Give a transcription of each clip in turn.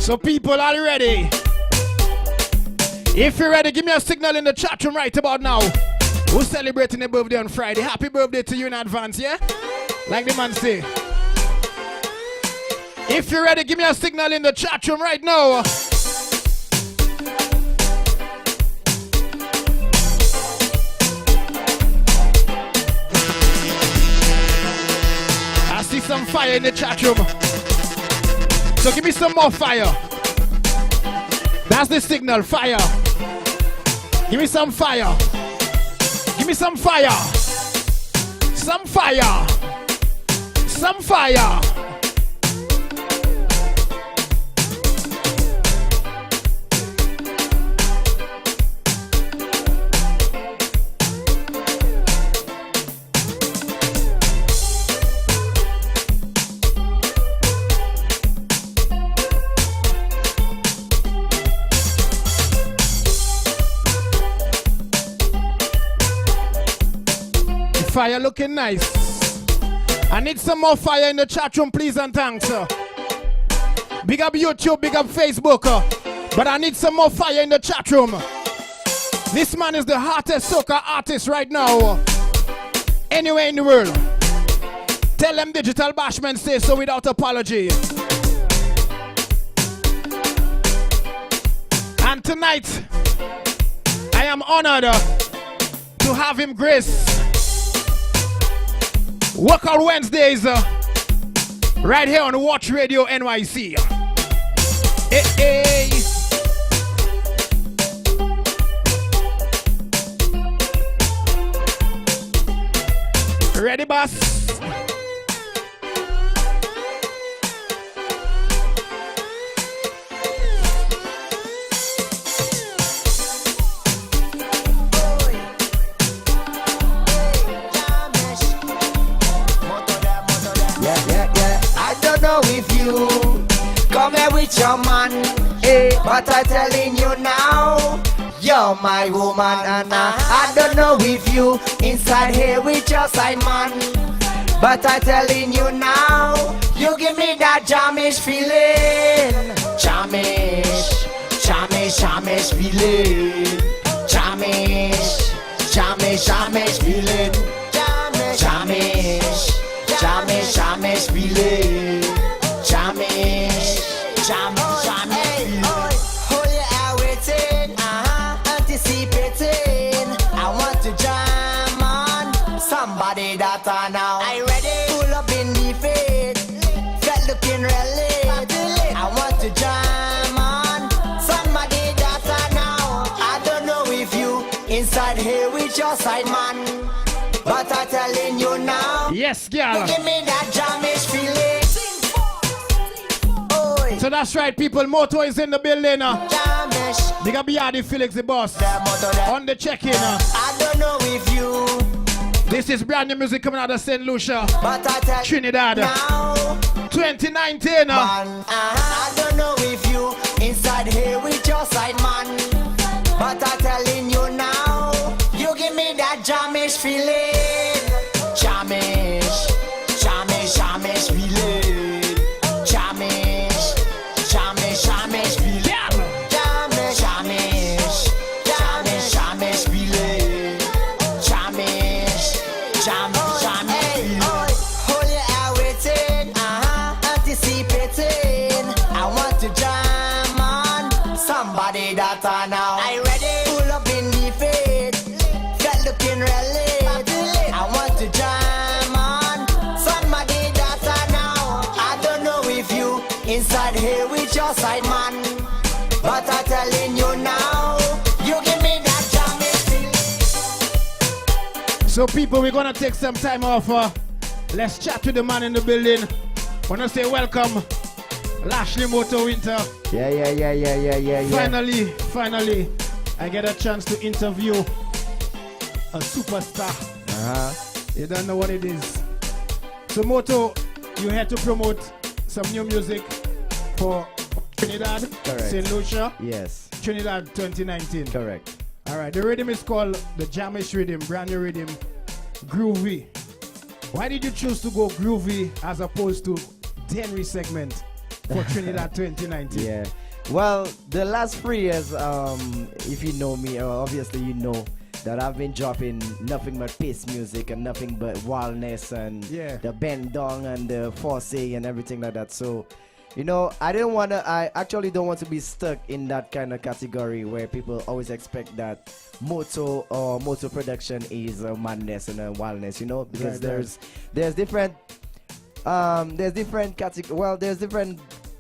So people, are you ready? If you're ready, give me a signal in the chat room right about now. Who's celebrating a birthday on Friday? Happy birthday to you in advance, yeah? Like the man say. If you're ready, give me a signal in the chat room right now. I see some fire in the chat room. So give me some more fire. That's the signal, fire. Give me some fire. Give me some fire. Some fire. Some fire. Fire looking nice. I need some more fire in the chat room, please and thanks. Big up YouTube, big up Facebook. But I need some more fire in the chat room. This man is the hottest soca artist right now. Anywhere in the world. Tell them Digital Bashment say so without apology. And tonight, I am honored to have him grace Workout Wednesdays right here on Watch Radio NYC. Hey, hey. Ready, boss? Come here with your man, but I'm telling you now, you're my woman, and I don't know if you inside here with your side man, but I'm telling you now, you give me that jamish feeling, jamish, jamish, jamish feeling, jamish, jamish, jamish feeling, jamish, jamish, jamish feeling. Hold your eye waiting, anticipating. I want to jam on somebody that I know. I ready? Pull up in the face, felt looking really. I want to jam on somebody that I know. I don't know if you inside here with your side man, but I'm telling you now. Yes, girl. You give me that jamish feeling. So that's right, people. Moto is in the building. Big up Yardi Felix, the boss. On the check-in. I don't know if you. This is brand new music coming out of St. Lucia, but I tell Trinidad. Now, 2019. I don't know if you inside here with your side man, but I'm telling you now, you give me that jamish feeling. Jamish, jamish, jamish feeling. That I know. I ready? Pull up in the face, felt looking really. I want to jam on somebody that I know. I don't know if you inside here with your side man, but I'm telling you now, you give me that jamming. So people, we're gonna take some time off. Let's chat to the man in the building. Wanna say welcome, Lashley Moto Winter. Yeah. Finally, I get a chance to interview a superstar. You don't know what it is. So Moto, you had to promote some new music for Trinidad, Correct. St. Lucia. Yes. Trinidad 2019. Correct. All right, the rhythm is called the Jamish rhythm, brand new rhythm, Groovy. Why did you choose to go groovy as opposed to Denry segment? for Trinidad 2019? Yeah. Well, the last 3 years, if you know me, obviously you know that I've been dropping nothing but pace music and nothing but wildness and the bendong and the force and everything like that. So, you know, I actually don't want to be stuck in that kind of category where people always expect that moto or moto production is a madness and a wildness, you know, because there's different there's different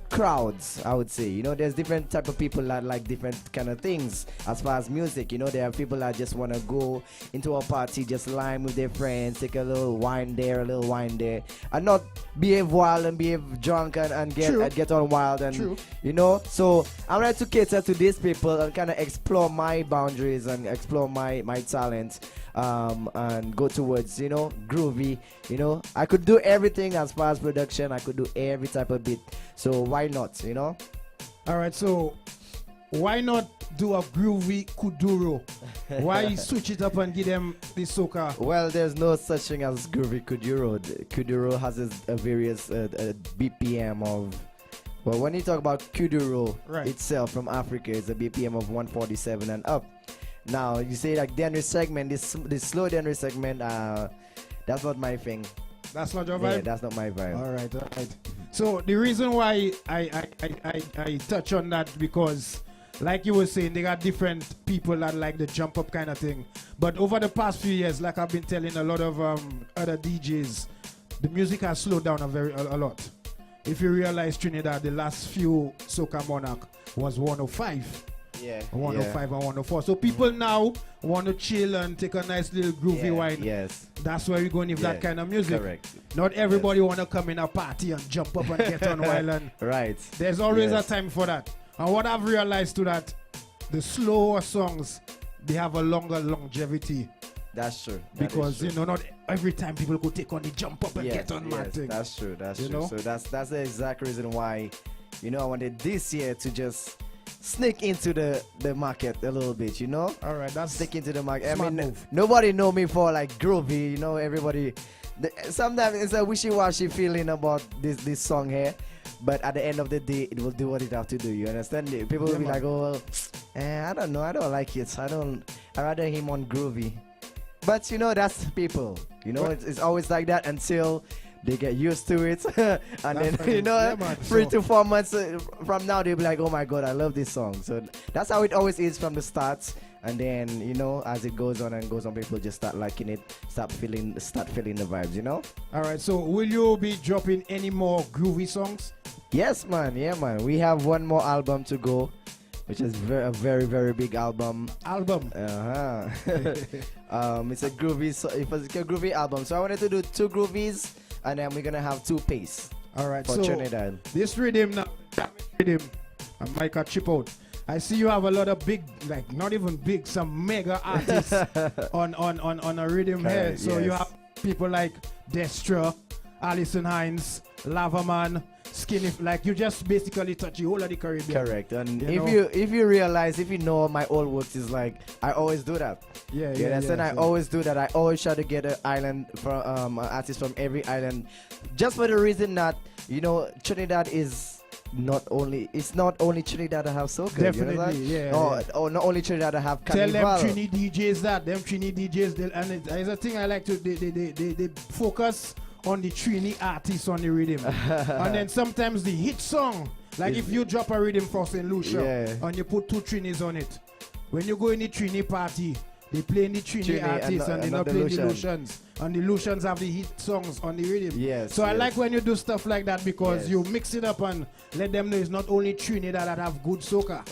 crowds, I would say. You know, there's different type of people that like different kind of things as far as music. You know, there are people that just want to go into a party, just line with their friends, take a little wine there, a little wine there, and not behave wild and behave drunk and get on wild and you know. So I'm trying to cater to these people and kind of explore my boundaries and explore my talents. And go towards, you know, groovy. You know, I could do everything as far as production. I could do every type of beat. So why not, you know? All right, so why not do a groovy kuduro? Why switch it up and give them the soca? Well, there's no such thing as groovy kuduro. Kuduro has a various BPM of. Well, when you talk about kuduro itself from Africa, it's a BPM of 147 and up. Now you say like Denry segment, this slow Denry segment, that's not my thing. That's not your vibe? Yeah, that's not my vibe. All right. So the reason why I touch on that, because like you were saying, they got different people that like the jump up kind of thing. But over the past few years, like I've been telling a lot of other DJs, the music has slowed down a lot. If you realize Trinidad, the last few Soca Monarch was 105. Yeah. 105 and 104. So people now want to chill and take a nice little groovy wine. Yes. That's where we're going with that kind of music. Correct. Not everybody want to come in a party and jump up and get on wild. And right. There's always a time for that. And what I've realized to that, the slower songs, they have a longer longevity. That's true. Because you know, not every time people could take on the jump up and get on mad thing. That's true. That's true. Know? So that's the exact reason why, you know, I wanted this year to just sneak into the market a little bit, you know. All right, that's sneak into the market. Smart I mean, move. Nobody know me for like groovy, you know. Everybody, sometimes it's a wishy-washy feeling about this song here, but at the end of the day, it will do what it have to do. You understand? People will be like, oh, I don't know, I don't like it. I rather him on groovy. But you know, that's people. You know, it's always like that until they get used to it. And then, you know, 3 to 4 months from now, they'll be like, oh my God, I love this song. So that's how it always is from the start. And then, you know, as it goes on and goes on, people just start liking it, start feeling the vibes, you know? All right, so will you be dropping any more groovy songs? Yes, man. Yeah, man. We have one more album to go, which is a very, very big album. It's a groovy album. So I wanted to do 2 groovies, and then we're gonna have 2 pace. All right, for so Trinidad. This rhythm now, rhythm, and Micah chip out. I see you have a lot of big, like not even big, some mega artists on a rhythm here. So you have people like Destra, Alison Hines, Lavaman, Skinny, like you just basically touch the whole of the Caribbean. Correct. And if you realize, if you know my old works is like, I always do that. I always do that. I always try to get an island from artists from every island, just for the reason that, you know, Trinidad is not only Trinidad that have soca. Definitely, or not only Trinidad that have carnival. Tell them Trini DJs that them Trini DJs, and there's a thing I like to they focus on the Trini artists on the rhythm, and then sometimes the hit song. Like if you drop a rhythm for St. Lucia and you put 2 Trinis on it, when you go in the Trini party, they play in the Trini artists and they not play the Lucians. And the Lucians have the hit songs on the rhythm. So I like when you do stuff like that, because you mix it up and let them know it's not only Trinidad that have good soca.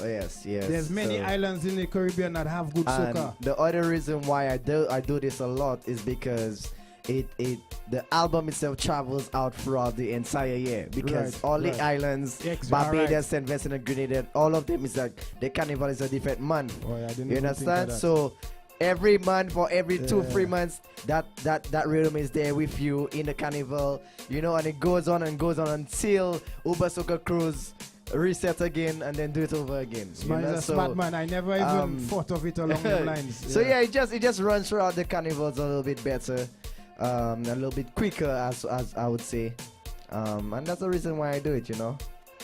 There's many islands in the Caribbean that have good soca. The other reason why I do this a lot is because the album itself travels out throughout the entire year, because all the islands, Barbados, St. Vincent and Grenada, all of them is like the carnival is a different month. You understand? So every month, for every 2-3 months, that rhythm is there with you in the carnival, you know, and it goes on until Uber Soca Cruise reset again and then do it over again. Smart man. I never even thought of it along the lines. So it just runs throughout the carnivals a little bit better, a little bit quicker, as I would say, and that's the reason why I do it, you know.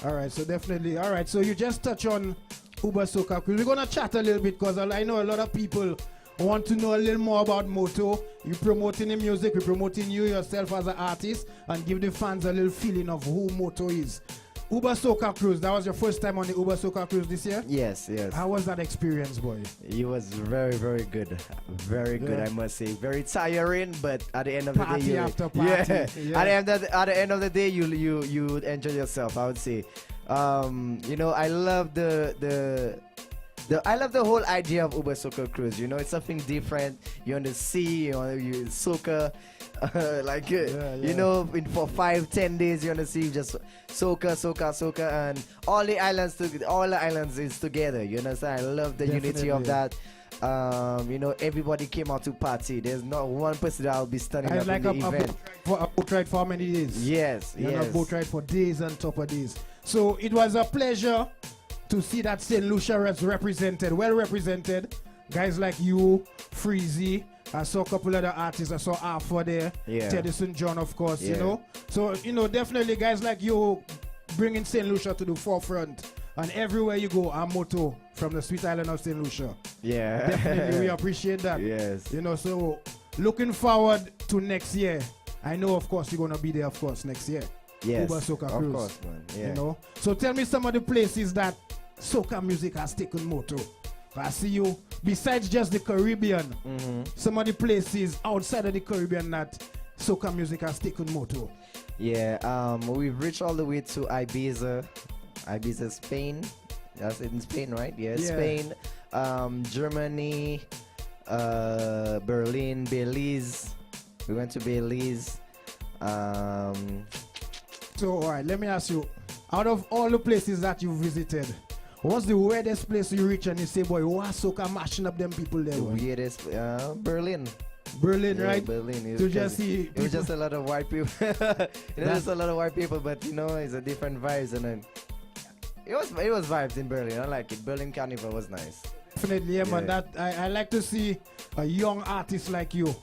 All right, so definitely. All right, so you just touch on Uber Soca Cruise. We're gonna chat a little bit because I know a lot of people want to know a little more about Moto. You're promoting the music, we're promoting you yourself as an artist, and give the fans a little feeling of who Moto is. Uber Soca Cruise, that was your first time on the Uber Soca Cruise this year? Yes. How was that experience, boy? It was very, very good. Very good, I must say. Very tiring, but at the end of the day, Party after party. Yeah. At the end of the day, you enjoy yourself, I would say. I love I love the whole idea of Uber Soca Cruise. It's something different. You're on the sea, you soca. For 5-10 days you're on the sea, just soca, and all the islands is together. You understand? I love the unity of that. Everybody came out to party. There's not one person that will be standing up in the event. A boat ride for how many days? Yes. A boat ride for days on top of days. So it was a pleasure to see that St. Lucia was represented, well represented. Guys like you, Freezy. I saw a couple other artists. I saw Alpha there. Yeah. Teddy St. John, of course, So, definitely guys like you bringing St. Lucia to the forefront. And everywhere you go, I'm Moto from the sweet island of St. Lucia. Yeah. Definitely, we appreciate that. Yes. So looking forward to next year. I know, of course, you're going to be there, of course, next year. Yes. Uber Soca Cruise. Of course, man. Yeah. So tell me some of the places that soca music has taken Moto. I see you, besides just the Caribbean, some of the places outside of the Caribbean that soca music has taken Moto. Yeah, we've reached all the way to Ibiza, Spain. That's in Spain, right? Yeah. Spain, Germany, Berlin, Belize. We went to Belize. So, all right, let me ask you, out of all the places that you visited, what's the weirdest place you reach and you say, boy, why soca mashing up them people there? The weirdest, Berlin. Berlin, right? Berlin. It was just a lot of white people. Just a lot of white people, but it's a different vibes, and then it was vibes in Berlin. I like it. Berlin Carnival was nice. Definitely, yeah, man. That I like to see a young artist like you,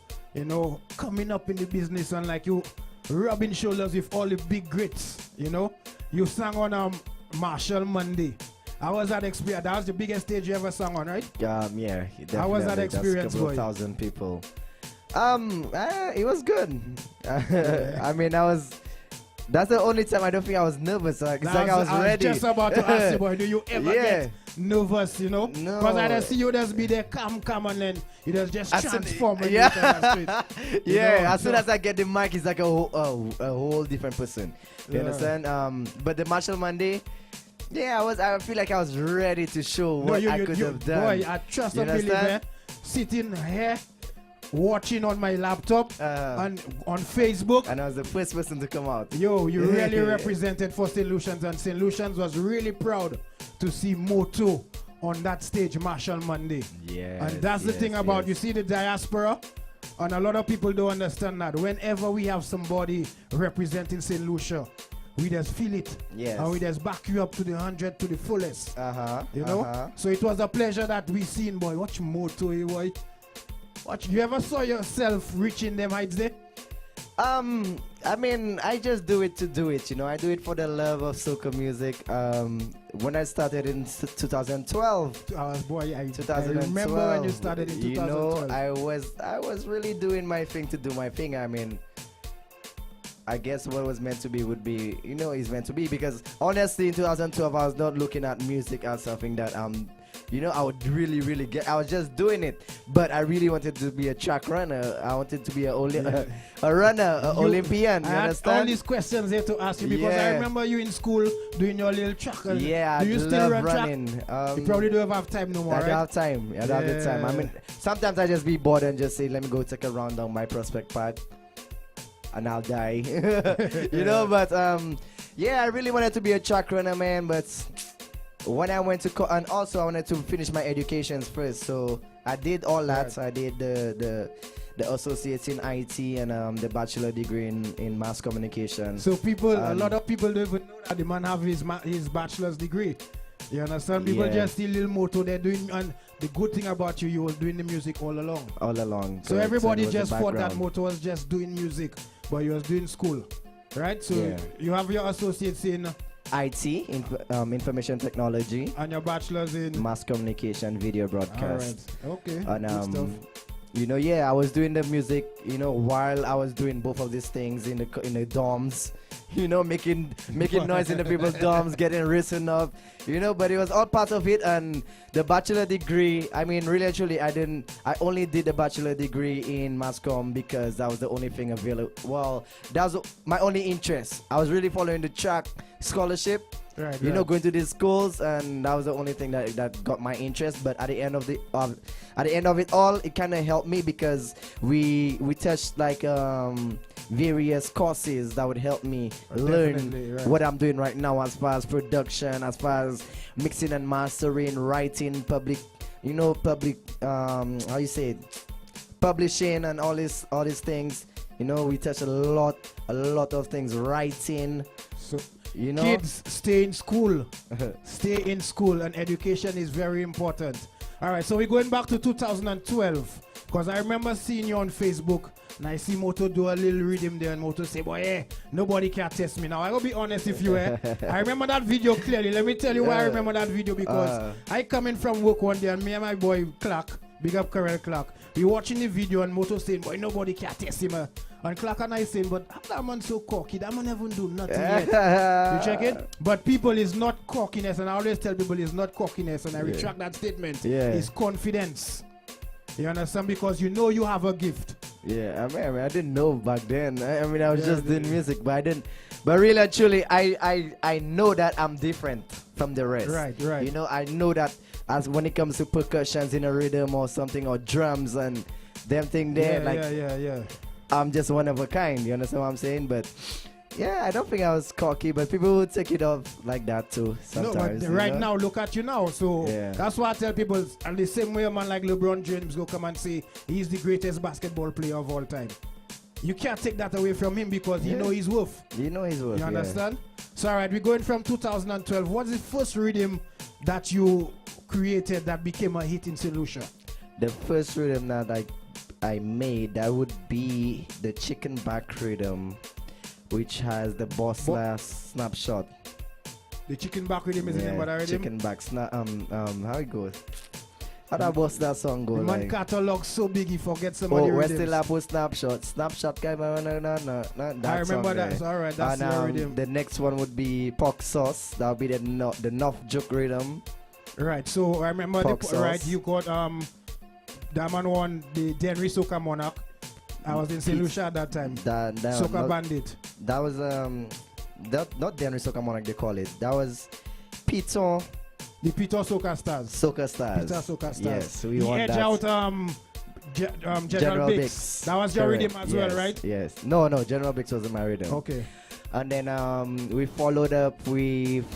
coming up in the business and like you rubbing shoulders with all the big greats. You sang on Marshall Monday. How was that experience? That was the biggest stage you ever sang on, right? Yeah. How was that experience, That's a couple boy? of thousand people. It was good. I mean, that's the only time I don't think I was nervous. It's like I was ready. Just about to ask you, boy, do you ever get nervous, No. Because I just see you just be there calm, and then you just transform. As soon as I get the mic, it's like a whole different person. You understand? But the Marshall Monday, I feel like I was ready to show what I could have done. Boy, I trust and believe, sitting here, watching on my laptop and on Facebook. And I was the first person to come out. You really represented for St. Lucians, and St. Lucians was really proud to see Moto on that stage, Marshall Monday. Yeah. And that's the thing about, you see the diaspora, and a lot of people don't understand that. Whenever we have somebody representing St. Lucia, we just feel it. Yes. And we just back you up to the 100 to the fullest. You know? So it was a pleasure that we seen, boy. Watch Moto, boy. You ever saw yourself reaching them heights there? I mean, I just do it to do it, I do it for the love of soca music. When I started in 2012. Boy, I remember when you started in 2012. I was really doing my thing to do my thing. I mean, I guess what was meant to be would be, is meant to be, because honestly in 2012 I was not looking at music as something that I would really get. I was just doing it, but I really wanted to be a track runner. I wanted to be a runner, an Olympian. You I understand? had all these questions here to ask you because I remember you in school doing your little track. Yeah, do you still run running. Track? You probably don't have time no more, I right? don't have time. I don't have the time. I mean, sometimes I just be bored and just say, let me go take a round down my prospect pad, and I'll die. But I really wanted to be a track runner, man. But when I went to and also I wanted to finish my educations first, so I did all that. Right. So I did the associates in IT and the bachelor degree in mass communication. So a lot of people don't even know that the man have his bachelor's degree. You understand? People just see little Moto they're doing, and the good thing about you was doing the music all along. All along. So everybody just thought that Moto was just doing music, but you was doing school, right? So you have your associates in IT, information technology, And your bachelor's in. mass communication, video broadcast. Alright. Okay. And good stuff. you know, yeah, I was doing the music, you know, while I was doing both of these things in the dorms, you know, making noise in the people's dorms, getting risen up, you know, but it was all part of it. And the bachelor degree, I mean, really actually I only did the bachelor degree in mass comm because that was the only thing available. Well, that was my only interest. I was really following the track scholarship, Right. you know, going to these schools, and that was the only thing that got my interest. But at the end of it all, it kind of helped me because we touched like various courses that would help me learn right. what I'm doing right now as far as production, as far as mixing and mastering, writing, public how you say it, publishing, and all these things. You know, we touch a lot of things, writing. So You know, kids, stay in school. Stay in school, and education is very important. All right, so we're going back to 2012 because I remember seeing you on Facebook, and I see Moto do a little rhythm there, and Moto say, "Boy, nobody can test me." Now I gotta be honest with you. I remember that video clearly. Let me tell you why I remember that video, because I come in from work one day, and me and my boy Clark, big up Karel Clark, we watching the video, and Moto saying, "Boy, nobody can test him." And Clark and I saying, "But that man so cocky, that man haven't do nothing yet." You check it? But people is not cockiness, and I always tell people it's not cockiness, and I retract that statement. It's confidence. You understand? Because you know you have a gift. Yeah, I mean, I didn't know back then. I mean, I was just doing music, but I didn't. But really, actually, I know that I'm different from the rest. Right. You know, I know that as when it comes to percussions in a rhythm or something, or drums and them thing there, Yeah. I'm just one of a kind. You understand what I'm saying? But yeah, I don't think I was cocky, but people would take it off like that too sometimes. No, but right now, look at you now. So that's why I tell people, and the same way a man like LeBron James go come and say he's the greatest basketball player of all time. You can't take that away from him because you know his worth. You know his worth. You understand? So all right, we're going from 2012. What's the first rhythm that you created that became a hit in St. Lucia? The first rhythm that I made, that would be the chicken back rhythm, which has the boss last snapshot. The chicken back rhythm is the name of that rhythm? Chicken back how it goes? How that boss that song go? The man like? catalog so big he forgets somebody. Oh, we still have a snapshot guy. No, that I remember that. So, all right, that's the rhythm. The next one would be pork sauce. That would be the North Joke rhythm. Right. So I remember you got that man won the Denry Soca Monarch. I was in St. Lucia at that time. Soca Bandit. That was not Denry Soca Monarch, they call it. That was Piton. The Peter Soca Stars. Soca Stars. Peter Soca Stars. Yes, we won that. He edged out General Bix. That was your rhythm as well, right? Yes. No, General Bix wasn't my rhythm. Okay. And then we followed up with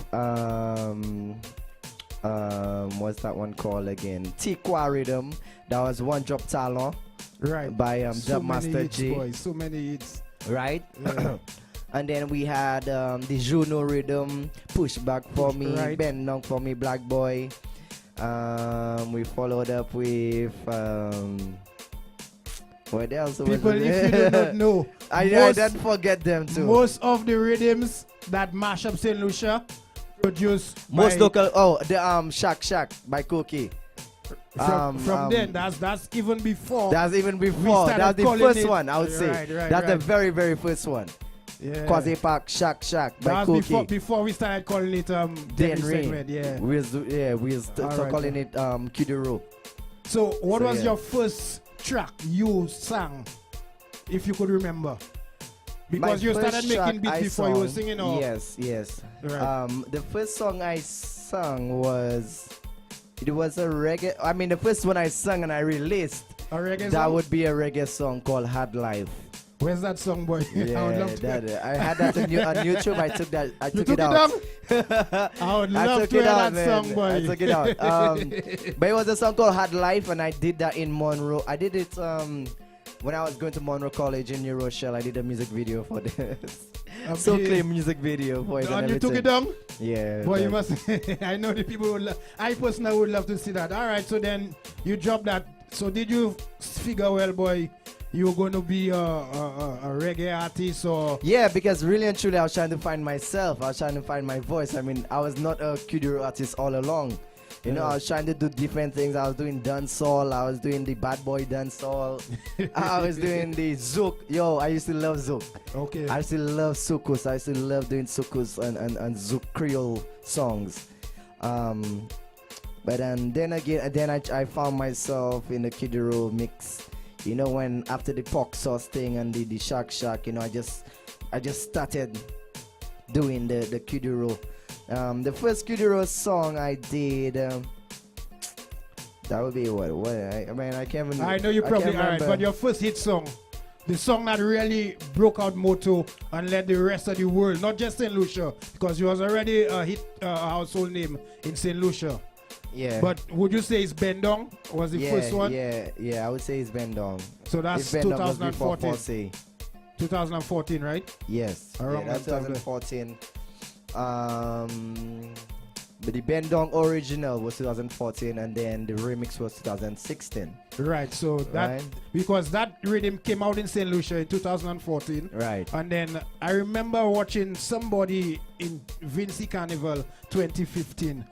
what's that one called again? Tikwa rhythm. That was One Drop Talent. Right. By so Master G. Boy, so many hits. Right? Yeah. And then we had the Juno rhythm, Push Back for Me, Bend Down for Me, Black Boy. We followed up with what else? People, if you do not know, I don't forget them too. Most of the rhythms that mash up St. Lucia produced most local. Oh, the Shack by Cookie. From then, that's even before. That's even before. That's the first one, I would say. Right, that's the very, very first one. Yeah. Quasi Park Shack by Cookie. Before we started calling it segment, we started calling it Kiduro. So what was your first track you sang, if you could remember? Because you started making beats before you were singing, or? Yes. Right. The first song I sang was a reggae. I mean, the first one I sang and I released, a reggae that song? would be a reggae song called Hard Life. Where's that song, boy? Yeah, I would love to. I had that on YouTube. I took that. I took it out. I would love to hear that song, boy. I took it out. But it was a song called Hard Life, and I did that in Monroe. I did it when I was going to Monroe College in New Rochelle. I did a music video for this. So clear music video for it. And you took it down? Yeah. Boy, you must. I know the people would. I personally would love to see that. All right, so then you dropped that. So did you figure, well, boy, you were going to be a reggae artist or? Yeah, because really and truly, I was trying to find myself. I was trying to find my voice. I mean, I was not a Kuduro artist all along. You know, I was trying to do different things. I was doing dancehall. I was doing the bad boy dancehall. I was doing the zouk. Yo, I used to love zouk. Okay. I used to love soukous. I used to love doing soukous and zouk Creole songs. But then again, then I found myself in the Kuduro mix. You know, when after the pork sauce thing and the shark, you know, I just started doing the Kuduro. The first Kuduro song I did, that would be what? I mean, I can't even. I know you probably alright, but your first hit song, the song that really broke out Moto and led the rest of the world, not just St. Lucia, because you was already a hit household name in St. Lucia. Yeah. But would you say it's Bendong was the first one? Yeah, I would say it's Bendong. So that's 2014. 2014, right? Yes. Around that's 2014. But the Bendong original was 2014, and then the remix was 2016. Right. So that because that rhythm came out in St. Lucia in 2014. Right. And then I remember watching somebody in Vincy Carnival 2015.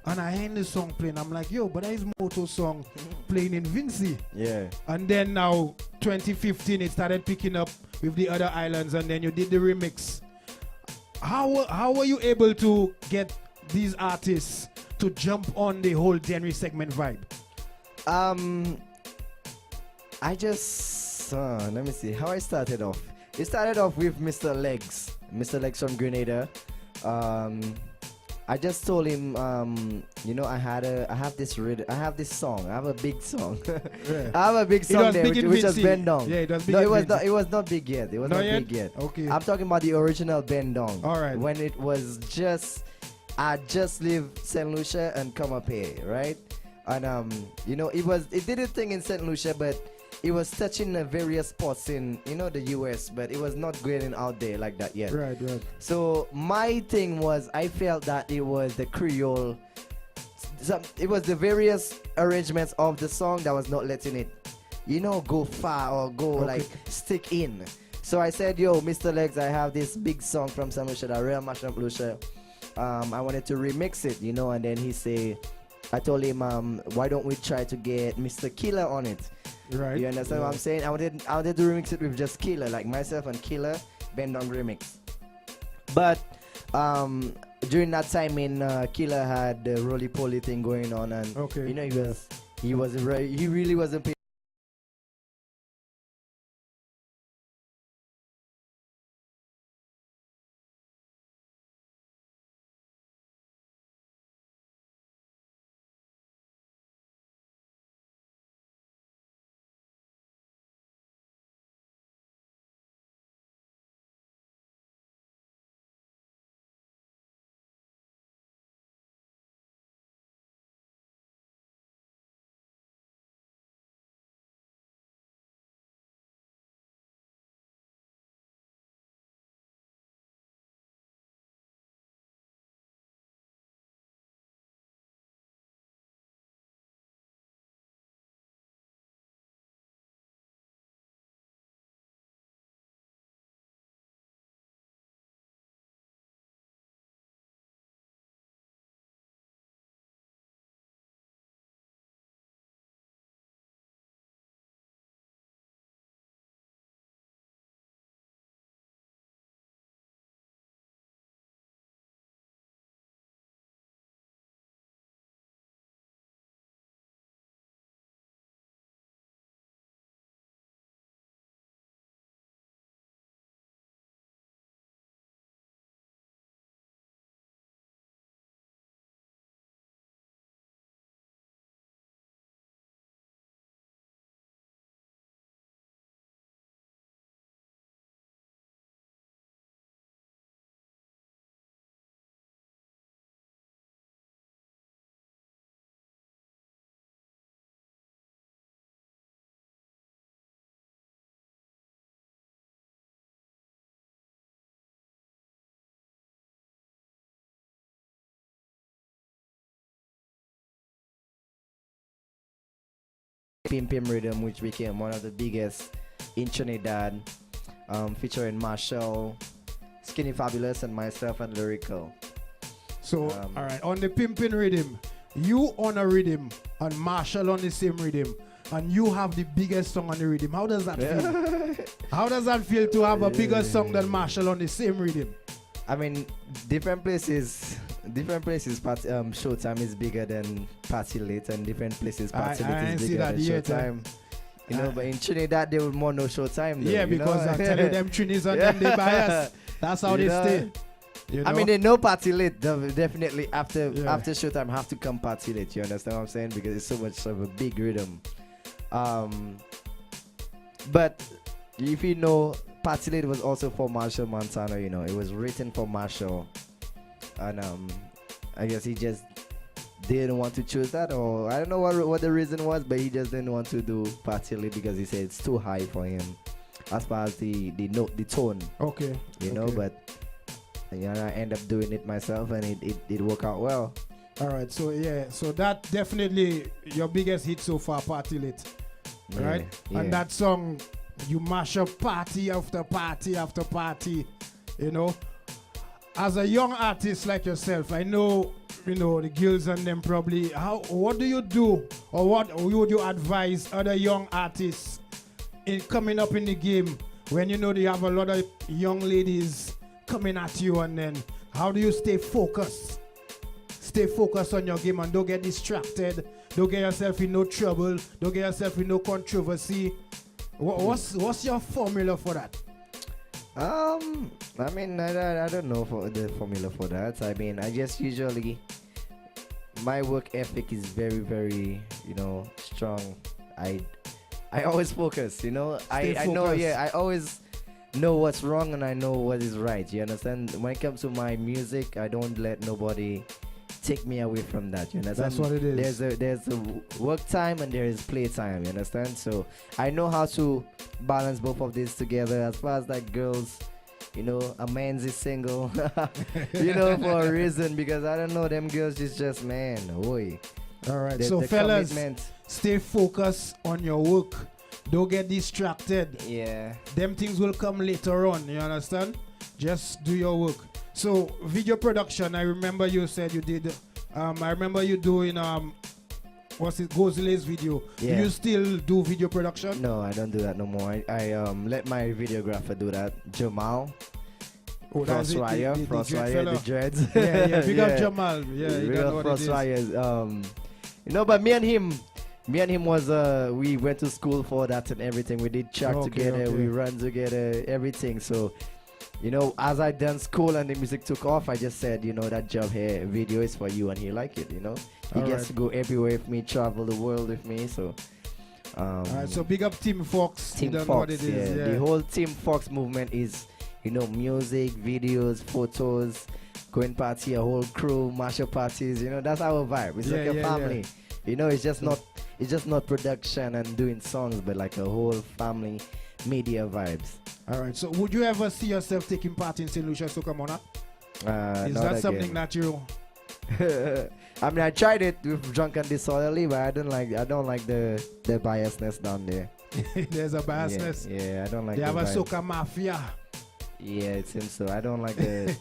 And I heard the song playing. I'm like, yo, but that is Moto's song playing in Vincy. Yeah. And then now, 2015, it started picking up with the other islands, and then you did the remix. How were you able to get these artists to jump on the whole Denry segment vibe? I just let me see how I started off. It started off with Mr. Legs from Grenada. I just told him, you know, I have this song. I have a big song. Yeah. I have a big song there, which was Bendong. Yeah, it was big. No, it was not big yet. It was not big yet. Okay. I'm talking about the original Bendong. All right. When it was just, I just leave St. Lucia and come up here, right? And you know, it did a thing in St. Lucia, but it was touching the various spots in, you know, the US, but it was not getting out there like that yet. Right. So my thing was, I felt that it was the Creole, it was the various arrangements of the song that was not letting it, you know, go far or go like stick in. So I said, yo, Mr. Legs, I have this big song from St. Lucia, that real mashup Lucia. I wanted to remix it, you know, and then I told him, why don't we try to get Mr. Killer on it? Right. You understand what I'm saying? I wanted to remix it with just Killer, like myself and Killer, Bendong remix. But during that time, Killer had the roly poly thing going on, and you know, he really wasn't paying. Pim Pim Rhythm, which became one of the biggest in Trinidad, featuring Marshall, Skinny Fabulous, and myself and Lyrical. So, all right, on the pimping rhythm, you on a rhythm and Marshall on the same rhythm, and you have the biggest song on the rhythm. How does that feel? How does that feel to have a bigger song than Marshall on the same rhythm? I mean, different places. Showtime is bigger than Party Late, and different places Party Late is bigger than Showtime. You know, but in Trinidad they would more know Showtime. Though, yeah, because I'm telling you, them Trinis and them they bias. That's how they stay. You know? I mean, they know Party Late. Definitely after Showtime have to come Party Late. You understand what I'm saying? Because it's so much of a big rhythm. But if you know, Party Late was also for Marshall Montana. You know, it was written for Marshall, and I guess he just didn't want to choose that, or I don't know what the reason was, but he just didn't want to do Party Late because he said it's too high for him as far as the tone. Okay. You know, but you know, I end up doing it myself, and it worked out well. All right, so so that definitely your biggest hit so far, Party Late, right? Yeah. And that song, you mash up party after party after party, you know. As a young artist like yourself, I know, you know, the girls and them probably, what do you do, or what would you advise other young artists in coming up in the game when you know they have a lot of young ladies coming at you, and then how do you stay focused? Stay focused on your game and don't get distracted. Don't get yourself in no trouble. Don't get yourself in no controversy. What's your formula for that? I mean, I don't know for the formula for that. I mean, I just usually, my work ethic is very, very, you know, strong. I always focus, you know. I know, I always know what's wrong and I know what is right. You understand? When it comes to my music, I don't let nobody take me away from that. You understand? That's what it is. There's a work time and there is play time. You understand? So I know how to balance both of these together. As far as like girls, you know, a man's is single, you know, for a reason, because I don't know, them girls is just, man, oi. All right, so fellas, stay focused on your work. Don't get distracted. Yeah. Them things will come later on, you understand? Just do your work. So, video production, I remember you said you did, I remember you doing, what's it, Gozile's video. Yeah. Do you still do video production? No, I don't do that no more. I let my videographer do that, Jamal. Oh, Frost Raya, the dreads. Yeah, big up Jamal. Yeah, you know what Frost it is. Raya, you know, but me and him was we went to school for that and everything. We did track together, we ran together, everything. So, you know, as I done school and the music took off, I just said, you know, that job here, video is for you, and he like it, you know. He gets to go everywhere with me, travel the world with me, so. All right, so big up Team Fox. Team Fox, what it is. Yeah. The whole Team Fox movement is, you know, music, videos, photos, going party, a whole crew, mashup parties, you know, that's our vibe. It's like a family. You know, it's just not production and doing songs, but like a whole family media vibes. All right, so would you ever see yourself taking part in St. Lucia Soca Monarch? Is that something that you... I mean, I tried it with Drunk and Disorderly, but I don't like the biasness down there. There's a biasness. Yeah, I don't like. They have a soca mafia. Yeah, it seems so. I don't like the.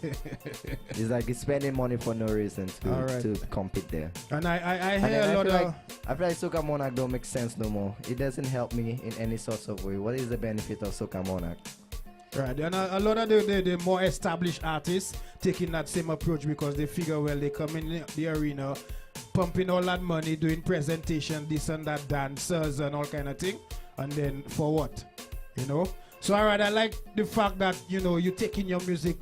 It's like it's spending money for no reason to compete there. And I hear a lot of. I feel like Soca Monarch don't make sense no more. It doesn't help me in any sort of way. What is the benefit of Soca Monarch? Right, and a lot of the more established artists taking that same approach because they figure, well, they come in the arena, pumping all that money, doing presentation, this and that, dancers and all kind of thing, and then for what, you know? So I like the fact that, you know, you're taking your music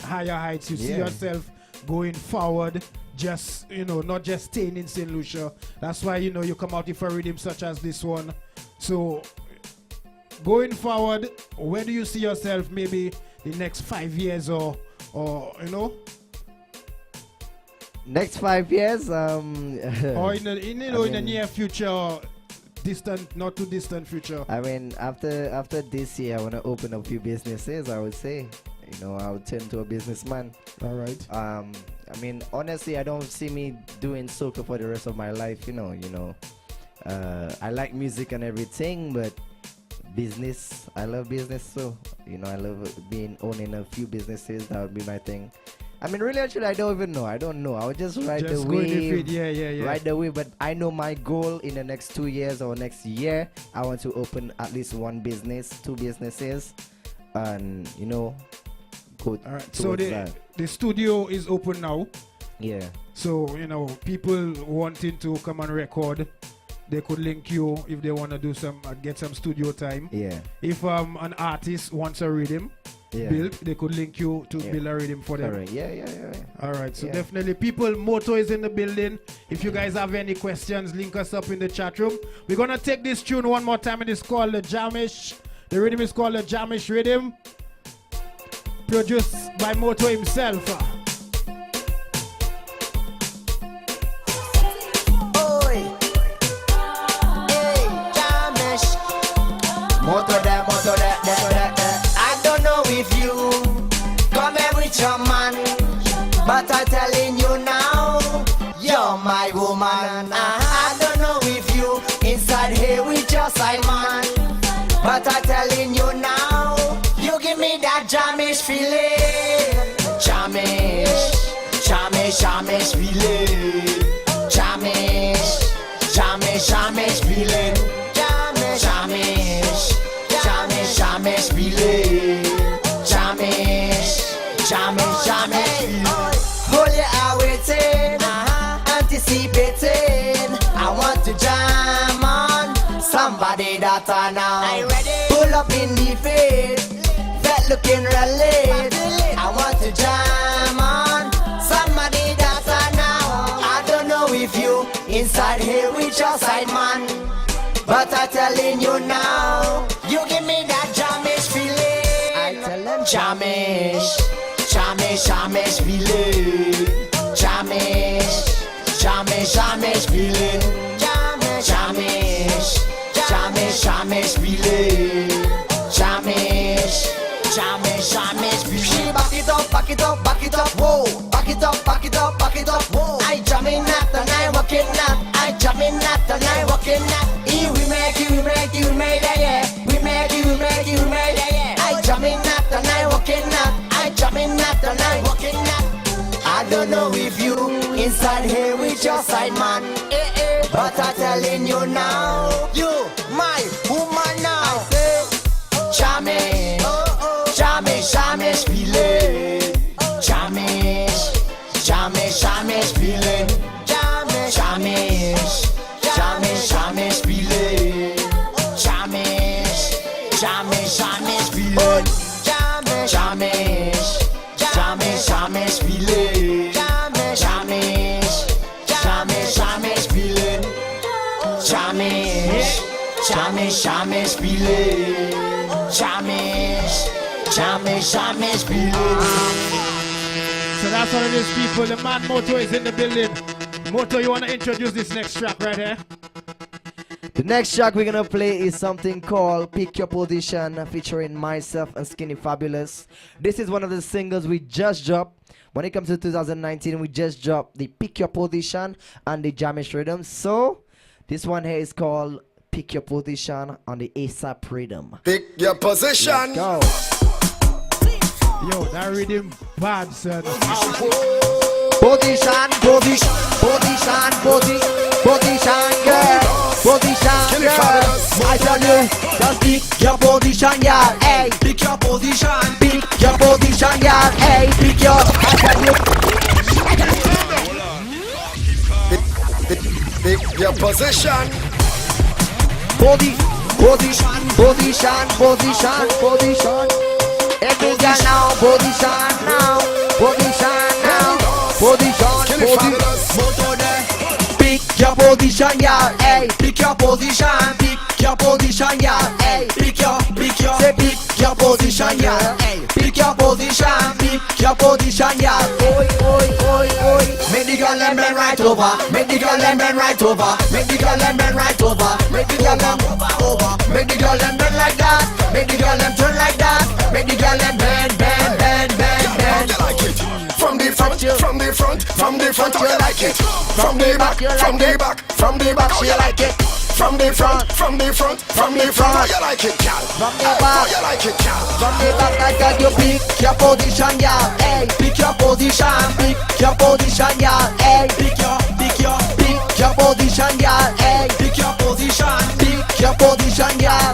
higher heights. You see yourself going forward, just, you know, not just staying in St. Lucia. That's why, you know, you come out with a rhythm such as this one. So going forward, where do you see yourself maybe the next 5 years or you know? Next 5 years? Or in the near future, distant, not too distant future. I mean, after this year, I want to open up a few businesses, I would say. You know, I would turn to a businessman. All right. I mean, honestly, I don't see me doing soca for the rest of my life, you know. I like music and everything, but business. I love business, so you know I love owning a few businesses. That would be my thing. I mean, really, actually, I don't even know. I don't know. I would just ride the go in the wave. feed. Yeah. Ride the wave. But I know my goal in the next 2 years or next year, I want to open at least one business, 2 businesses, and you know, go. All right. So the studio is open now. Yeah. So you know, people wanting to come and record, they could link you if they want to do some get some studio time. Yeah. If an artist wants a rhythm built, they could link you to build a rhythm for them. Correct. Yeah. All right, so definitely people, Moto is in the building. If you guys have any questions, link us up in the chat room. We're gonna take this tune one more time. It is called the Jamish. The rhythm is called the Jamish rhythm, produced by Moto himself. Moto that. I don't know if you come here with your man, but I'm telling you now, you're my woman. I don't know if you inside here with your side man, but I'm telling you now, you give me that Jamish feeling. Jamish feeling. Jamish feeling. Jamish feeling. Jamish feeling. Hold your eye waiting, anticipating. I want to jam on somebody that I know. Pull up in the face, that looking real late. I want to jam on somebody that I know. I don't know if you inside here with your side man, but I'm telling you now, you give me that Jamish feeling. I tell them Jamish feeling. Jamish feeling. Jamish feeling. Jamish feeling. She back it up, whoa. Back it up, whoa. I jamming at the night, walking up. I jamming at the night, walking up. We make it, yeah. We make it, yeah. I jamming at the night, walking up. I jamming at the night, walking up. I don't know if you inside here with your side man, but I'm telling you now, you my woman now. Jamish feeling. Jamish feeling. Jamish feeling. Jamish feeling. Jamish feeling. Jamish feeling. Jamish feeling. Jamish feeling. So that's all it is, people. The man Moto is in the building. Moto, you want to introduce this next track right here? The next track we're gonna play is something called Pick Your Position, featuring myself and Skinny Fabulous. This is one of the singles we just dropped. When it comes to 2019, we just dropped the Pick Your Position and the Jamish rhythm. So this one here is called Pick Your Position on the ASAP rhythm. Pick your position. Let's go. Yo, that rhythm bad, son. Position, girl. Position, girl. I tell you, just pick your position, yeah. Hey, pick your position. Pick your position, yeah. Hey, pick your. I tell you. Pick your position. Position. Every girl now, position now. Pick your position, yeah. Hey, pick your position. Pick your position, yeah. Hey, pick your. Say pick your position, yeah. Hey, pick your position. Pick your position, yeah. Oi. Make the girl and bend right over. Make the girl and bend right over. Make the girl and bend right over. Make the girl and over. Make the girl and bend like that. Make the girl and turn like that. Make the girl and bend. From the front, you like it. From the back, you like it. from the front, from the front, from the front. How you like it, gal? From the How back. you like it, gal? From the back, I got you pick your position, yeah. Hey, pick your position, pick your position, yeah. Hey, pick your position, yeah. Hey, pick your position, yeah.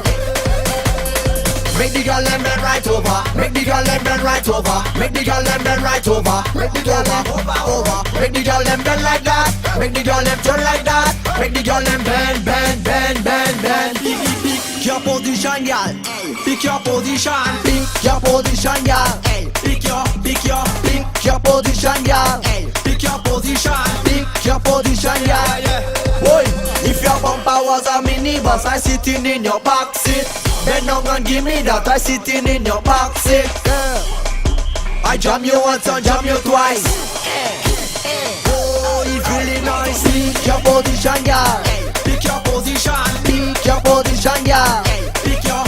Make the girl them bend right over. Make the girl them bend right over. Make the girl them bend right over. Make the girl them over. Make the girl them bend like that. Make the girl them turn like that. Make the girl them bend. Pick your position, y'all. Pick your position. Pick your position, y'all. Pick your position, y'all. Pick your position. Pick your position, y'all. Boy, if your bumper was a minibus, I sitting in your back seat. Then no one give me that, I sitting in your back seat. I jam you once and jam you twice. Oh, it's really nice. Pick your position, yeah. Pick your position. Pick your position, yeah. Pick your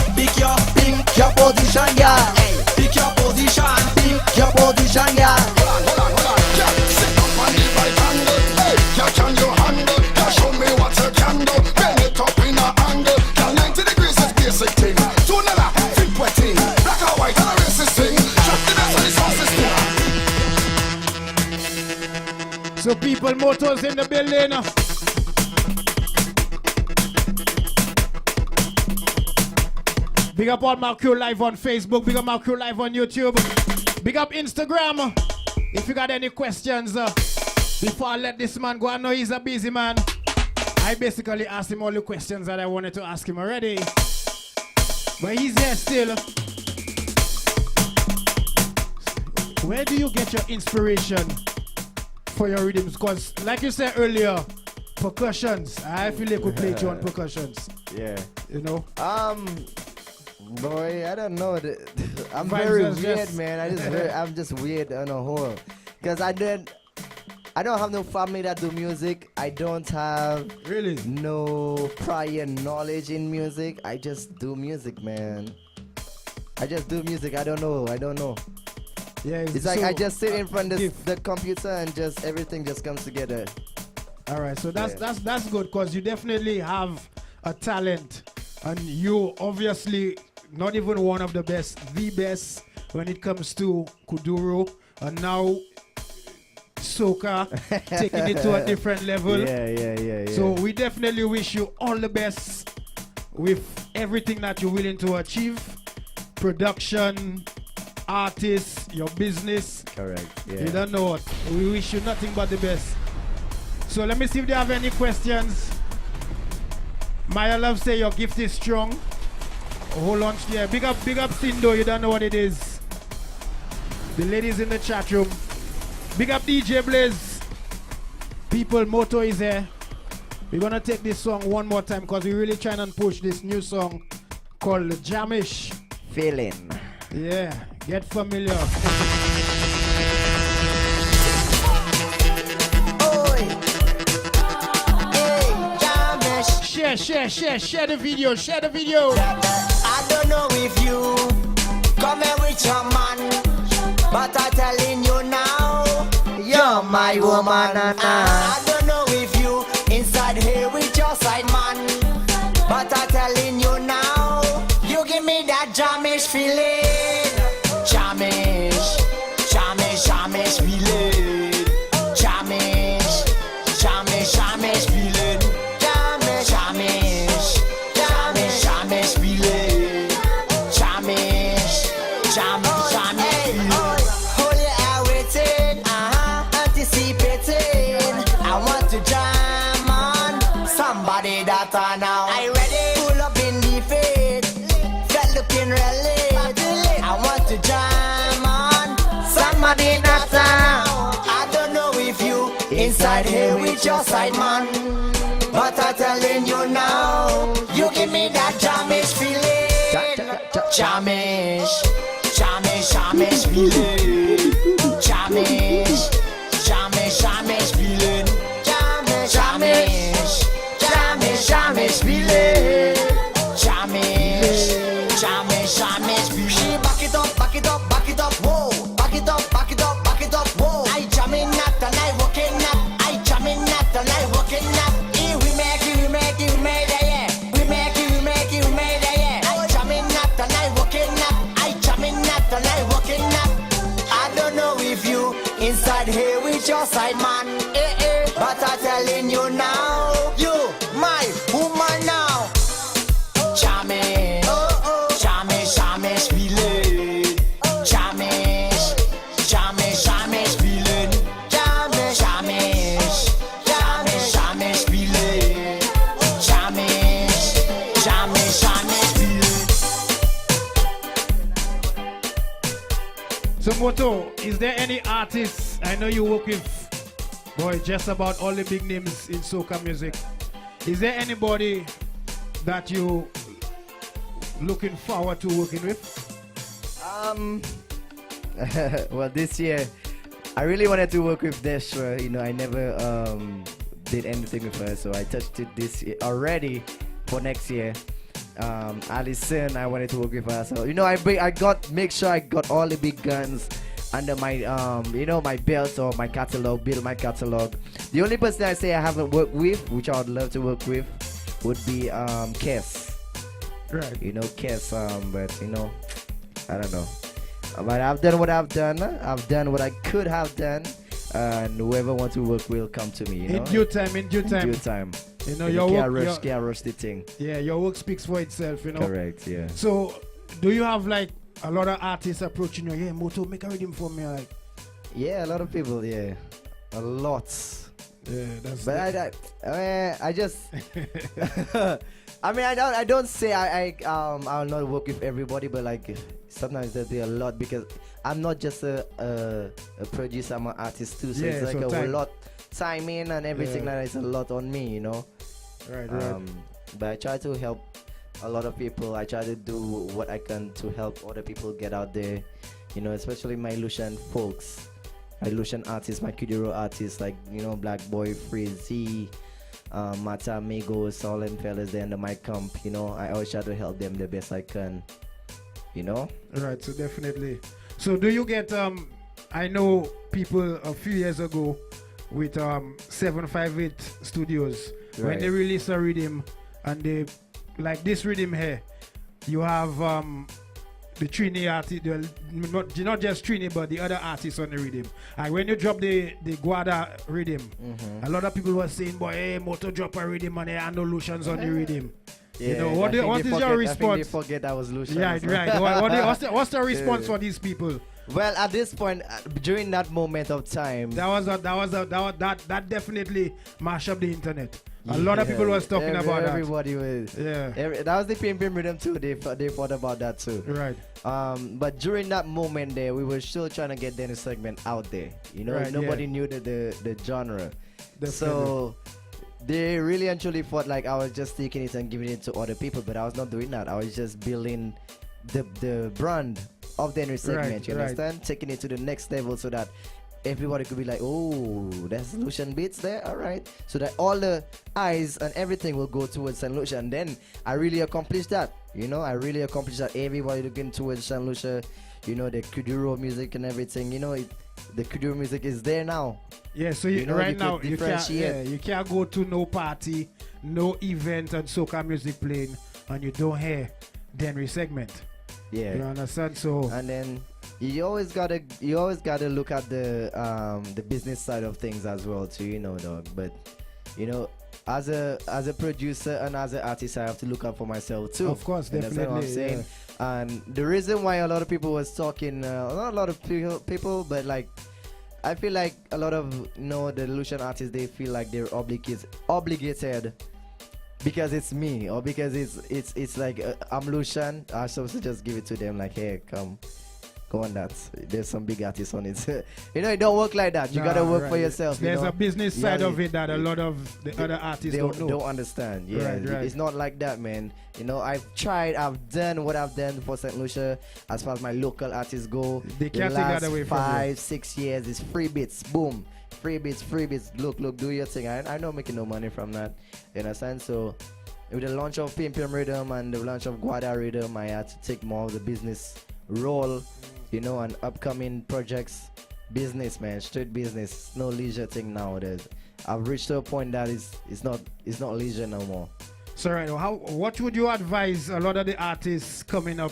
position, yeah. Pick your position. Pick your position, yeah. Hold on. Yeah, sit up on the right angle. Hey, yeah, can you handle? Yeah, show me what you can do. Bend it up in a angle. Yeah, 90 degrees is basic thing. Tunela, flip wetting. Black or white, and a racist thing. Drop the dance on the sound system. So people, motors in the building. Big up all my crew live on Facebook. Big up my crew live on YouTube. Big up Instagram. If you got any questions, before I let this man go, I know he's a busy man. I basically asked him all the questions that I wanted to ask him already. But he's here still. Where do you get your inspiration for your rhythms? Because like you said earlier, percussions. I feel like we play you on percussions. Yeah. You know? Boy, I don't know. I'm Vibes very is weird, just- man. I'm just weird on a whole. Because I don't have no family that do music. I don't have Really? no prior knowledge in music. I just do music, man. I just do music. I don't know. Yeah. It's like so- I just sit in front of gift. the computer and just everything just comes together. All right, so that's good because you definitely have a talent, and you obviously not even one of the best, the best when it comes to kuduro, and now soca, taking it to a different level. Yeah. So we definitely wish you all the best with everything that you're willing to achieve, production, artists, your business. Correct. Yeah. You don't know what. We wish you nothing but the best. So let me see if they have any questions. Maya Love say your gift is strong. Hold on, yeah. Big up Sindo, you don't know what it is. The ladies in the chat room. Big up DJ Blaze. People, Moto is here. We're gonna take this song one more time because we're really trying to push this new song called Jamish. Feeling. Yeah, get familiar. Share the video, I don't know if you come here with your man, but I'm telling you now, you're my woman. I don't know if you inside here with your side man, but I'm telling you now, you give me that Jamish feeling. Jamish feeling. Jamish feeling. Jamish feeling. Jamish. Hold your air waiting, anticipating. I want to jam on somebody that I know. Are you ready? Pull up in the fade, felt looking really. I want to jam on somebody that I know. I don't know if you inside here with your side man, but I'm telling you now, you give me that Jamish feeling. Jamish feeling. Jamish feeling. Jamish feeling. Jamish feeling. She back it up, whoa. Back it up, whoa. I jamming that and I walking that. I jamming that and I walking that. We make, yeah. your side, man. But I'm telling you now, you, my woman now. Chamish, chamish, chamish, feeling. Chamish, chamish, chamish, feeling. Chamish, chamish, chamish, chamish, feeling. Chamish, chamish, chamish, feeling. So Moto, is there any artists I know you work with? Boy, just about all the big names in soca music. Is there anybody that you looking forward to working with? Well, this year I really wanted to work with Deshra. You know, I never did anything with her, so I touched it this year already for next year. Alison, I wanted to work with her, so you know, make sure I got all the big guns under my you know, my belt or my catalog, build my catalog. The only person I say I haven't worked with, which I would love to work with, would be Kes. Right. You know, Kes, but you know, I don't know. But I've done what I've done. I've done what I could have done, and whoever wants to work will come to me. You know? In due time. In due time. You know, You your can't work. rush, can't rush the thing. Yeah, your work speaks for itself. You know. Correct. Yeah. So, do you have like a lot of artists approaching you? Yeah, Moto, make a rhythm for me. Like, Yeah, a lot of people. Yeah, a lot. yeah, that's. But I just. I mean, I don't say I'll not work with everybody, but like sometimes there'll be a lot because I'm not just a producer, I'm an artist too. So Yeah, it's like so a time. lot timing and everything Yeah. like that. It's a lot on me, you know. Right. But I try to help a lot of people. I try to do what I can to help other people get out there, you know, especially my Lucian folks, my Lucian artists, my Kuduro artists, like, you know, Black Boy, Frizzy, Mata Amigos, all them fellas there in the mic camp, you know. I always try to help them the best I can, you know. Right. So definitely. So do you get I know people a few years ago with 758 Studios when Right. they release a rhythm and they like this rhythm here, you have the Trini artist, not just Trini but the other artists on the rhythm. And when you drop the Guada rhythm, a lot of people were saying, boy, hey, Moto drop a rhythm and there are no Lucians on the rhythm. Yeah, You know, I what think is they your forget- I response? think they forget I was Lucian. Yeah, right. What's the response for these people? Well, at this point, during that moment of time, That definitely mashed up the internet. A lot of people was talking about that. Everybody was. Yeah. That was the Pim Pim Rhythm too. They thought about that too. Right. But during that moment there, we were still trying to get Dennis segment out there. You know, Right, nobody yeah. knew the genre. Definitely. So they really and truly thought like I was just taking it and giving it to other people, but I was not doing that. I was just building the brand of the Dennis segment. Right, you right. understand? Taking it to the next level so that everybody could be like, oh, that's Lucian beats there, all right. So that all the eyes and everything will go towards St. Lucia. And then I really accomplished that. You know, I really accomplished that. Everybody looking towards St. Lucia, you know, the Kuduro music and everything. You know, the Kuduro music is there now. Yeah, so You know, right you now could you can't, differentiate. you can't go to no party, no event and soca music playing and you don't hear Denry segment. Yeah. You understand? So And then you always gotta look at the business side of things as well too, you know, dog. But you know, as a producer and as an artist, I have to look out for myself too. Of course, You understand what I'm definitely, saying? And the reason why a lot of people was talking, not a lot of people, but like I feel like a lot of, you know, the Lucian artists, they feel like they're obligated because it's me, or because it's like I'm Lucian. I'm supposed to just give it to them like, hey, come on, that there's some big artists on it. You know, it don't work like that. You gotta work for right. yourself. There's you know? a business You side gotta- of it that a lot of the other artists they don't know. don't understand. Yeah, Right. it's not like that, man. You know, I've done what I've done for St. Lucia as far as my local artists go. They can't the take last that away from you. 5-6 years is free bits, boom, free bits. Look, do your thing. I know making no money from that. You understand? So with the launch of Pim Pim Rhythm and the launch of Guada Rhythm, I had to take more of the business role, you know, and upcoming projects. Business, man, straight business. No leisure thing nowadays. I've reached to a point that it's not leisure no more. So right, what would you advise a lot of the artists coming up,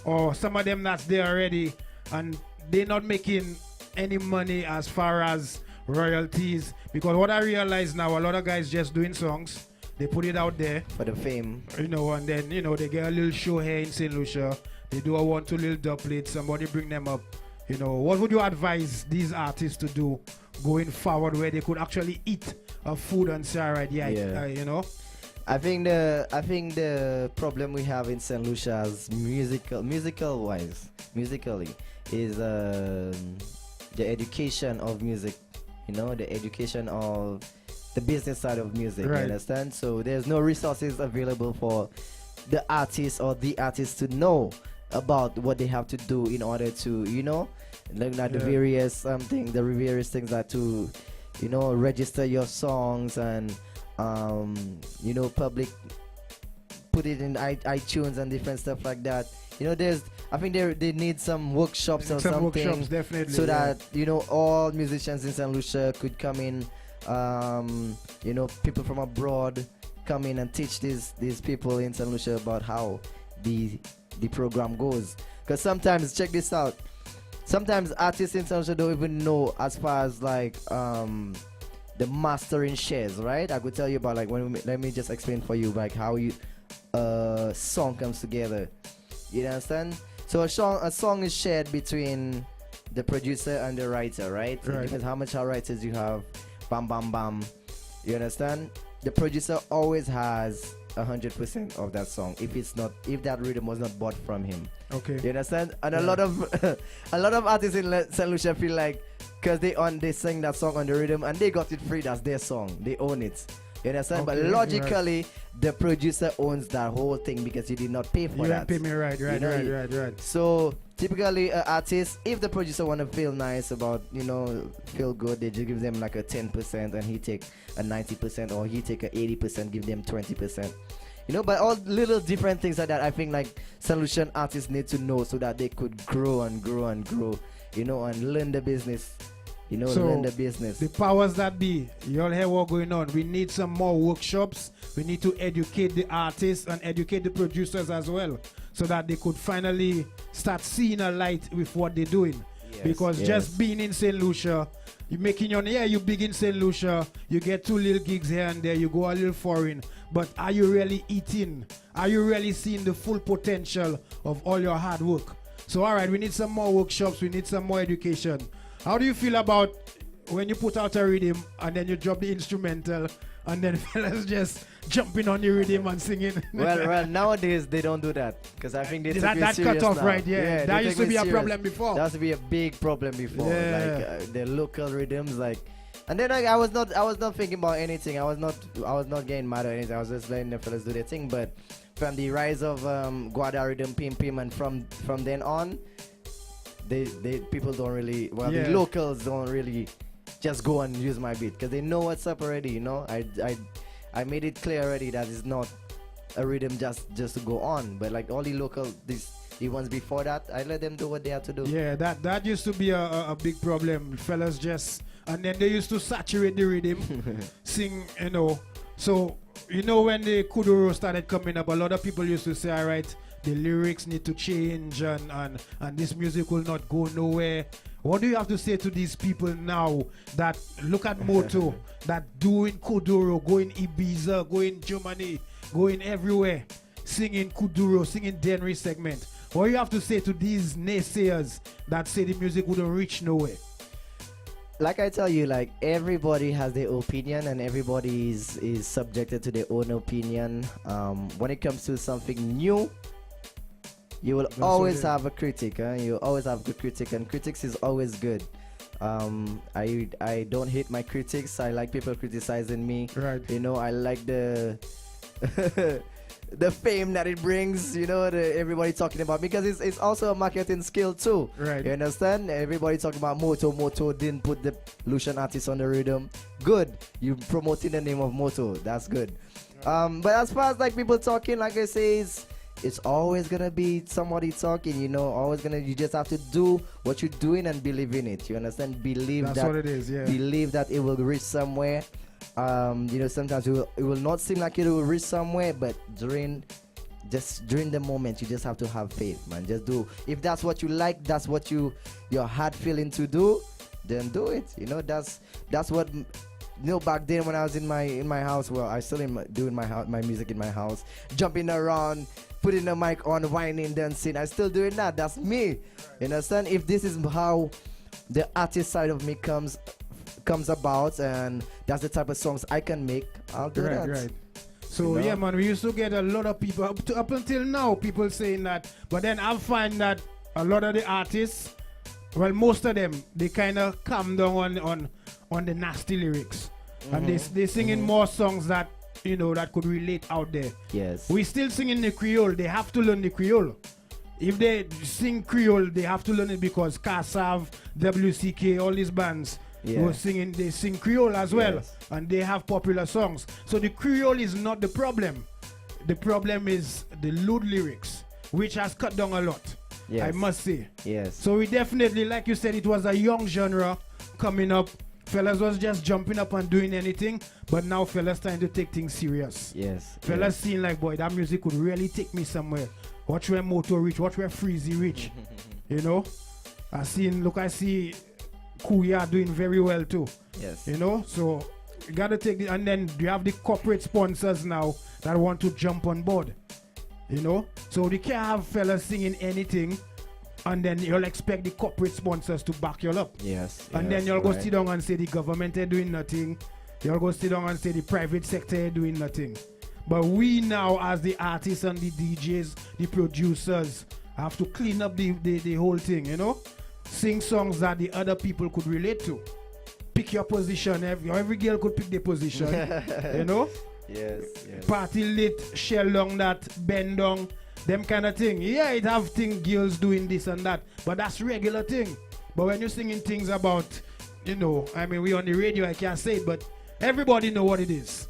or some of them that's there already and they're not making any money as far as royalties. Because what I realize now, a lot of guys just doing songs, they put it out there, For the fame. and then they get a little show here in St. Lucia. They do a 1-2 little dubplate. Somebody bring them up. What would you advise these artists to do going forward, where they could actually eat a food and say, all right, I think the problem we have in St. Lucia is musically is the education of music, the education of the business side of music. Right. You understand? So there's no resources available for the artist or the artist to know about what they have to do in order to, looking at the various things that to, register your songs and public put it in iTunes and different stuff like that. I think they need some workshops or something, workshops, definitely, so that all musicians in St. Lucia could come in. People from abroad come in and teach these people in St. Lucia about how the program goes. Because sometimes, check this out, sometimes artists in St. Lucia don't even know as far as like the mastering shares, right? I could tell you about like let me just explain for you like how song comes together. You understand? So a song is shared between the producer and the writer, right? Right. Because how much writers you have, bam bam bam. You understand? The producer always has 100% of that song if that rhythm was not bought from him. Okay. You understand? And a lot of artists in St. Lucia feel like because they sing that song on the rhythm and they got it free, that's their song, they own it. You understand? Okay, But logically, the producer owns that whole thing because he did not pay for You that. didn't pay me right. So typically, an artist, if the producer want to feel nice about, feel good, they just give them like a 10% and he take a 90%, or he take a 80%, give them 20%. But all little different things like that, I think like solution artists need to know so that they could grow and grow and grow, and learn the business. Learn the business. The powers that be, you all hear what going on. We need some more workshops. We need to educate the artists and educate the producers as well, so that they could finally start seeing a light with what they're doing. Because just being in St. Lucia, you making you big in St. Lucia, you get 2 little gigs here and there, you go a little foreign. But are you really eating? Are you really seeing the full potential of all your hard work? So all right, we need some more workshops, we need some more education. How do you feel about when you put out a rhythm and then you drop the instrumental and then fellas just jumping on the rhythm and singing? well, nowadays they don't do that because I think they took it that serious cut off, now. right? Yeah, that used to be a problem before. That used to be a big problem before. Yeah. Like the local rhythms, like. And then I was not thinking about anything. I was not getting mad or anything. I was just letting the fellas do their thing. But from the rise of Guada rhythm, Pim Pim, and from then on, they people don't really, the locals don't really just go and use my beat because they know what's up already. I made it clear already that it's not a rhythm just to go on. But like all the local the ones before that, I let them do what they have to do. Yeah, that used to be a big problem. Fellas just, and then they used to saturate the rhythm, sing, So, when the Kuduro started coming up, a lot of people used to say, all right, the lyrics need to change and this music will not go nowhere. What do you have to say to these people now that look at Moto, that doing Kuduro, going Ibiza, going Germany, going everywhere, singing Kuduro, singing Denry segment? What do you have to say to these naysayers that say the music wouldn't reach nowhere? Like I tell you, like everybody has their opinion and everybody is subjected to their own opinion. When it comes to something new, you will always have a critic. You always have a critic, and critics is always good. I don't hate my critics. I like people criticizing me. Right. I like the the fame that it brings, everybody talking about, because it's also a marketing skill too. Right. You understand? Everybody talking about Moto didn't put the Lucian artist on the rhythm. Good. You promoting the name of Moto. That's good. But as far as like people talking, like I say, it's always gonna be somebody talking, you just have to do what you're doing and believe in it. You understand? That's what it is, yeah. Believe that it will reach somewhere. Sometimes it will not seem like it will reach somewhere, but during the moment, you just have to have faith, man. Just do. If that's what you like, that's what your heart feeling to do, then do it. You know, that's what. You know, back then when I was in my house, well, I still doing my music in my house, jumping around, putting the mic on, whining, dancing. I still doing that. That's me. You understand? If this is how the artist side of me comes about, and that's the type of songs I can make, I'll do that. Right. So You know? yeah, man, we used to get a lot of people up until now. People saying that, but then I find that a lot of the artists, well, most of them, they kind of calm down on the nasty lyrics, and they singing more songs that that could relate out there. Yes. We still singing the Creole. They have to learn the Creole. If they sing Creole, they have to learn it because Kassav, WCK, all these bands were singing. They sing Creole as well, Yes. and they have popular songs. So the Creole is not the problem. The problem is the lewd lyrics, which has cut down a lot. Yes. I must say. Yes. So we definitely, like you said, it was a young genre coming up. Fellas was just jumping up and doing anything, but now fellas trying to take things serious. Yes. Fellas seeing like, boy, that music could really take me somewhere. Watch where Moto reach, watch where Freezy reach. You know? I see Kuya doing very well too. Yes. You know? So you gotta take it, and then you have the corporate sponsors now that want to jump on board. You know? So they can't have fellas singing anything and then you'll expect the corporate sponsors to back you up. Yes. And yes, then you'll go right. sit down and say the government are doing nothing. You'll go sit down and say the private sector are doing nothing. But we now, as the artists and the DJs, the producers, have to clean up the whole thing, you know? Sing songs that the other people could relate to. Pick your position. Every girl could pick their position, you know? Yes. Yes. Party lit, shell down that, bend down, them kind of thing. Yeah, it have girls doing this and that, but that's regular thing. But when you're singing things about, we on the radio, I can't say it, but everybody know what it is.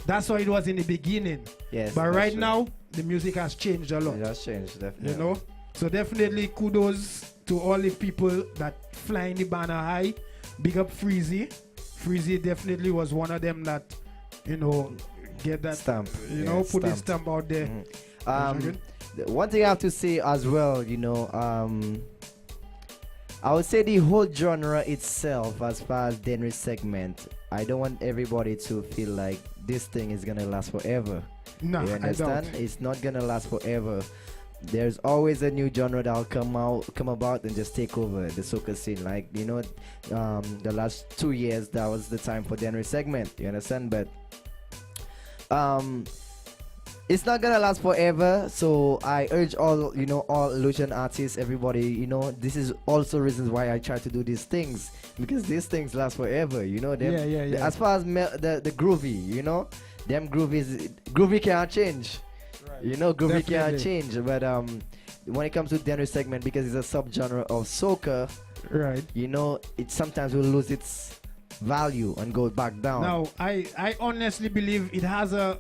That's how it was in the beginning. Yes. But that's right true. now, the music has changed a lot. It has changed, definitely. You know? So definitely kudos to all the people that flying the banner high. Big up Freezy. Freezy definitely was one of them that, get that Stamp. put the stamp out there. One thing I have to say as well, I would say the whole genre itself, as far as Denry segment, I don't want everybody to feel like this thing is gonna last forever. No, You I understand? don't. It's not gonna last forever. There's always a new genre that'll come about and just take over the soca scene. Like, the last 2 years, that was the time for Denry segment. You understand? But it's not gonna last forever, so I urge all illusion artists, everybody, this is also reasons why I try to do these things, because these things last forever, them. Yeah. As far as the groovy, them groovy can't change. Right. Groovy can't Definitely. change, but when it comes to Denver segment, because it's a subgenre of soca, Right. it sometimes will lose its value and go back down. Now, I honestly believe it have a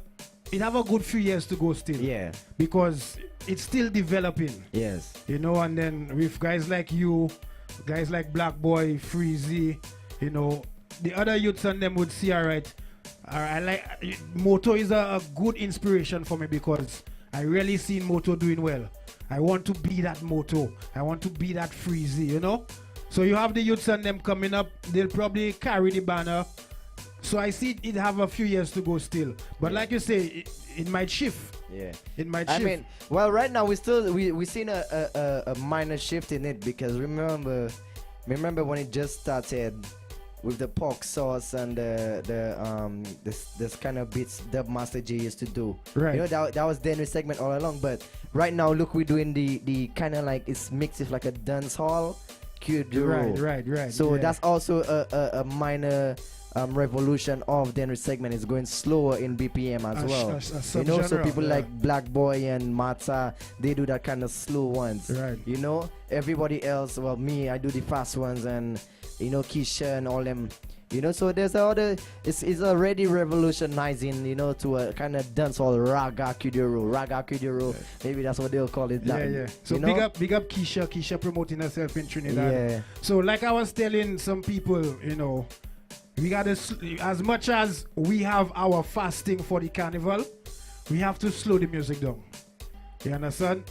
good few years to go still. Yeah. Because it's still developing. Yes. And then with guys like you, guys like Black Boy, Freezy, the other youths and them would see, alright, I like Moto is a good inspiration for me, because I really seen Moto doing well. I want to be that Moto. I want to be that Freezy, So you have the youths and them coming up, they'll probably carry the banner. So I see it have a few years to go still. But like you say, it might shift. Yeah. It might I shift. mean, well, right now we seen a minor shift in it, because remember when it just started with the pork sauce and this kind of beats Dub Master J used to do. Right. That was Denry segment all along. But right now, look, we're doing the kind of like, it's mixed with like a dance hall, Kuduro. Right. So yeah. that's also a minor revolution of Denry segment. Is going slower in BPM as well. So subgenre, people yeah. like Black Boy and Mata, they do that kind of slow ones. Right. Everybody else, well, me, I do the fast ones, and Keisha and all them. So there's it's already revolutionizing, to a kind of dancehall raga kuduro. Right. Maybe that's what they'll call it. Yeah. So big up Keisha promoting herself in Trinidad. Yeah. So like I was telling some people, we got to, as much as we have our fasting for the carnival, we have to slow the music down. You understand?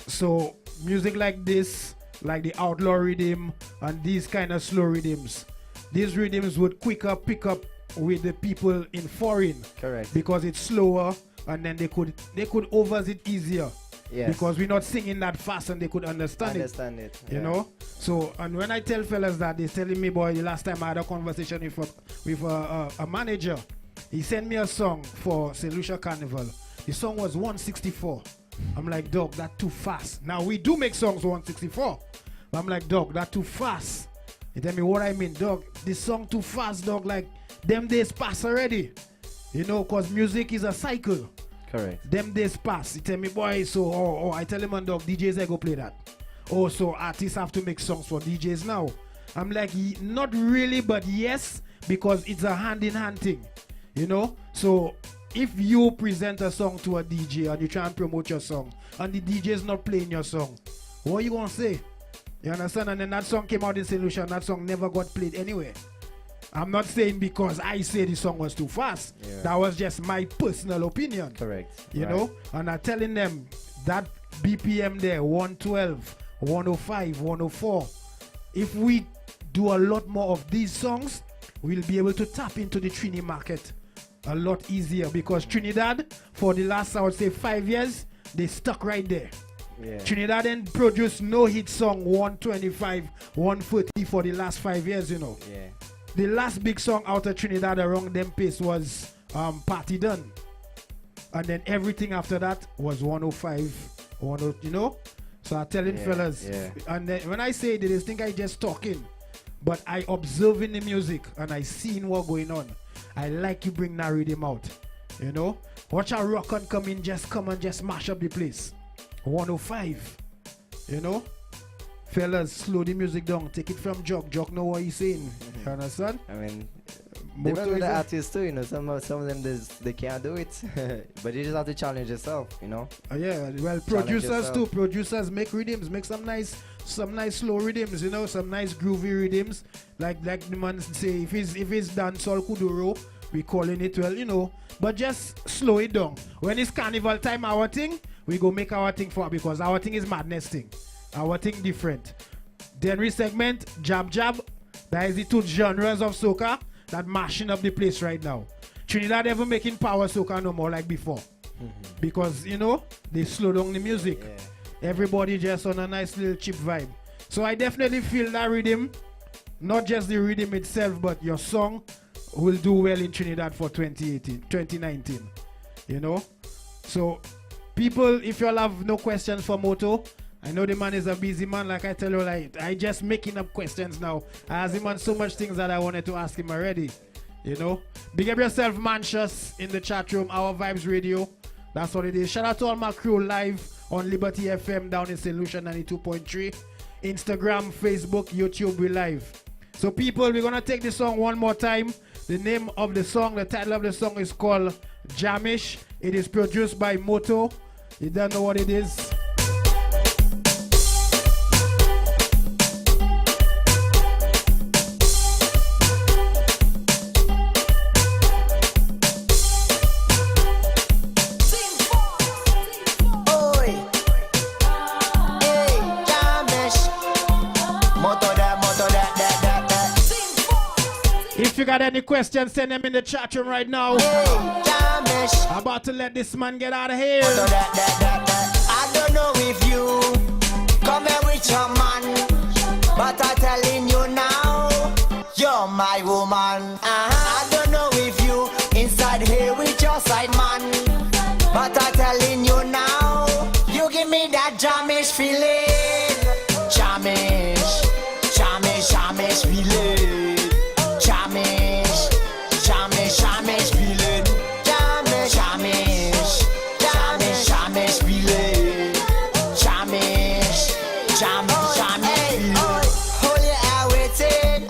So music like this, like the outlaw rhythm and these kind of slow rhythms, these rhythms would quicker pick up with the people in foreign. Correct. Because it's slower, and then they could overs it easier. Yes. Because we're not singing that fast, and they could understand it. You know. So, and when I tell fellas that, they're telling me, boy, the last time I had a conversation with a manager, he sent me a song for St. Lucia Carnival. The song was 164. I'm like, dog, that's too fast. Now we do make songs 164. But I'm like, dog, that's too fast. He tell me what I mean, dog. This song too fast, dog. Like, them days pass already. You know, because music is a cycle. Correct. Them days pass. He tell me, boy, so, I tell him, and dog, DJs, I go play that. Oh, so artists have to make songs for DJs now. I'm like, not really, but yes, because it's a hand-in-hand thing. You know? So, if you present a song to a DJ and you try and promote your song, and the DJ is not playing your song, what are you going to say? You understand? And then that song came out in St. Lucia, and that song never got played anywhere. I'm not saying because I say the song was too fast. Yeah. That was just my personal opinion. Correct. You know? And I'm telling them that BPM there, 112, 105, 104. If we do a lot more of these songs, we'll be able to tap into the Trini market a lot easier, because Trinidad, for the last, I would say, 5 years, they stuck right there. Yeah. Trinidad didn't produce no hit song 125, 140 for the last 5 years, you know. Yeah. The last big song out of Trinidad around them pace was Party Done. And then everything after that was 105, 10, you know. So I'm telling fellas, and then when I say this, think I just talking, but I observing the music and I seeing what going on. I like you bring that rhythm out, you know. Watch a rock and come in, just come and just mash up the place. 105, you know. Fellas, slow the music down. Take it from Jock. Jock know what he's saying. You understand? I mean, depends on the artists too, you know. Some of them they can't do it, but you just have to challenge yourself, you know. Yeah, well, producers too. Producers make rhythms, make some nice slow rhythms, you know, some nice groovy rhythms. Like the man say, if it's dancehall kuduro, we calling it, well, you know. But just slow it down. When it's carnival time, our thing, we go make our thing for, because our thing is madness thing. Our thing different. Then we segment jab. That is the two genres of soca that mashing up the place right now. Trinidad ever making power soca no more like before. Because, you know, they slow down the music. Yeah. Everybody just on a nice little cheap vibe. So I definitely feel that rhythm, not just the rhythm itself, but your song will do well in Trinidad for 2019. You know? So people, if you all have no questions for Moto, I know the man is a busy man, like I tell you, like I just making up questions now. I asked him on so much things that I wanted to ask him already. You know? Big up yourself, Manchus, in the chat room, Our Vibes Radio. That's what it is. Shout out to all my crew live on Liberty FM down in St. Lucia 92.3. Instagram, Facebook, YouTube, we live. So people, we're gonna take this song one more time. The name of the song, the title of the song is called Jamish. It is produced by Moto. You don't know what it is? If you got any questions, send them in the chat room right now. I'm about to let this man get out of here. I don't know if you come here with your man, but I'm telling you now, you're my woman. I don't know if you inside here with your side man, but I'm telling you now, you give me that jamish feeling. Jamish, jamish, jamish feeling. Jamish, jamish, jamish feeling. Jamish, jamish, jamish, jamish feeling. Jamish, jamish, jamish feeling. Hold your eye waiting,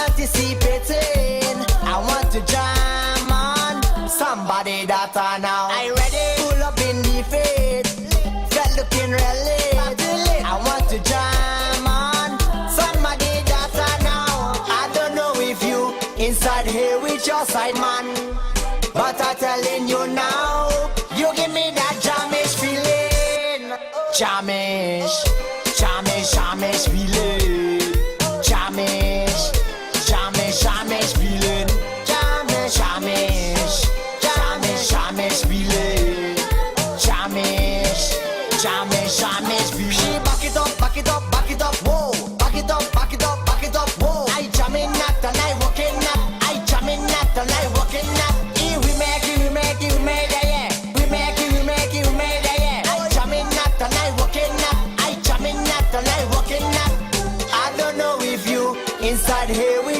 anticipating. I want to jam on somebody that I know. I ready? Pull up in the fade, felt looking really. I want to jam on somebody that I know. I don't know if you inside here with your side man, but I'm telling you now, you give me that jamish feeling. Jamish, jamish, jamish feeling. Jamish, jamish.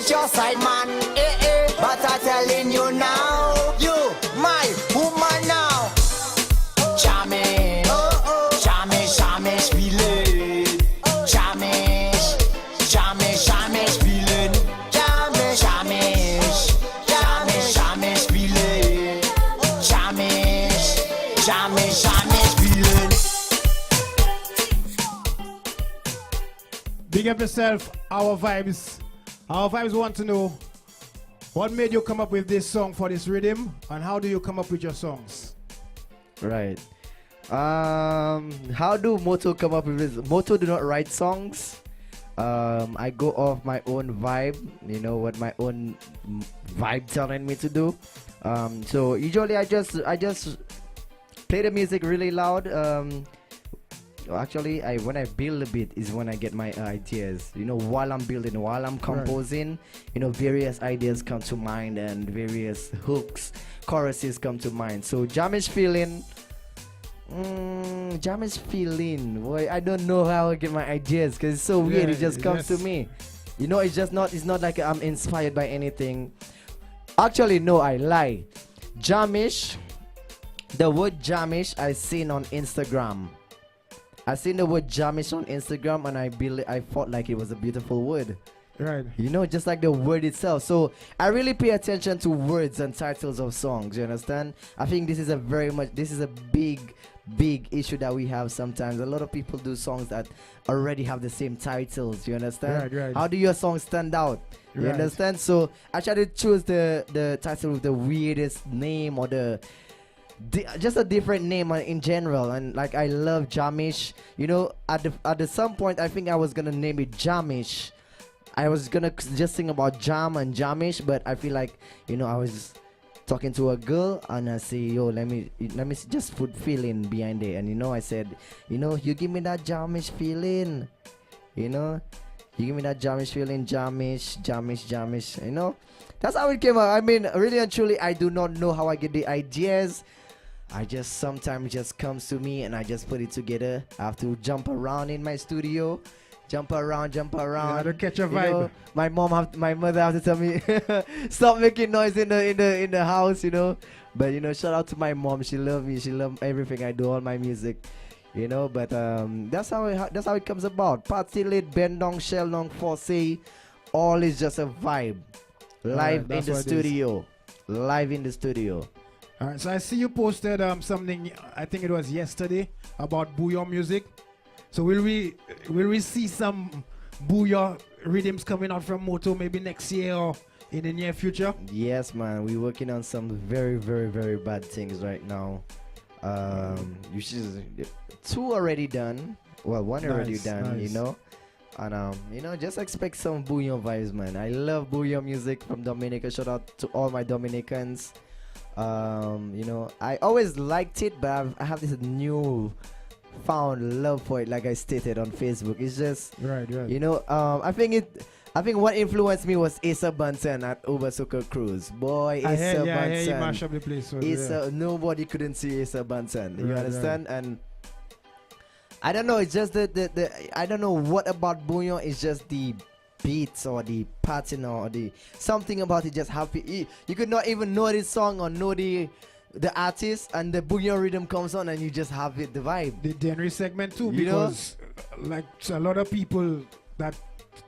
with your side man. But I'm telling you now, you my woman now. Chamish, chamish, chamish feeling. Chamish, chamish, chamish feeling. Chamish, chamish, chamish, chamish feeling. Chamish, chamish, chamish feeling. Big up yourself, our vibes. Our vibes want to know what made you come up with this song for this rhythm, and how do you come up with your songs? Right. How do Moto come up with this? Moto do not write songs. I go off my own vibe, you know what my own vibe telling me to do. So usually I just play the music really loud. Actually, when I build a bit is when I get my ideas. You know, while I'm building, while I'm composing, you know, various ideas come to mind and various hooks, choruses come to mind. So Jamish feeling. Jamish feeling. Boy, I don't know how I get my ideas because it's so weird. It just comes to me. You know, it's not like I'm inspired by anything. Actually, no, I lie. Jamish, the word Jamish I seen on Instagram. I seen the word Jamish on Instagram and I thought like it was a beautiful word. Right. You know, just like the word itself. So I really pay attention to words and titles of songs. You understand? I think this is a big issue that we have sometimes. A lot of people do songs that already have the same titles. You understand? Right. How do your songs stand out? You understand? So I try to choose the title with the weirdest name or just a different name in general. And like I love Jamish. You know, at some point I think I was gonna name it Jamish. I was gonna just sing about Jam and Jamish, but I feel like, you know, I was talking to a girl and I say, yo, let me just put feeling behind it. And you know, I said, you know, you give me that Jamish feeling. You know, you give me that Jamish feeling, Jamish. You know, that's how it came out. I mean, really and truly, I do not know how I get the ideas. I just sometimes just comes to me and I just put it together. I have to jump around in my studio. Jump around. You to catch a vibe. You know, my mother have to tell me stop making noise in the house, you know. But you know, shout out to my mom. She love me. She love everything I do, all my music, you know. But that's how it comes about. Party lit, bendong, shellong, fosse, all is just a vibe. Live in the studio. Live in the studio. All right. So I see you posted something. I think it was yesterday about Bouillon music. So will we see some Booyah rhythms coming out from Moto maybe next year or in the near future? Yes, man. We're working on some very, very, very bad things right now. Two already done. Well, one already done, you know. And you know, just expect some Bouillon vibes, man. I love Bouillon music from Dominica. Shout out to all my Dominicans. You know, I always liked it, but I have this new found love for it, like I stated on Facebook. It's just you know, I think what influenced me was Asa Bunsen at Uber Cruise. Boy, Asa Bunsen. He mashed up the place. So nobody couldn't see Asa Bunsen. You understand? And I don't know, it's just the I don't know what about Bouillon. It's just the beats or the pattern or the something about it just happy. You could not even know this song or know the artist, and the Bouillon rhythm comes on and you just have it, the vibe. The Denry segment too, you because like a lot of people that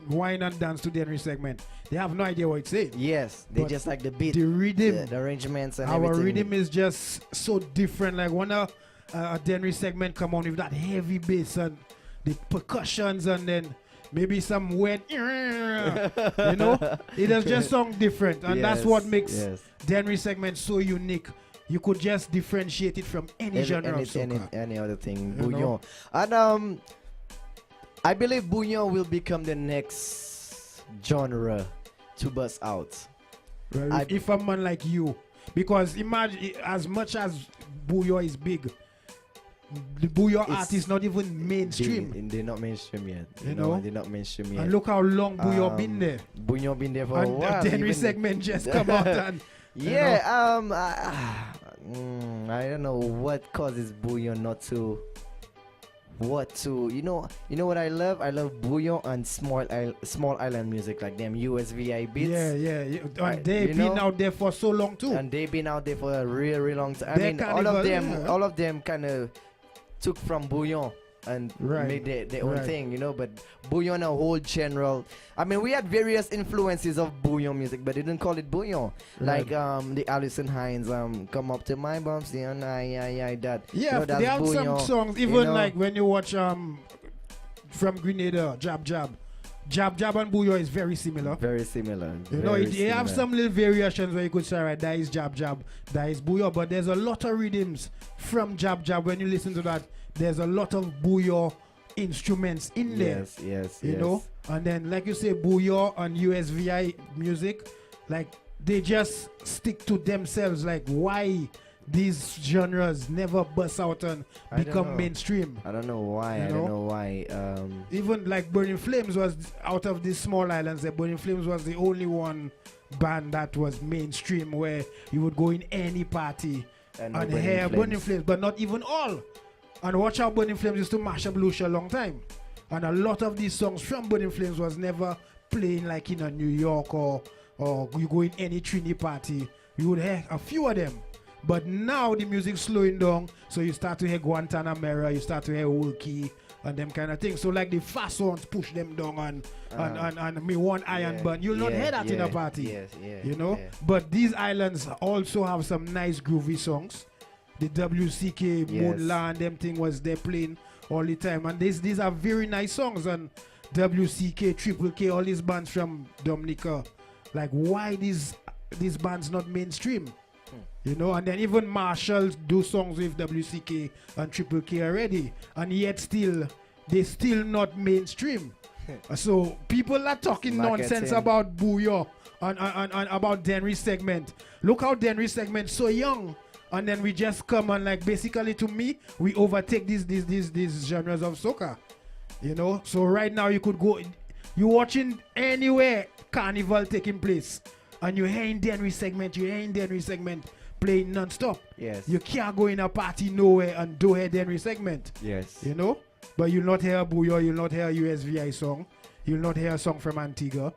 whine and dance to Denry segment, they have no idea what it's saying. Yes, they just like the beat, the rhythm, the arrangements and our everything. rhythm is just so different. Like when a Denry segment come on with that heavy bass and the percussions and then maybe some weird you know, it does just sound different, and that's what makes Denry segment so unique. You could just differentiate it from any genre of soca. Any other thing, Bouillon. And I believe Bouillon will become the next genre to bust out. Right, if a man like you, because imagine, as much as Bouillon is big, the Bouillon art is not even mainstream. They're not mainstream yet. You know? They're not mainstream yet. And look how long Bouillon been there. Bouillon been there for a while. And the Denry segment just come out and I don't know what causes Bouillon not to what to you know what I love bouillon and small island music like them USVI beats. Yeah. And they've been out there for so long too. And they've been out there for a really long time. I Their mean, carnival, all of them kind of took from bouillon and Right, made their own right. thing, you know. But bouillon, a whole general. I mean, we had various influences of bouillon music, but they didn't call it bouillon. Right. Like the Alison Hines, "Come Up to My Bumps," that. Yeah, You know, that's they have some bouillon, songs, you even know. like when you watch from Grenada, Jab Jab and Bouillon is very similar. Very similar. You know, very they have similar. some little variations where you could say, right, that is Jab, that is Bouillon, but there's a lot of rhythms from Jab. When you listen to that, there's a lot of Bouillon instruments in there. Yes. You know, and then like you say, Bouillon and USVI music, like they just stick to themselves. Like why these genres never bust out and I don't become know. mainstream? I don't know why. You I know? don't know why. Even like Burning Flames was out of these small islands. Burning Flames was the only one band that was mainstream where you would go in any party And and Burning hear Flames. Burning Flames, but not even all. And watch how Burning Flames used to mash up Lucia a long time. And a lot of these songs from Burning Flames was never playing like in a New York or you go in any Trini party. You would hear a few of them. But now the music's slowing down, so you start to hear Guantanamera, you start to hear Wilkie and them kind of things. So like the fast ones push them down and me one iron bun. You'll not hear that in a party. You know? yeah. But these islands also have some nice groovy songs. The WCK, Yes. Moonla and them thing was there playing all the time. And these are very nice songs. And WCK, Triple K, all these bands from Dominica. Like why these bands not mainstream? You know, and then even Marshall do songs with WCK and Triple K already, and yet they still not mainstream. So people are talking nonsense Marketing. about Bouillon and about Denry segment. Look how Denry segment so young, and then we just come and like basically to me we overtake these genres of soca. You know, so right now you could go, you watching anywhere carnival taking place, and you're hearing Denry segment playing non-stop. Yes. You can't go in a party nowhere and do hear Denry segment. Yes. You know? But you'll not hear Bouillon, you'll not hear a USVI song, you'll not hear a song from Antigua.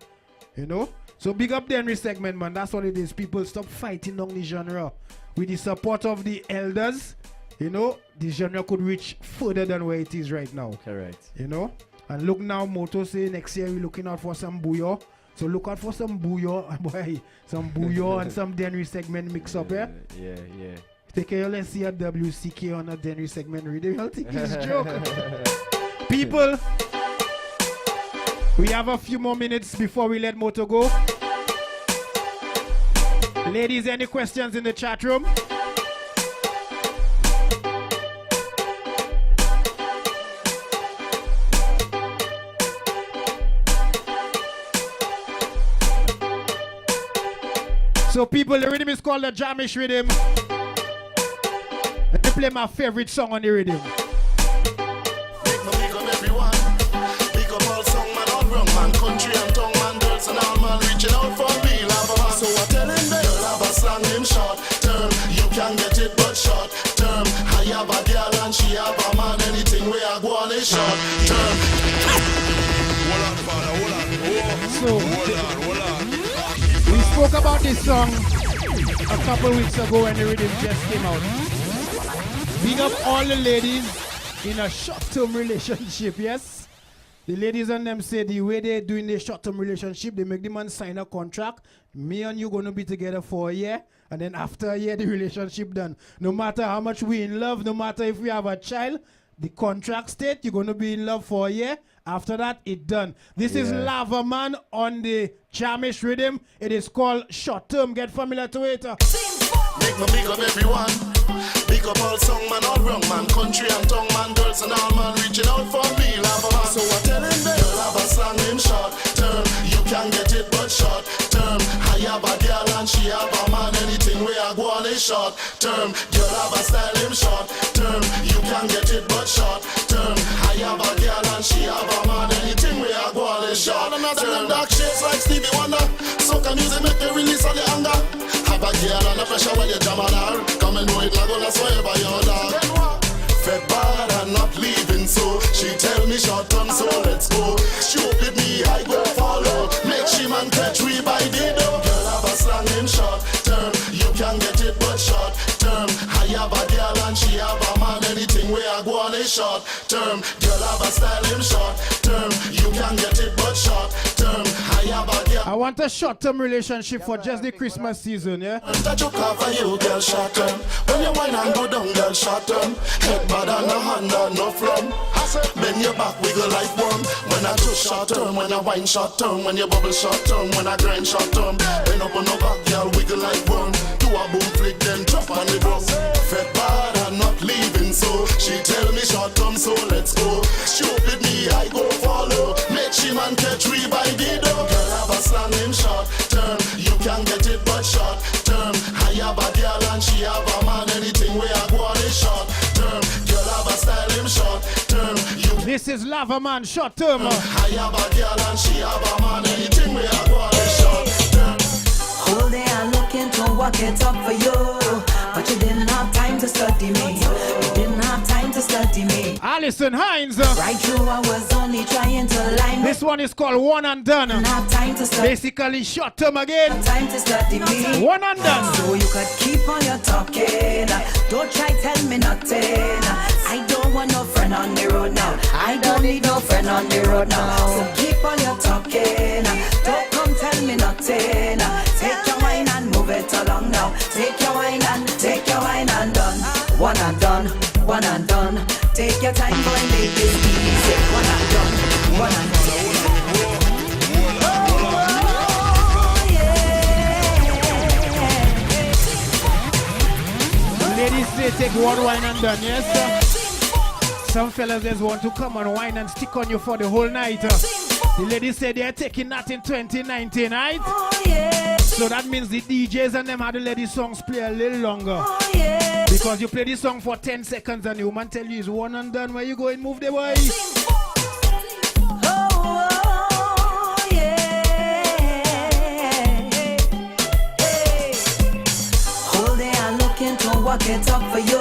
You know? So big up Denry segment, man. That's what it is. People stop fighting on the genre. With the support of the elders, you know, the genre could reach further than where it is right now. Correct. You know? And look now, Moto say next year we're looking out for some Bouillon. So look out for some Bouillon, boy, some Bouillon and some Denry segment mix up, yeah? Yeah. Take care, let's see a WCK on a Denry segment reading. I'll think it's a joke. People, we have a few more minutes before we let Moto go. Ladies, any questions in the chat room? So people, the rhythm is called the Jamish rhythm. Let me play my favorite song on the rhythm. Big up everyone. Big up all song man, all wrong man, country and tongue man, girls and all man reaching out for me, love man. So I tell him they have a slang him short term. You can get it but short term. I have a girl and she have a man. Anything we are going is short term. Hold on, father, hold on. Hold on. We spoke about this song a couple weeks ago when the rhythm just came out. Big up all the ladies in a short-term relationship, yes? The ladies and them say the way they're doing their short-term relationship, they make the man sign a contract. Me and you gonna be together for a year, and then after a year, the relationship done. No matter how much we in love, no matter if we have a child, the contract state, you're gonna be in love for a year. After that, it done. This is Lava Man on the Jamish rhythm. It is called Short Term. Get familiar to it. Big up everyone. Big up all song man, all wrong man, country and tongue man, girls and all man reaching out for me, love man. So I tell him they have a slang him short term. You can get it but short term. I have a girl and she have a man. Anything we are going is short term. Girl have a style him short term. You can get it but short term. I have a girl and she have a man. Anything we are going is short term. Dark shades like Stevie Wonder. Soca music make you release all the anger. Have a girl under pressure when you jam on her. Come and do it like on a swear by your dog. Fed bad and I'm not leaving, so she tell me short term, so let's go. She with me, I go follow. Make she man catch we by the door. Girl have a slang in short term. You can get it but short term. I have a girl and she have a man. Anything where I go on is short term. Girl have a style in short term. You can get it but short term. I have a girl. I want a short-term relationship for just the Christmas season, yeah? That you cover you, girl, short term. When you whine and go down, girl, short term. Head bad and a hand and no from. Bend your back, wiggle like one. When I twist short term, when I whine short term. When you bubble short term, when I grind short term. Bend up on the back, girl, wiggle like one. Do a boom flick, then drop on the drum. Fed bad and not leaving, so she tell me short term, so let's go. She with me, I go follow. Make she man catch we by the door. Girl have a slang in short term. You can get it but short term. I have a girl and she have a man. Anything where I go on is short term. Girl have a style in short term. This is Lava Man, short term. I have a girl and she have a man. Anything where I go on is short term. Whole day I'm looking to work it up for you, but you didn't have time to study me. You didn't have time to study me. Alison Hines. Right through, I was only trying to line. This one is called One and Done. Didn't have time to study. Basically short term again. Time to study me. One and done. So you could keep on your talking. Don't try tell me nothing. I don't want no friend on the road now. I don't need no friend on the road now. So keep on your talking. Don't come tell me nothing. Take your wine and move it along now. Take your wine and done. One and done, one and done. Take your time, boy, make this easy. One and done, one and done. Ladies say take one wine and done, yes? Some fellas just want to come and wine and stick on you for the whole night. The ladies say they're taking that in 2019, right? So that means the DJs and them had to let the songs play a little longer. Because you play the song for 10 seconds and the woman tell you it's one and done. Where you go and move the boy? Whole day I'm looking to work it up for you,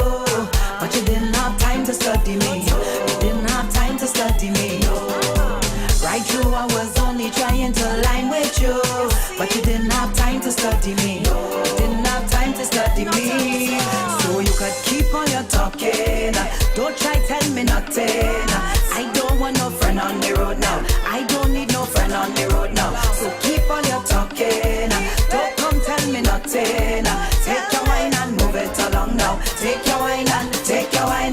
but you didn't have time to study me. You didn't have time to study me. Right through, I was only trying to line with you, but you didn't have time to study me. You didn't have time to study me. So you could keep on your talking. Don't try tell me nothing. I don't want no friend on the road now. I don't need no friend on the road now. So keep on your talking. Don't come tell me nothing. Take your wine and move it along now. Take your wine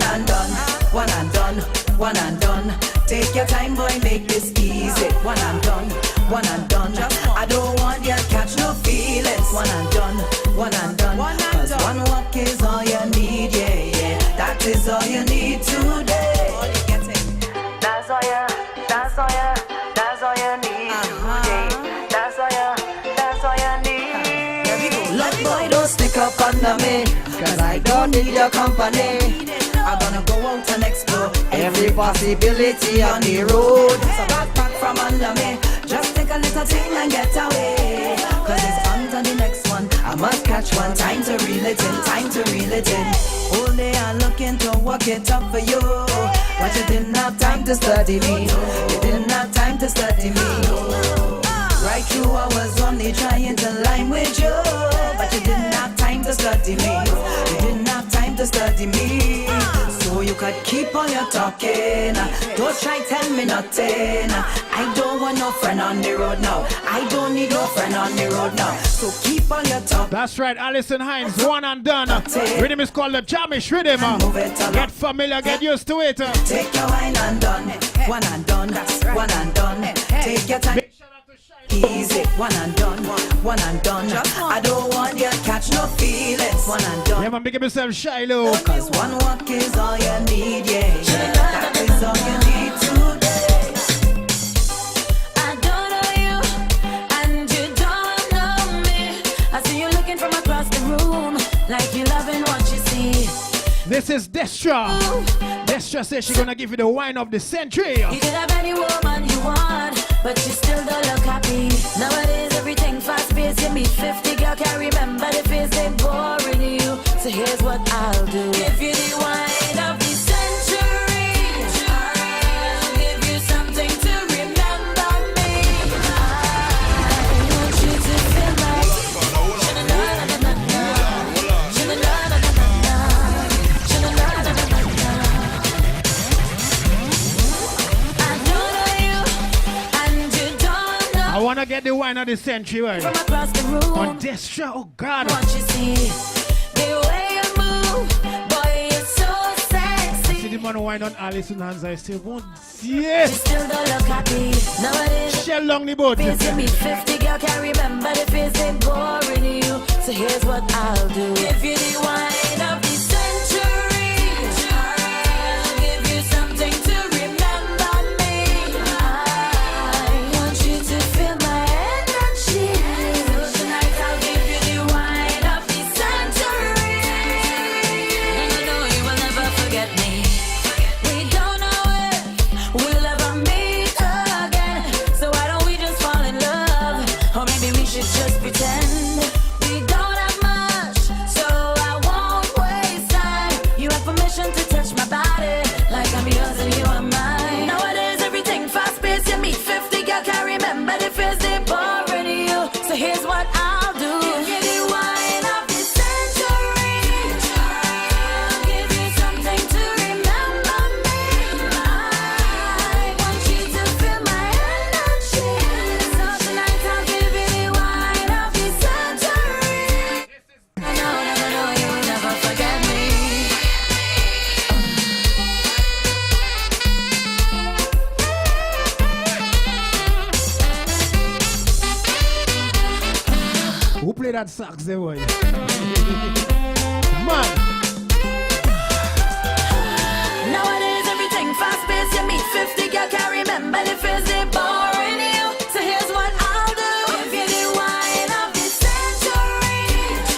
and done. One and done, one and done. Take your time, boy, make this easy. One and done, one and done. I don't want you to catch no feelings. One and done, one and done. Cause one walk is all you need, yeah, yeah. That is all you need today. That's all you need today. That's all you need. Love boy, don't stick up under me, cause I don't need your company. I'm gonna go out and explore every possibility on the road. So backpack from under me, just take a little thing and get away. Cause it's on to the next one, I must catch one. Time to reel it in, time to reel it in. All day I'm looking to work it up for you, but you didn't have time to study me. You didn't have time to study me. Right through, I was only trying to line with you, but you didn't have time to study me. You didn't have time to study me. So you could keep on your talking. Don't try tell me nothing. I don't want no friend on the road now. I don't need no friend on the road now. So keep on your talking. That's right, Alison Hines, one and done. Rhythm is called the Jamish Rhythm. Get familiar, get used to it. Take your wine and done. One and done. One and done. Take your time. Easy, one and done, one and done. I don't want you to catch no feelings. One and done. Yeah, man, make yourself Shiloh. Cause one walk is all you need, yeah. That is all you need today. I don't know you, and you don't know me. I see you looking from across the room, like you loving what you see. This is Destra. Destra says she's gonna give you the wine of the century. You could have any woman you want, but you still don't look happy. Nowadays everything fast paced. You meet 50 girl, can't remember the face. They boring you. So here's what I'll do. If you the wine of the century, gonna get the wine of the century, right? From across the room. On this show, oh God. What you see, the way you move, boy, you're so sexy. See the man wine on Alice and Hans, I still won't see it. You still don't look happy. Nowadays, Shell long the boat. face you meet 50, girl can't remember the face they boring you. So here's what I'll do. If you the wine of the century, I'll give you something to remember me. I want you to feel my energy. So tonight I'll give you the wine of the century. No, you will never forget me. We don't know if we'll ever meet again. So why don't we just fall in love? Or maybe we should just pretend. We don't have much, so I won't waste time. You have permission to touch my body like I'm yours and you are mine. Nowadays everything fast paced. You meet 50, girl can't remember the face they boring you. So here's what I'll do. Give you the wine of the century. I'll give you something to remember me. I want you to feel my energy. So tonight I'll give you the wine of the century. No, you will never forget me. Who play that sax there, boy? Man, Nowadays everything fast paced. You meet 50, girl can't remember the face they boring you. So here's what I'll do. Give you the wine of the century.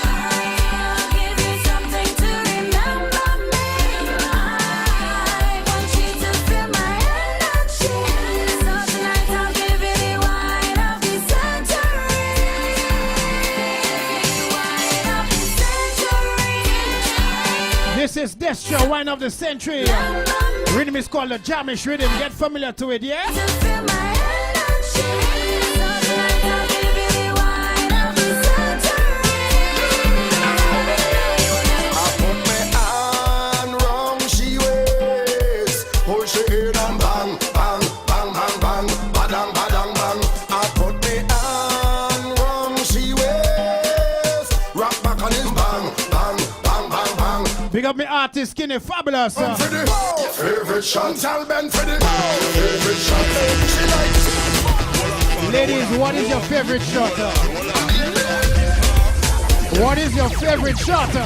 I'll give you something to remember me. I want you to feel my energy. So tonight I'll give you the wine of the century. Wine of the century. this is Destro, wine of the century. Rhythm is called the Jamish rhythm. Get familiar to it, yeah? To feel my energy. So tonight I'll give you the wine of the century. I put my hand round she waist, hold she head and bang, bang, bang, bang, bang, badang, badang, bang. I put my hand round she waist, rock back on his bang, bang, bang, bang, bang. Big up me artist, Skinny Fabulous. For the favorite shot, tell Ben for the favorite shot. She likes Ladies, what is your favorite shot? What is your favorite shot? I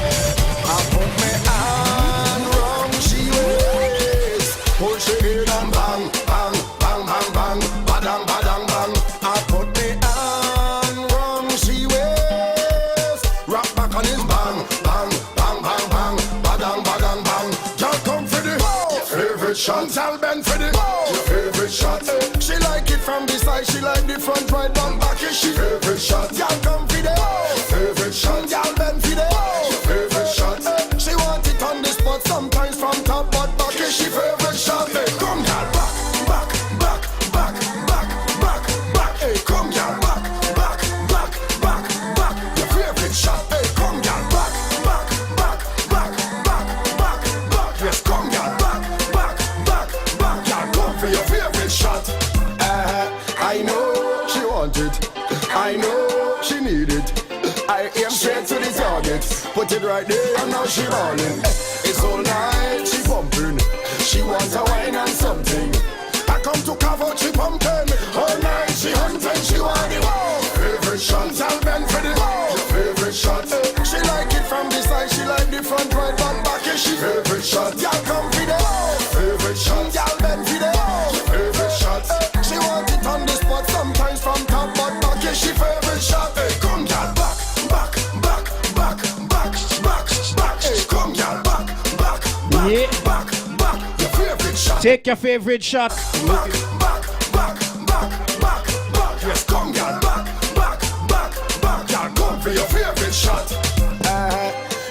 put my hand round she waist, hold she head and bang, bang, bang, bang, bang, badang, badang, bang. I put my hand round she waist, rock back on his bang, bang, bang, bang, bang, badang, badang, bang. Y'all come for the favorite shot, tell Ben for the favorite shot. She like it from the side, she like the front, right, down, back. Is she favorite shot? Y'all come for the favorite shot, y'all Ben for the favorite shot. She want it on the spot, sometimes from top, but back. Is she favorite shot? Hey, come y'all back, back, back, back, back, back, back. Hey, come y'all back, back, back, back, back. Your favorite shot. Hey, come y'all back, back, back, back, back, back, back. Yes, come y'all back, back, back, back. Y'all come for your favorite shot. I know she want it. I know she need it. I aim straight to the target. Put it right there and now she rolling. It's all night she pumping. She wants a wine and something. I come to carve out she pumping. All night she hunting. She want the favorite shot. Tell Ben for the favorite shot. She like it from the side. She like the front, right, back. Is she favorite shot? Y'all come for the favorite shot. Y'all Ben for the favorite shot. She want it on the spot, sometimes from top, but back. Is she favorite shot? Hey, come y'all back, back, back, back, back, back, back. Hey, come y'all back, back, back, Yeah. back, back. Your favorite shot. Take your favorite shot. Back, back, back, back, back, back. Yes, come y'all back, back, back, back. Y'all come for your favorite shot.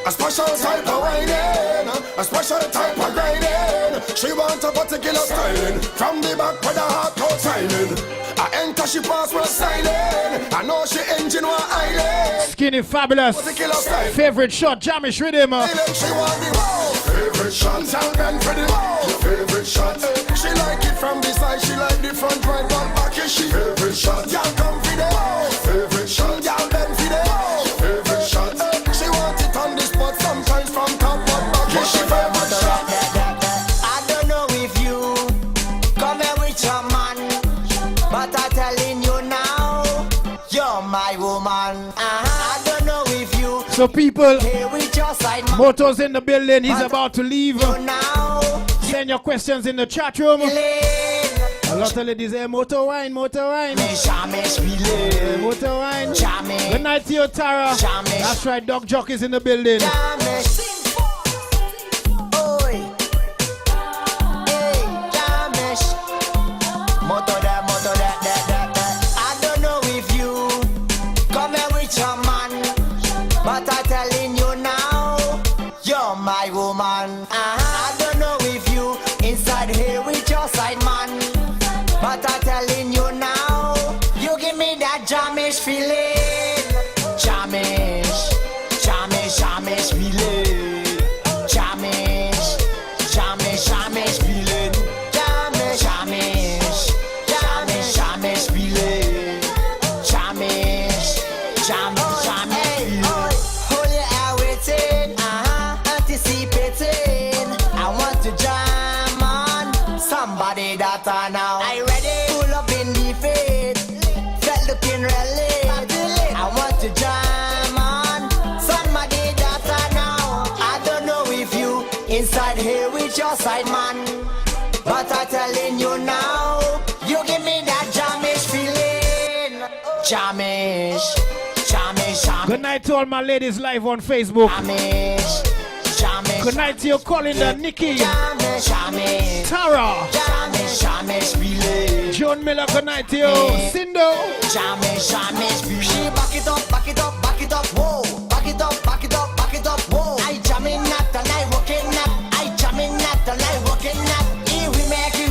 A special type of whining, a special type of grinding. She want a particular styling, from the back with a hardcore signing. I enter, she pass with signing. I know she engine one island. Skinny Fabulous. Particular style. Favorite shot, Jamish rhythm. She want the favorite shot. Tell Ben for the favorite shot. She like it from the side, she like the front, right, back. Is she favorite shot? Y'all come for the telling you now, you're my woman. I don't know if you So people, here with your side man. Moto's in the building, he's about to leave. You now, Send your questions in the chat room. Lane. A lot of ladies say, motor wine, motor wine. Shamish Billy. Motor wine. Shamish. Good night to you, Tara. Shamish. That's right, Doc Jock is in the building. Shamish. Oi. Hey, Shamish. Moto that. I don't know if you come here with your man, but I'm telling you now, you're my woman. I don't know if you inside here with your side man, but I'm telling you now, you give me that Jamish feeling. Jamish feeling. Jamish feeling. Jamish feeling. Jamish feeling. Hold your air waiting, anticipating. I want to jam on somebody that I know. I ready? Pull up in the fade, felt looking really. I want to jam on somebody that I know. I don't know if you inside here with your side man, but I'm telling you now, you give me that Jamish feeling. Jamish. Good night to all my ladies live on Facebook. Jamish. Good night to you, Colinda, Nikki, Jamish. Tara, Jamish feeling. John Miller. Good night to you, Sindo. Jamish feeling. She back it up, whoa. Back it up, whoa. I jamming that and I working that. I jamming that and I working that. We make it,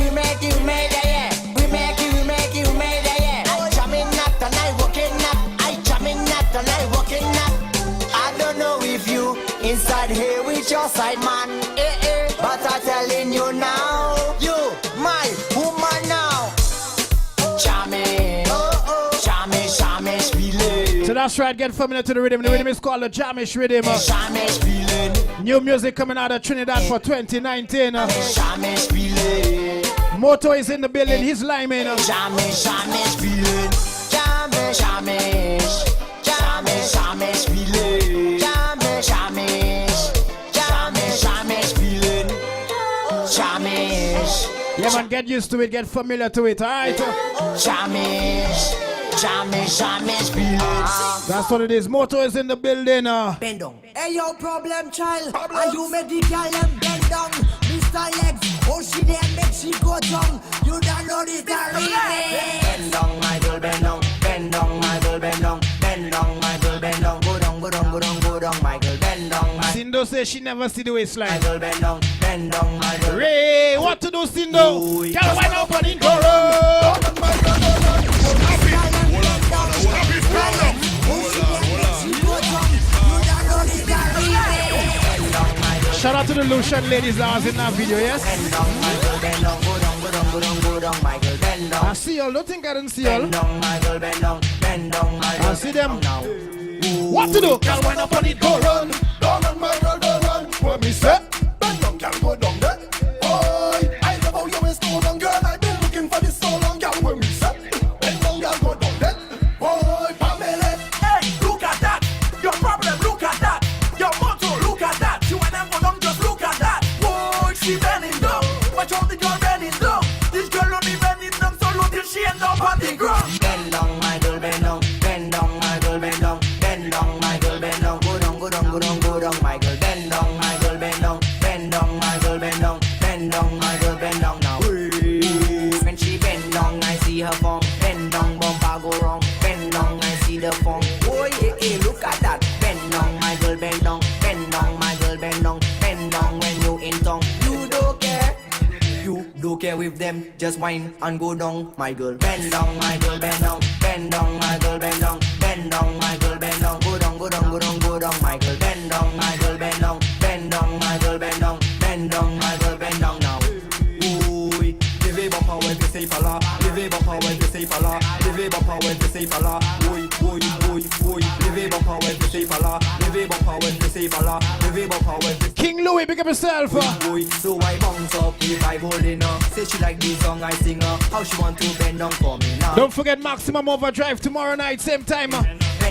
yeah. We make it, yeah. I jamming that and I working that. I jamming that and I working that. I don't know if you inside here with your side man, but I'm telling you now, you my woman now. Jamish feeling. So that's right, get familiar to the rhythm. The rhythm is called the Jamish rhythm. Jamish feeling. New music coming out of Trinidad for 2019. Jamish feeling. Moto is in the building, he's liming. Jamish feeling. Jamish feeling. Jamish feeling. Jamish. Yeah man, get used to it, get familiar to it, alright? Jamish feeling. That's what it is, Moto is in the building. Bend down. Hey, yo, problem child. Are you medical and bend down? Mr. Legs, oh, she there make she go down. You don't know this, Bend down, my girl, bend down. Bend down, my girl, bend down. Bend down, my girl, bend down. Go down, my girl, bend down. Sindo says she never see the waistline. My girl, bend down, my girl. Ray, what to do, Sindo? Girl, why not put in go? Shout out to the Lucian ladies that was in that video, yes? I see y'all, don't think I didn't see y'all. I see them. What to do? Girl, why not put it go run? Down on my girl, down on what me say. Bend down, girl, go down there. Boy, I love how you waist so long, girl. I've been looking for this so long, girl. When me say, bend down, girl, go down there. Boy, Pamela. Hey, look at that. Your problem, look at that. Your motto, look at that. You and them go down, just look at that. Boy, she bending down. Watch out the girl bending down. This girl only bending down so low till she end up on the ground. Bend down, my girl, bend down. Bend down, my girl, bend down. Bend down, my girl, bend down. Go down, my girl, bend down, my girl, bend down. Bend down, my girl, bend down. Bend down, my girl, bend down now. When she bend down, I see her form. Bend down, bumper go wrong. Bend down, I see the form. Oh, yeah, look at that. Bend down, my girl, bend down. Bend down, my girl, bend down. Bend down when you in town. You don't care. You don't care with them. Just whine and go down, my girl. Bend down, my girl, bend down. Bend down, my girl, bend down. Bend down, my girl, bend down. Go down, my girl. Bend down, my girl, bend down. Bend down, my girl, bend down. Bend down, my girl, bend down now. Ooh, levez vos power de ces pas là. Levez vos power de ces pas là. Levez vos power de ces pas là. Oui, levez vos King Louis, pick up yourself. So I bounce up if I holding her. Say she like the song I sing her. How she want to bend down for me now. Don't forget Maximum Overdrive tomorrow night, same time.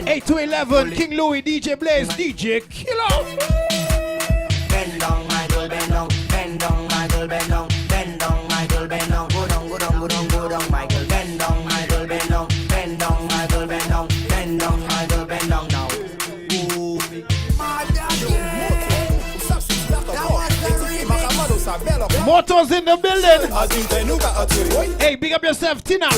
8 to 11. King Louis, DJ Blaze, DJ Killer. Bend down, my girl, bend down. Bend down, my girl, bend down. Bend down, my girl, bend down. Go down, go down, go down, go down, my girl. Bend down, my girl, bend down. Bend down, my girl, bend down. Bend down, my girl, bend down now. Ooh. Motors in the building. Hey, big up yourself, Tina.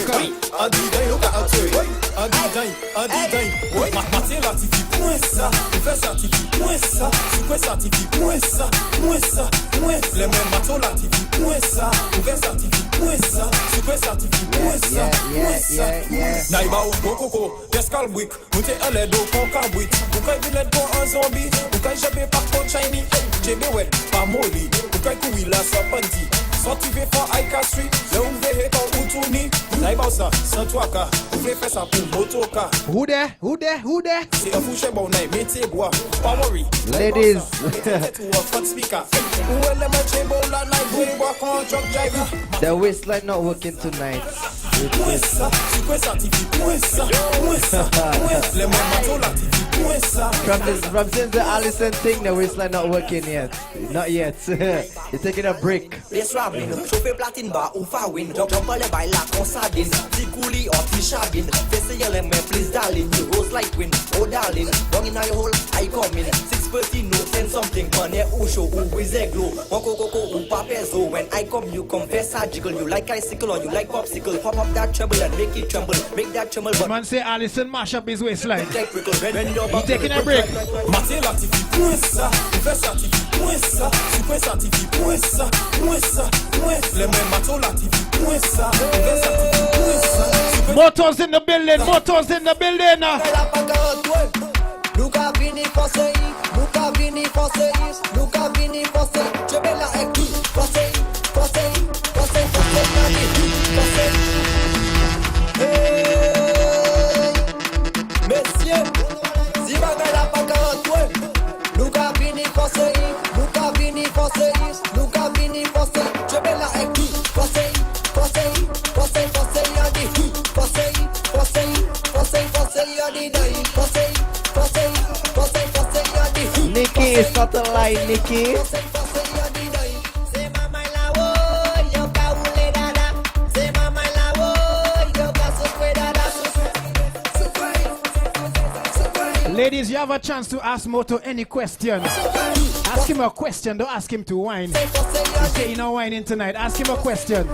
Soit tu veux faire Aïka Street, là où veut ton Outouni. Naïbausa, sans toi, car vous voulez faire ça pour motoka. Who there? Who there? Who there? C'est un fouché bon naï, mettez bois, pas worry. Ladies. The waistline not working tonight. From since the Allison thing, the waistline not working yet. Not yet. You're taking a break. Les rabin, chauffé platine bas ou fawin. Jump pas les bails là qu'on s'adine. Ti couli or ti chabine. Fessez les mains, please darling. You rose like wind, oh darling. Wrong in your hole, I come in. 6:30, no send something. Money ou show ou wizard glow. Wako coco ou papezo. When I come, you confess I jiggle. You like icicle or you like popsicle. Pop up that treble and make it tremble. Make that tremble. The man say Allison mash up his waistline. He taking a break. Motors in the building, motors in the building. Luca Vini Fossei, Luca Vini Fossei, Luca Vini Fossei, Jebela Eki, Fossei, Fossei, Fossei, Fossei, Fossei. Hey, messieurs, Zibagala Pagawatwe, Luca Vini Fossei, Luca Vini Fossei, Luca Vini Fossei, Jebela Eki, Fossei, Fossei, Fossei, Fossei, Yadi, Fossei, Fossei, Fossei, Fossei, Yadi, Fossei. Nikki, it's not a lie, Nikki. Ladies, you have a chance to ask Moto any question. Ask him a question, don't ask him to whine. You say you're not whining tonight, ask him a question.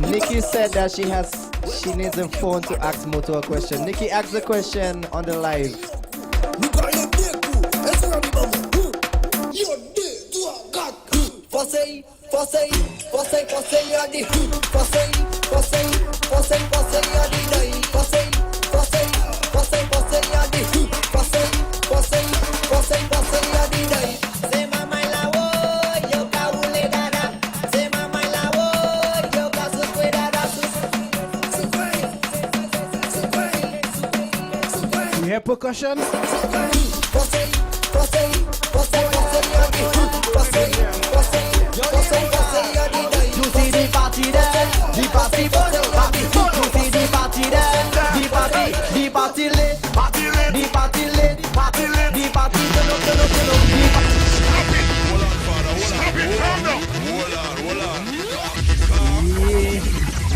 Nikki said that she needs a phone to ask Moto a question. Nikki, ask the question on the live. You hear percussion?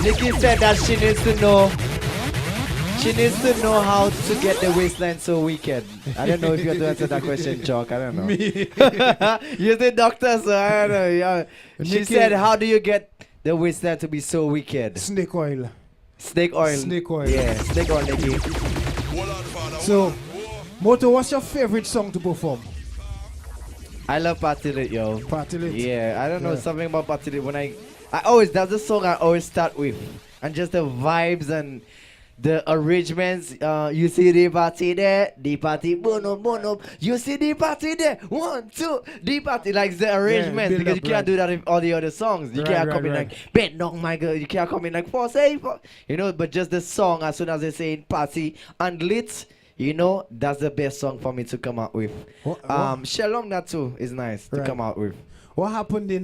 Nikki said that she needs to know. She needs to know how to get the waistline so wicked. I don't know if you have to answer that question, Chalk. I don't know. Me. You're the doctor, so I don't know. Yeah. She Nikki. said, how do you get the waistline to be so wicked? Snake oil. Snake oil. Snake oil. Yeah, snake oil, Nikki. So, Moto, what's your favorite song to perform? I love Party Lit, yo. Party Lit. Yeah, I don't know Yeah. something about Party Lit. That's the song I always start with. And just the vibes and the arrangements, you see the party there, the party boom. You see the party there, 1, 2, the party, like the arrangements, build because up, you can't right. do that in all the other songs. You Right, can't right, come in right. like bend down, my girl. You can't come in like for say, you know. But just the song, as soon as they say party and lit, you know, that's the best song for me to come out with. Shalom, that too is nice to Right. come out with. What happened in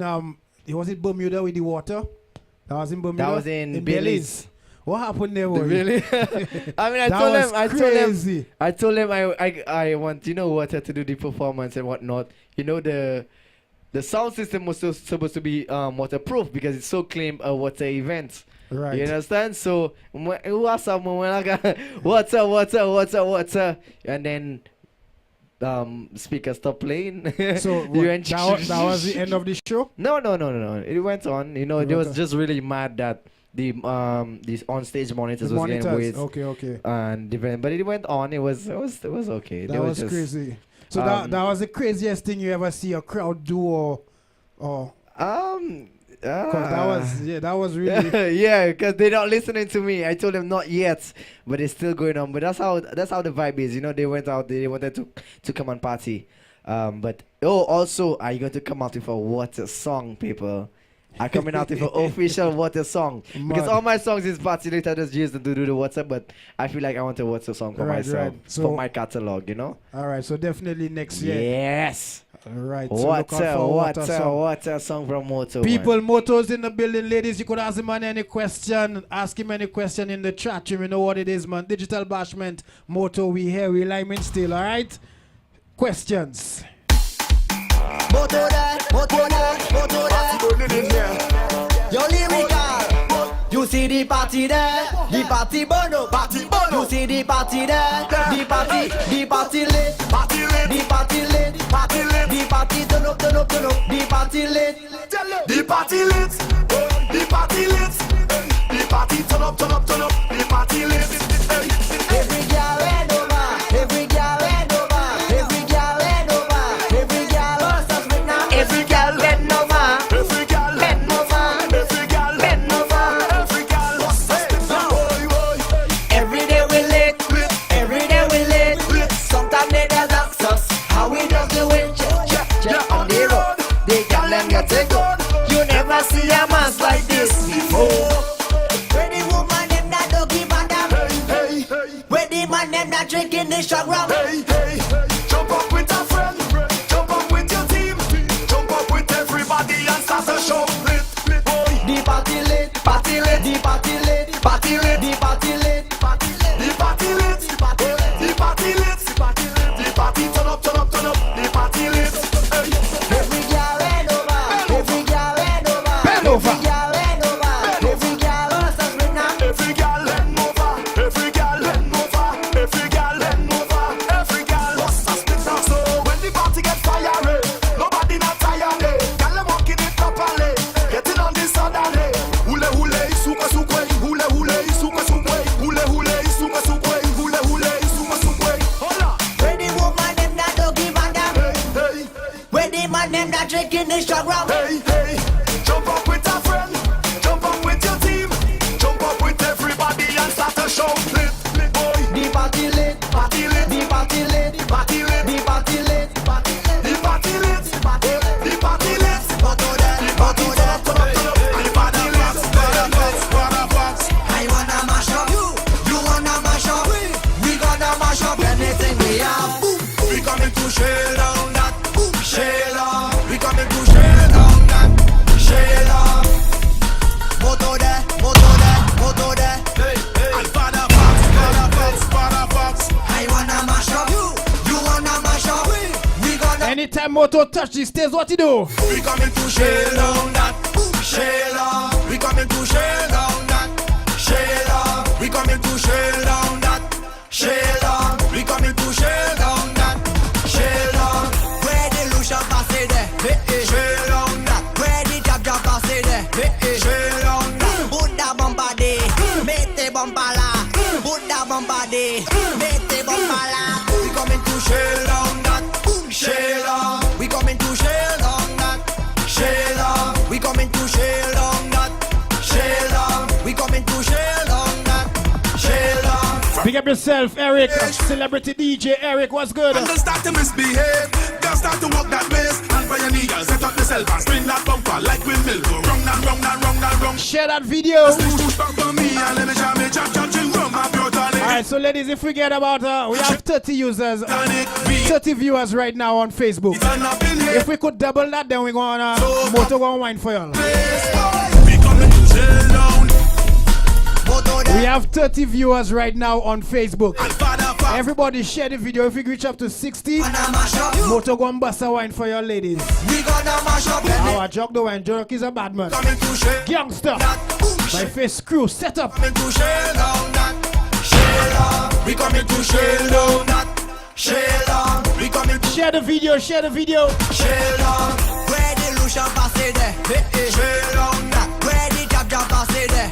was it Bermuda with the water? That was in Bermuda. That was in Belize. What happened there? Boy? Really? I mean, I That told was him, crazy. I told him I want, you know, water to do the performance and whatnot. You know, the sound system was supposed to be waterproof because it's so claimed a water event. Right. You understand? So what's up, when I got water, and then speaker stopped playing. So that was the end of the show. No. It went on. You know, it was just really mad that the these on stage monitors was getting weight. Okay. And different, but it went on. It was okay. That was just, crazy. So that was the craziest thing you ever see a crowd do, or that was really yeah, because they're not listening to me. I told them not yet, but it's still going on. But that's how the vibe is. You know, they went out. They wanted to come and party. But also, are you going to come out with a water song, people? I'm coming out with an official water song because all my songs is party later. I just used to do the water, but I feel like I want a water song for myself, So, for my catalog. You know. All right, so definitely next year. Yes. All right. So look out for Water song from Moto. People, Moto's in the building, ladies. You could ask him any question. Ask him any question in the chat room. You know what it is, man. Digital Bashment, Moto. We here. We liming still. All right. Questions. Moto there. Yo, lyrical. You see the party there, the party bono. You see the party there, the party lit, the party turn up, the party lit. The party lit, the party lit, the party turn up, the party lit. Every girl and over, every girl and over, every girl and over, every girl wants us right now. Every girl bend over, Every girl, bend over, every girl, bend over. every girl, what's up? Every day we lit, every day we lit. Sometimes they just ask us how we just do it. Just on the road, they can let get it go. You never see a man like this before. When the woman them that don't give a damn, when the man them that drinking the strong rum. Hey, jump up with a friend, jump up with your team, jump up with everybody and start a show. Lit, boy. The party lit, the party lit, the party lit, The party lit, the party lit. the party lit, the party turn up, the party lit. Hey. Every girl and over, every girl and over, Bend over. every girl and over, every girl wants us right now. Every girl bend over, every girl bend over, every girl bend over, every girl wants to split up. So when the party get fiery, nobody not tired. Girl them walking it properly, getting on this suddenly. Hule hule, suka sukwe, hule hule, suka sukwe, hule hule, suka sukwe, hule hule, suka sukwe. Hola, When the woman them that don't give a damn, hey, when the man them that drinking the strong rum. hey, jump up with a friend, jump up with your team, jump up with everybody and start a show. Lit, boy. The party lit, Party lit, the party lit, party lit, the party lit. the party lit, the party lit. Moto there, moto there. The party lit. I wanna mash up you, you wanna mash up. We gonna mash up anything we have. We coming to shell down that, shell on. We coming to shell down that, shell on. Moto there, moto there, moto there. And Father Fox. I wanna mash up you, you wanna mash up. We gonna Anytime Moto touch the stage, what you do? We coming to shell down that, shell on. We coming to shell down that, shell on. We coming to shell down that, shell on. We coming to shell down that, shell on. where the Lucian pass it there. Shell on that, Where the jab pass it there. shell on that. Put that bomba day, mete bomba la. Put that bomba day, mete bomba la. We coming to shell down that, shell on. We coming to shell down that, shell on. We coming to shell down that, shell on. We coming to shell down that, shell up yourself, Eric. Celebrity DJ Eric, what's good? And they start to misbehave. They'll start to walk that ways. And for your niggas, set up yourself and spin that bumper like windmill. Go wrong, down, wrong, down, wrong, down, wrong. Share that video. Alright, so ladies, if we get about, we have 30 users, 30 viewers right now on Facebook. If we could double that, then we're gonna motor go wine for y'all. We have 30 viewers right now on Facebook. Everybody share the video. If we reach up to 60, motor go and bust a wine for your ladies. Our jog the wine, joke is a bad man. Gangster. My face crew, set up. We coming to shell down that. We coming to share the video, share the video. Shell down. Where the Lucian pass it there. Shell down that. Where the jab pass it there.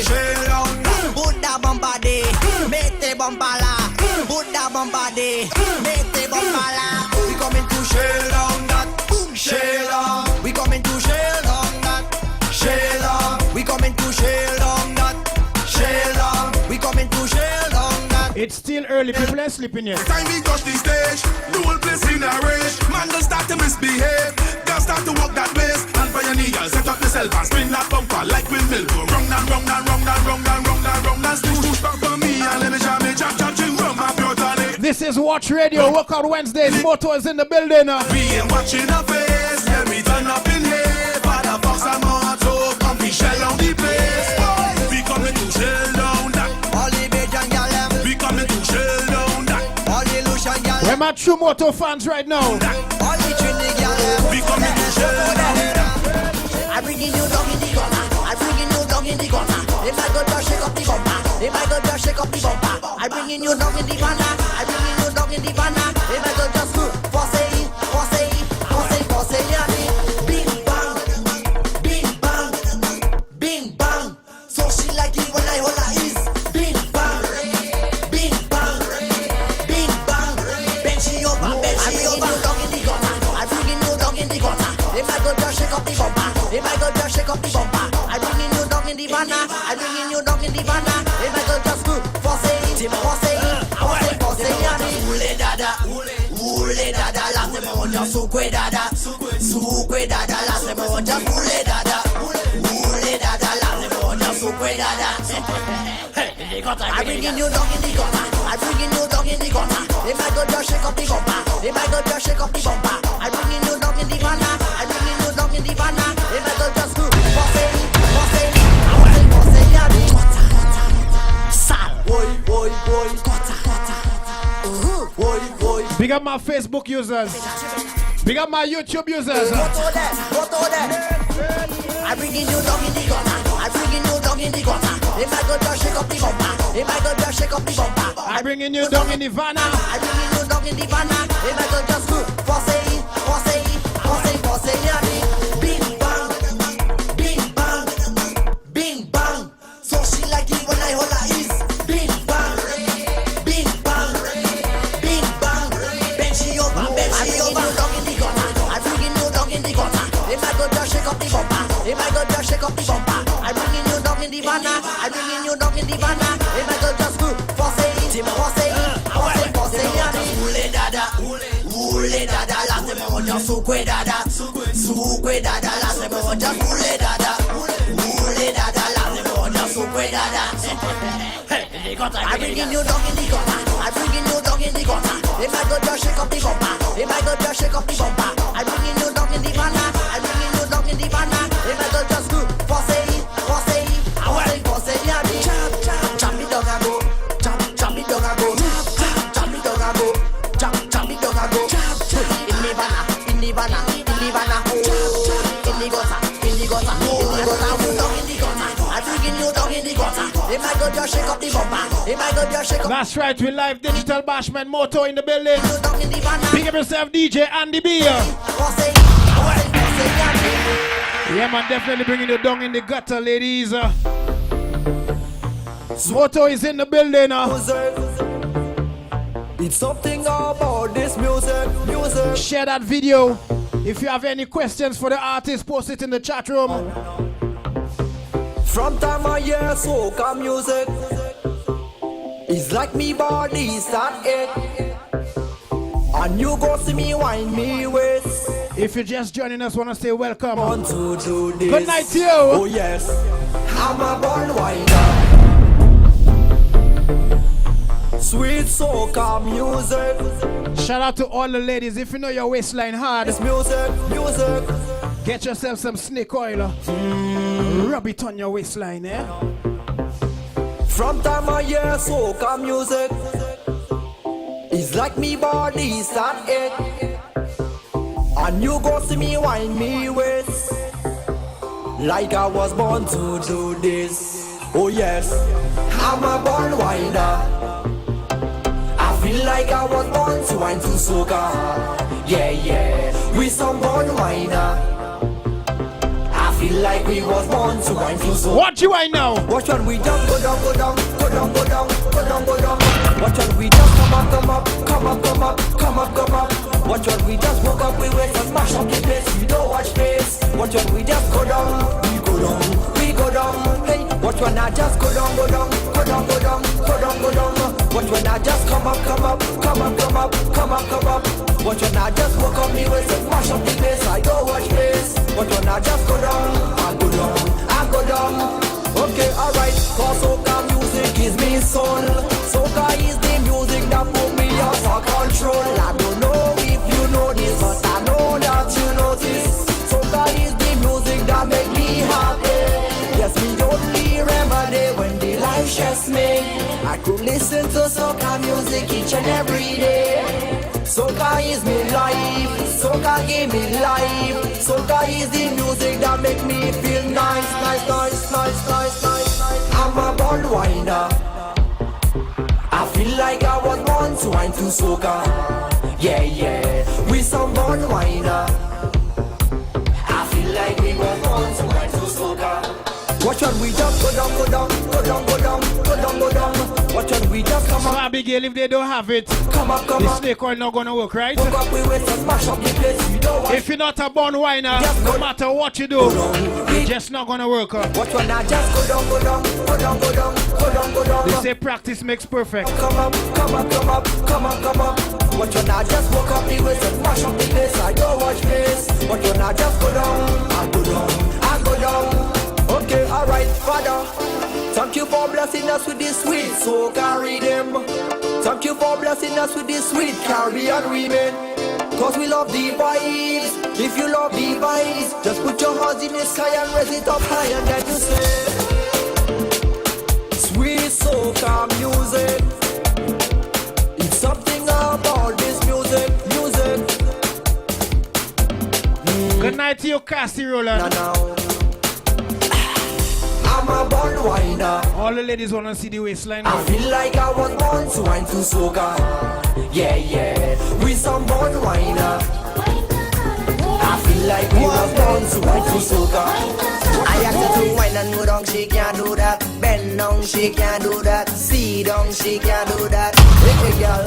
Shell down that. Put that bumper day. Make the bumper la. Put that bumper day. Make the bumper la. We coming to shell down that. Shell down. We coming to shell down that. Shell down. We coming to shell down that. Shell down. We coming to shell down. It's still early, people are sleeping yet. Time we touch the stage, the whole place in a rage. Man, don't start to misbehave, don't start to walk that ways. And for your niggas, set up yourself and spin that bumper like windmill. Go wrong, down, wrong, down, wrong, down, wrong, down, wrong, down, wrong, down. Stoosh, back for me and let me jam it, jam, jam, ching, rum, my pure tonic. This is Watch Radio, Workout Wednesdays. Moto is in the building. We ain't watching a face, let me turn up in here. Father Fox and Moto, come be shell on the place. We coming to shell down that. Where my true Moto fans right now? We coming to shell down that. I bringing you down in the gutter. I bringing you down in the gutter. If I go just shake up the bumper. If I go just shake up the bumper. I bringing you down in the banner. I bringing you down in the banner. If I go just force it, force it, force it, force it, yeah. Bing bang, bing bang, bing bang. So she like it when I hold her is bing bang, bing bang, bing bang. Bend she over, bend she over. Down in the gutter. I bringing you down in the gutter. If I go just shake up the bumper. If I go just shake up the bumper. I bringing you down in the banner. I bringing you down in the banner. If I go just force it, force it, force it, force it, yeah. Ule dada, ule dada. Last time I want just sukwe dada, sukwe dada. Last time I want just ule dada, ule dada. Last time I want just sukwe dada. I bringing you down in the gutter. I bringing you down in the gutter. If I go just shake up the bumper. If I go just shake up the bumper. I bringing you down in the banner. I bringing you down in the banner. If I go just force it, force it, force it, yeah. Sal, boy, boy, boy, boy, boy. Big up my Facebook users. Big up my YouTube users. Go to there. I bringing you down in the gutter. I bringing you down in the gutter. If I go just shake up the bumper. If I go just shake up the bumper. I bringing you down in the vanna. I bringing you down in the vanna. If I go just force it, force it, force it, force it, yeah. Bing bang, bing bang, bing bang. So she like it when I hold her is bing bang, bing bang, bing bang. Bend she over, bend she over. I bringing you down in the gutter. If I go just shake up the bumper. If I go just shake up the bumper. I bringing you down in the vanna. I bringing you down in the vanna. If I go just force it, force it, force it, force it, yeah. Ule dada, ule dada. Last time I want just sukwe dada, sukwe dada. Last time I want just ule dada, ule dada. Last time I want just sukwe dada. I bringing you down in the gutter. I bringing you down in the gutter. If I go just shake up the bumper. If I go just shake up the bumper. I bringing you down in the vanna. I bringing you down in the vanna. If I go just force it, force it, force it, force it, yeah. Chop it down and go. Chop it down and go. Chop it down and go. Chop it down and go. In the vanna, in the vanna, in the vanna. In the gutter, in the gutter, in the gutter. Down in the gutter. I bringing you down in the gutter. If I go just shake up the bumper. If I go just shake up. That's right, we live digital Bashment Moto in the building. Big up yourself, DJ Andy B. Yeah, man, definitely bringing you down in the gutter, ladies. Moto is in the building. It's something about this music. Share that video. If you have any questions for the artist, post it in the chat room. From time of year, soca music. It's like me body start ache, and you go see me wind me waist. If you're just joining us, wanna say welcome. Want to do this? Good night to you. Oh yes, I'm a born winder. Sweet soca music. Shout out to all the ladies. If you know your waistline hard, It's music, music. get yourself some snake oil. Rub it on your waistline, eh? From time I hear soca music, it's like me body start ache, and you go see me wind me waist, like I was born to do this. Oh yes, I'm a born winder. I feel like I was born to wind to soca. Yeah, yeah, we some born winder. I feel like we was born to wind to soca. What you I know? Watch when we just go down, go down, go down, go down, go down, go down. Watch when we just come up, come up, come up, come up, come up, come up. Watch when we just woke up, we went and smash up the place. We don't watch face. Watch when we just go down, we go down, we go down. Hey, watch when I just go down, go down, go down, go down, go down, go down. Watch when I just come up, come up, come up, come up, come up, come up. Watch when I just woke up, we went and smash up the place. I don't watch face. Watch when I just go down, I go down, I go down. Okay, alright, cause soca music is me soul. Soca is the music that put me out of control. I don't know if you know this, but I know that you notice. Soca is the music that make me happy. Yes, me only remedy when the life stress me. I could listen to soca music each and every day. Soca is me life, soca give me life. Soca is the music that make me feel nice, nice, nice, nice, nice, nice, nice. I'm a born whiner. I feel like I was born to wine to soca. Yeah, yeah, we some born whiner. I feel like we were born to wine to soca. Watch when we just go down, go down, go down, go down, go down, go down. Watch when we just come So up, Abigail, if they don't have it, come up, come the up. snake oil not gonna work, right? Woke up, we went and smash up the place. We don't want. If you're not a born whiner, no matter what you do, it's just not gonna work. Watch when I just go down, go down, go down, go down, go down, go down. They say practice makes perfect. Come up, come up, come up, come up, come up. Watch when I just woke up the waist and smash up the place. I don't watch face. Watch when I just go down, I go down, I go down. Okay, alright, Father. Thank you for blessing us with this sweet soca rhythm. Thank you for blessing us with this sweet Caribbean women. Cause we love the vibes. If you love the vibes, just put your hands in the sky and raise it up high and then you say, sweet soca music. It's something about this music, music. Good night to you, Cassie Roller. Now, I'm a born whiner. All the ladies wanna see the waistline. I feel like I was born to wine to soca. Yeah, yeah, we some born whiner. I feel like we was born to wine to soca. I asked her to wine and go down, she can't do that. Bend down, she can't do that. See down, she can't do that. Hey girl,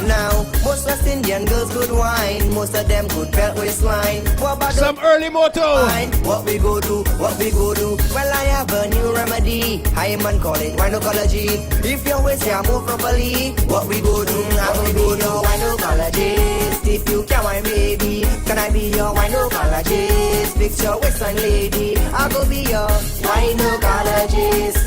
now most West Indian girls good wine. Most of them good belt waistline. What about some early moto? What we go do? What we go do? Well, I have a new remedy. I man call it winocology. If your waist can move properly, what we go do? I will be your winocologist. If you can, my baby, can I be your winocologist? Fix your waistline, lady. I will be your winocologist.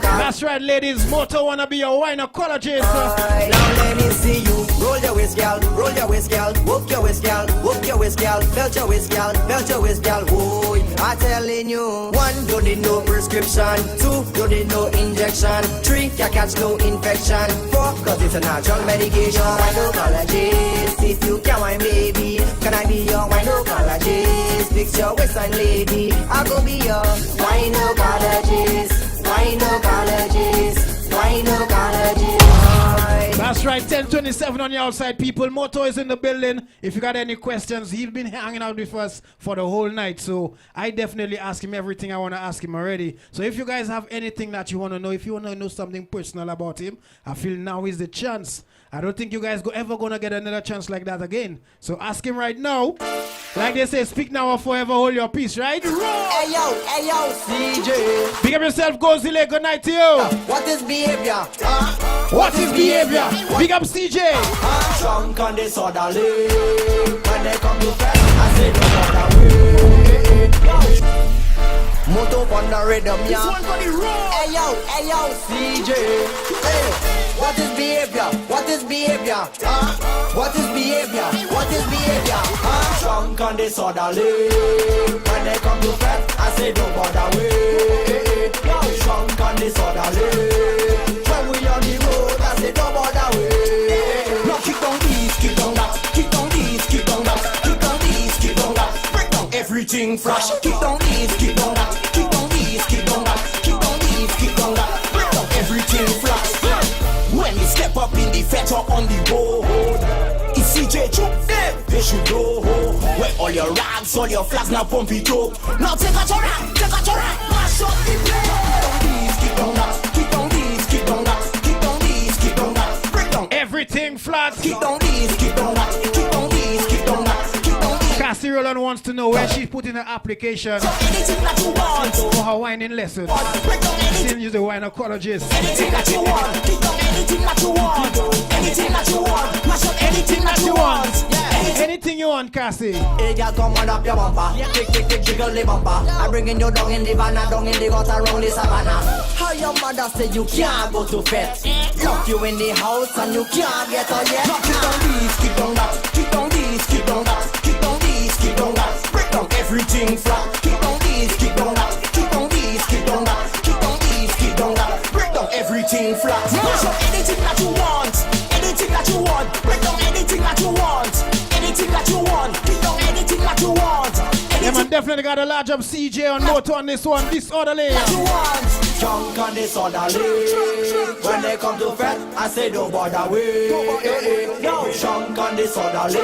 That's right, ladies. Moto wanna be a gynecologist. Now let me see you. Roll your waist, gal. Roll your waist, gal. Whoop your waist, gal. Whoop your waist, gal. Belt your waist, gal. Belt your waist, gal. Whoa, I'm telling you. 1, don't need no prescription. 2, don't need no injection. 3, can't catch no infection. 4, cause it's a natural medication. Gynecologist, if you can, my baby, can I be your gynecologist? Fix your waistline, lady. I go be your gynecologist. Gynecologist. That's right, 10:27 on the outside, people. Moto is in the building. If you got any questions, he's been hanging out with us for the whole night. So I definitely ask him everything I want to ask him already. So if you guys have anything that you want to know, if you want to know something personal about him, I feel now is the chance. I don't think you guys ever gonna get another chance like that again. So ask him right now. Like they say, speak now or forever hold your peace, right? Hey yo, CJ. Big up yourself, Godzilla. Good night to you. What is behavior? What is behavior? Big up CJ. Drunk on this other lane. When they come to fed, I say no other way. Moto on the rhythm, yeah. This one for the road. Hey yo, CJ. Hey, what is behavior? What is behavior? What is behavior? What is behavior? Drunk on this other lane. When they come to fed, I say don't bother way. Drunk on this other lane. When we on the road, I say don't bother way. Now kick down these, kick down that, kick down these, kick down that, kick down these, kick down that. Break down everything flash. Kick down these, kick down that, kick down these, kick down that, kick down these, kick down that. Break down everything flash. When we step up in the fete or on the road, it's CJ Choop, they should know. Where all your rags, all your flags, now pump it up. Now take out your rag, mash up the place. Kick down that, kick down these, kick down that, kick down these, kick down that. Break down Everything flat. kick down these, kick down that, kick down these, kick down that, kick down these. Cassie Roland wants to know where she put in her application So anything that you want, for her whining lesson. break down anything. Didn't use the gynecologist. Anything that you want, kick down anything that you want, anything that you want, mash up anything that you want. Anything you want, Cassie. Hey girl, come on up your bumper, tick, jiggle the bumper. I'm bringing you down in the van, down in the gutter, around the savannah. How your mother say you can't go to fete? Lock you in the house and you can't get out yet. Kick down these, kick down that, kick down these, kick down that, kick down these, kick down that. Break down everything flat. Kick down these, kick down that, kick down these, kick down that, kick down these, kick down that. Break down everything flat. Mash up anything that you want, anything that you want. Break down anything that you want, anything that you want. Kick down anything that you want. Yeah, man, definitely got a large up CJ on Moto on this one, disorderly. That you want. Drunk on this orderly. When they come to fete, I say don't bother way. Yo, drunk on this orderly.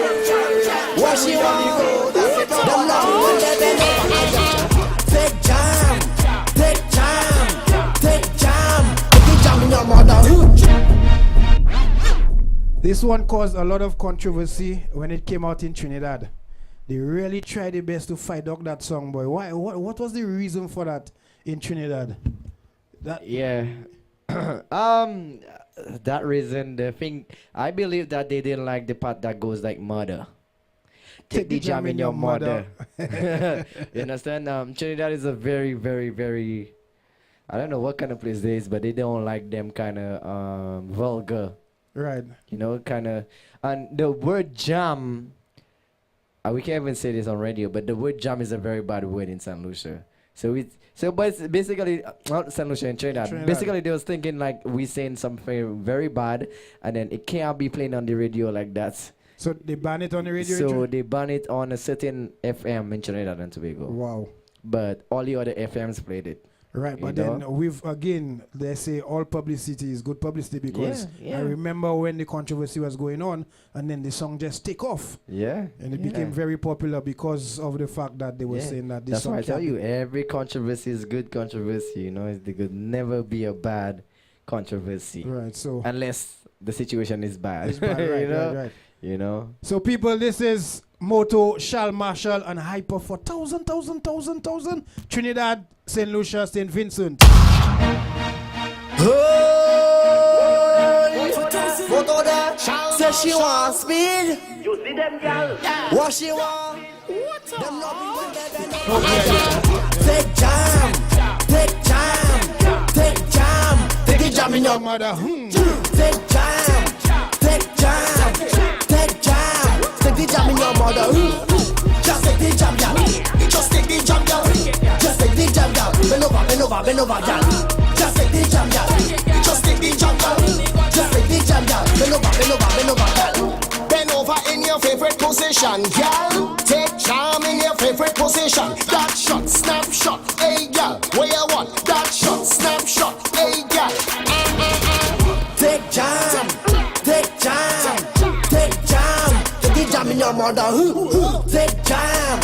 What she want? Them love when they bend over. Take jam, take jam, take jam. Take jam in your mother. This one caused a lot of controversy when it came out in Trinidad. They really tried their best to fight up that song, boy. Why? What was the reason for that in Trinidad? Yeah. That reason, the thing, I believe that they didn't like the part that goes like mother. Take the jam in your mother. You understand? Trinidad is a very, very, very, I don't know what kind of place it is, but they don't like them kind of vulgar. Right. You know, kind of, and the word jam, we can't even say this on radio, but the word jam is a very bad word in St. Lucia. But it's basically, not St. Lucia, in Trinidad. Basically, they was thinking like we saying something very bad, and then it can't be playing on the radio like that. So they ban it on the radio? So they ban it on a certain FM in Trinidad and Tobago. Wow. But all the other FMs played it. Right, but then we've again, they say all publicity is good publicity because I remember when the controversy was going on and then the song just take off. Yeah. And it became very popular because of the fact that they were saying that this That's song. why I tell you, every controversy is good controversy. You know, it could never be a bad controversy. Right, so. Unless the situation is bad. It's bad, right, you know? right. You know. So people, this is Moto, Shal Marshall, and Hyper for 1,000 Trinidad, St. Lucia, St. Vincent. Moto there, say she want speed. You see them girl? What she want? Them love me when they bend over. Take jam, take jam, take jam. Take the jam in your mother. Take jam, take jam, take jam. Take the jam in your mother. Just take the jam, girl. Just take the jam, girl. Just take the jam, girl. Bend over, bend over, bend over, girl. Just take the jam, girl. Just take the jam, girl. Just take the jam, girl. Bend over, bend over, bend over, girl. Bend over in your favorite position, girl. Take jam in your favorite position. That shot, snapshot, hey girl. Where you want? That shot, snapshot, hey girl. Take jam, take mother. Take jam,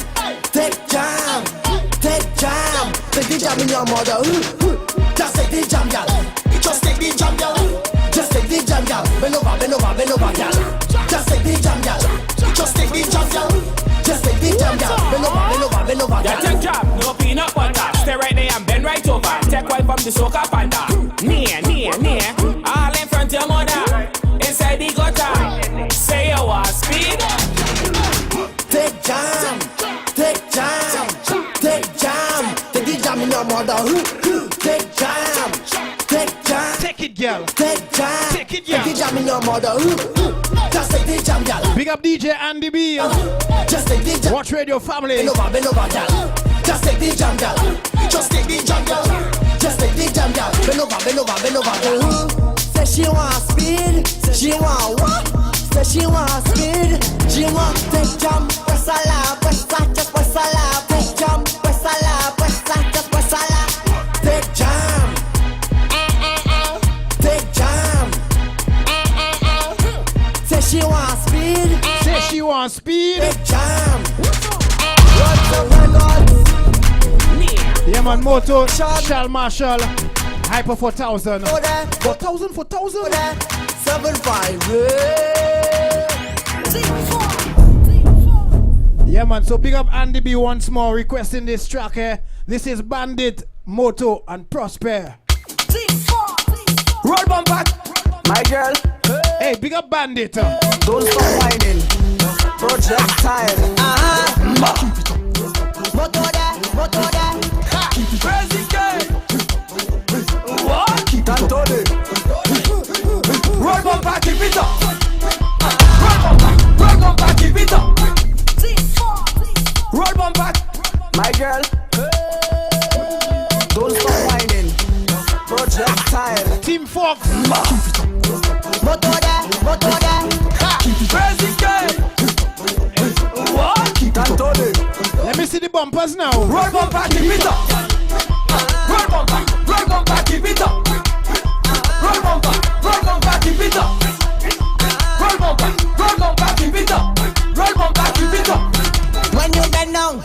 take jam, take jam. Take the jam in your mother. Just take the jam, gal. Just take the jam, gal. Just take the jam, gal. Bend over, bend over, bend over, gal. Just take the jam, gal. Just take the jam, gal. Just take the jam, gal. Bend over, bend over, bend over, gal. Take jam, no peanut butter. Stay right there and bend right over. Take one from the soca panda. Near, all in front of your mother. Inside the gutter. Say you want speed. Take jam, take jam, take jam. Take the jam in your mother. Take jam, take jam. Take it, girl. Take jam, Take it, girl. Take the jam in your mother. Just take the jam, gal. Big up DJ Andy B. Just take the jam. Watch Radio Family. Bend over, gal. Just take the jam, gal. Just take the jam, gal. Just take the jam, gal. Bend over, gal. Say she want speed. She want what? Say she want speed. She want take jam. Press a la, just press a la. Take jam. Press a la, just press a la. Take jam. Take jam. Say she want speed. Say she want speed. Take jam. What's up, my God? Yeah, man, Moto, Shal Marshall, Hyper 4000. Go there. 4000, 4000. 75. Yeah, man, so big up Andy B once more requesting this track here. This is Bandit, Moto, and Prosper. Roll bumper, my girl. Hey, big up Bandit. Don't stop whining. Projectile. Motor there. Crazy girl. What? Tantone. Roll bumper, keep it up. Roll bumper, keep it up. Roll bumper, My girl. Don't stop whining. Projectile. Team Fox. Motor there. crazy girl. What? Tantone. Let me see the bumpers now. Roll bumper, keep it up. Roll bumper, keep it up. Roll bumper, keep it up. Roll bumper, keep it up. Roll bumper, keep it up. When you bend down,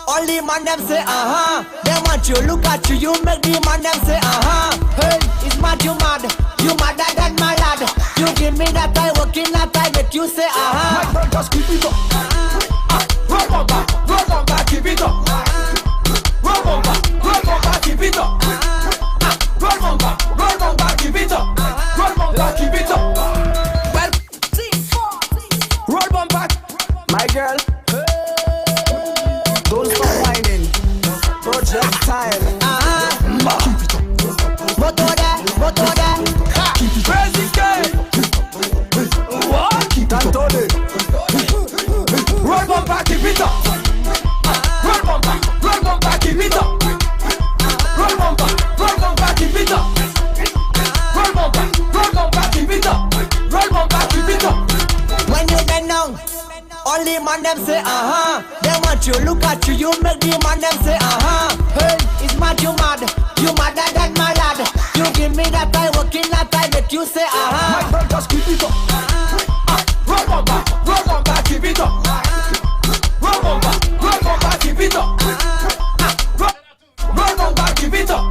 all the man them say They want you look at you, you make the man them say Hey, it's mad you madder than my lad. You give me that I work in that I make you say My friend just keep it up. Roll bumper, keep it up. Roll bumper, keep it up. Roll bumper, keep it up. Roll bumper, keep it up. Well, roll bumper, My girl, don't stop whining. Projectile. Motor there. crazy girl. What? Tantone. Roll bumper, keep it up. Roll bumper, keep it up. Roll bumper, keep it up. Roll bumper, keep it up. Roll bumper, keep it up. When you bend down, all the man them say They want you look at you, you make the man them say Hey, it's mad you madder than my lad. You give me that I work in that I make you say My friend just keep it up. Roll bumper, keep it up. Roll bumper, keep it up. Roll bumper, keep it up.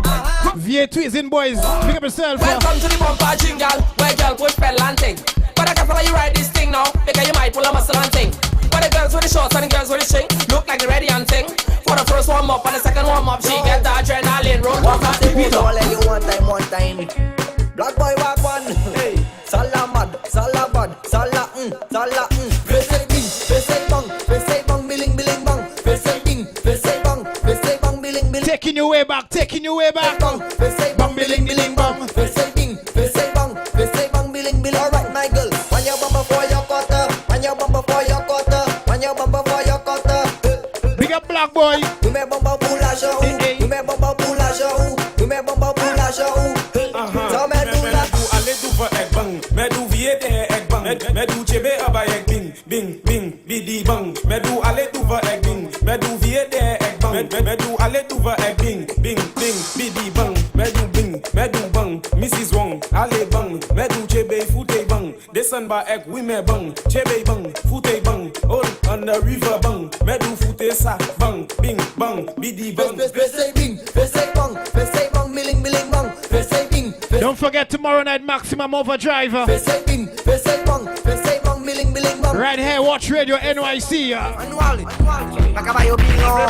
VA Tweezing boys, pick up yourself. Welcome to the bumper jingle, where girl push pedal and ting. But I can follow you ride this thing now, because you might pull a muscle and ting. But the girls with the shorts and the girls with the string look like they're ready and ting. For the first warm up and the second warm up, she get the adrenaline. Roll bumper, keep it up. All you one time. Black boy walk one. Hey, salamad, sala, Face bang, billing bang. Face bang, billing. Taking you way back. Bang, billing bang. Face bang, billing. Alright, my girl, when you bump for your quarter, when you bump for your quarter. Big up Black Boy. Tu mets bamba pour la joue, tu mets bamba pour la joue. Ça met tout la. Allez tout va ek bang, mais d'où vient des ek bang, mais d'où chebe aba ek bing, bidi bang, mais d'où allez tout va ek bing, mais d'où vient des ek bang, mais d'où allez tout va ek bing, bidi bang, mais d'où bang, Mrs. Wong, allez bang, mais d'où chebe foute bang, descend ba ek oui mais bang, chebe bang, foute bang, all on the river bang. Me do fute sa bang, bing bang, bidi bang. Say bing, say bang, milling bang. Say bing, Don't forget tomorrow night Maximum Overdrive. say bing, say bang, milling bang. Right here, Watch Radio NYC. Manuali, Macabayo Pilo,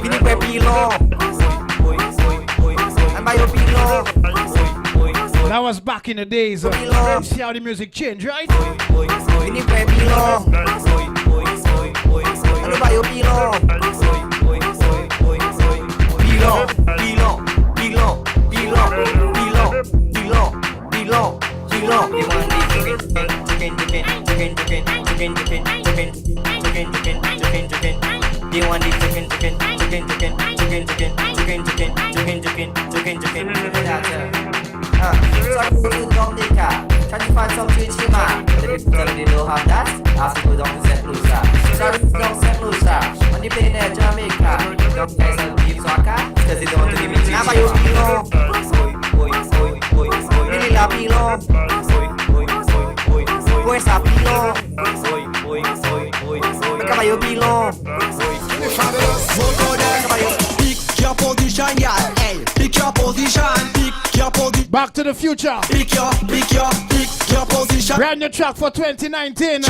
Pinique Pilo, and Bayo Pilo. That was back in the days. You see how the music changed, right? Pinique Pilo, and Bayo They want the chicken. So you don't take her. Try to find some sweet shima. The people tell they don't have that. Ask to go down to St. Lucia. Sorry, down St. Lucia. When they play in Jamaica, don't guys will give soccer because they don't want to give me chicken. Now you pilo. Really la pilo. Pues a pilo. Caballo pilo. Pick your position, yeah. Hey, pick your position. Pick your position. Back to the future. Pick your position. Brand new track for 2019.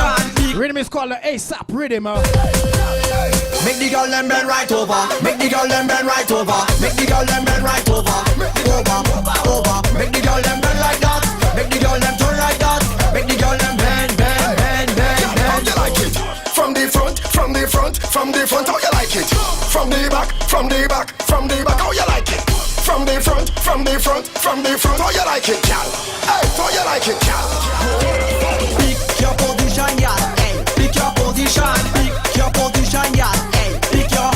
Rhythm is called the ASAP Rhythm. Make the girl them bend right over. Make the girl them bend right over. Make the girl them bend right over. Over. Make the girl them bend like that. Make the girl them turn like that. Make the girl them bend. How you like it? From the front, how you like it? From the back, how you like it? From the front, how you like it, gal? Hey, how you like it, gal? Pick your position, yeah. Hey, pick your position. Pick your position, yeah. Hey, pick your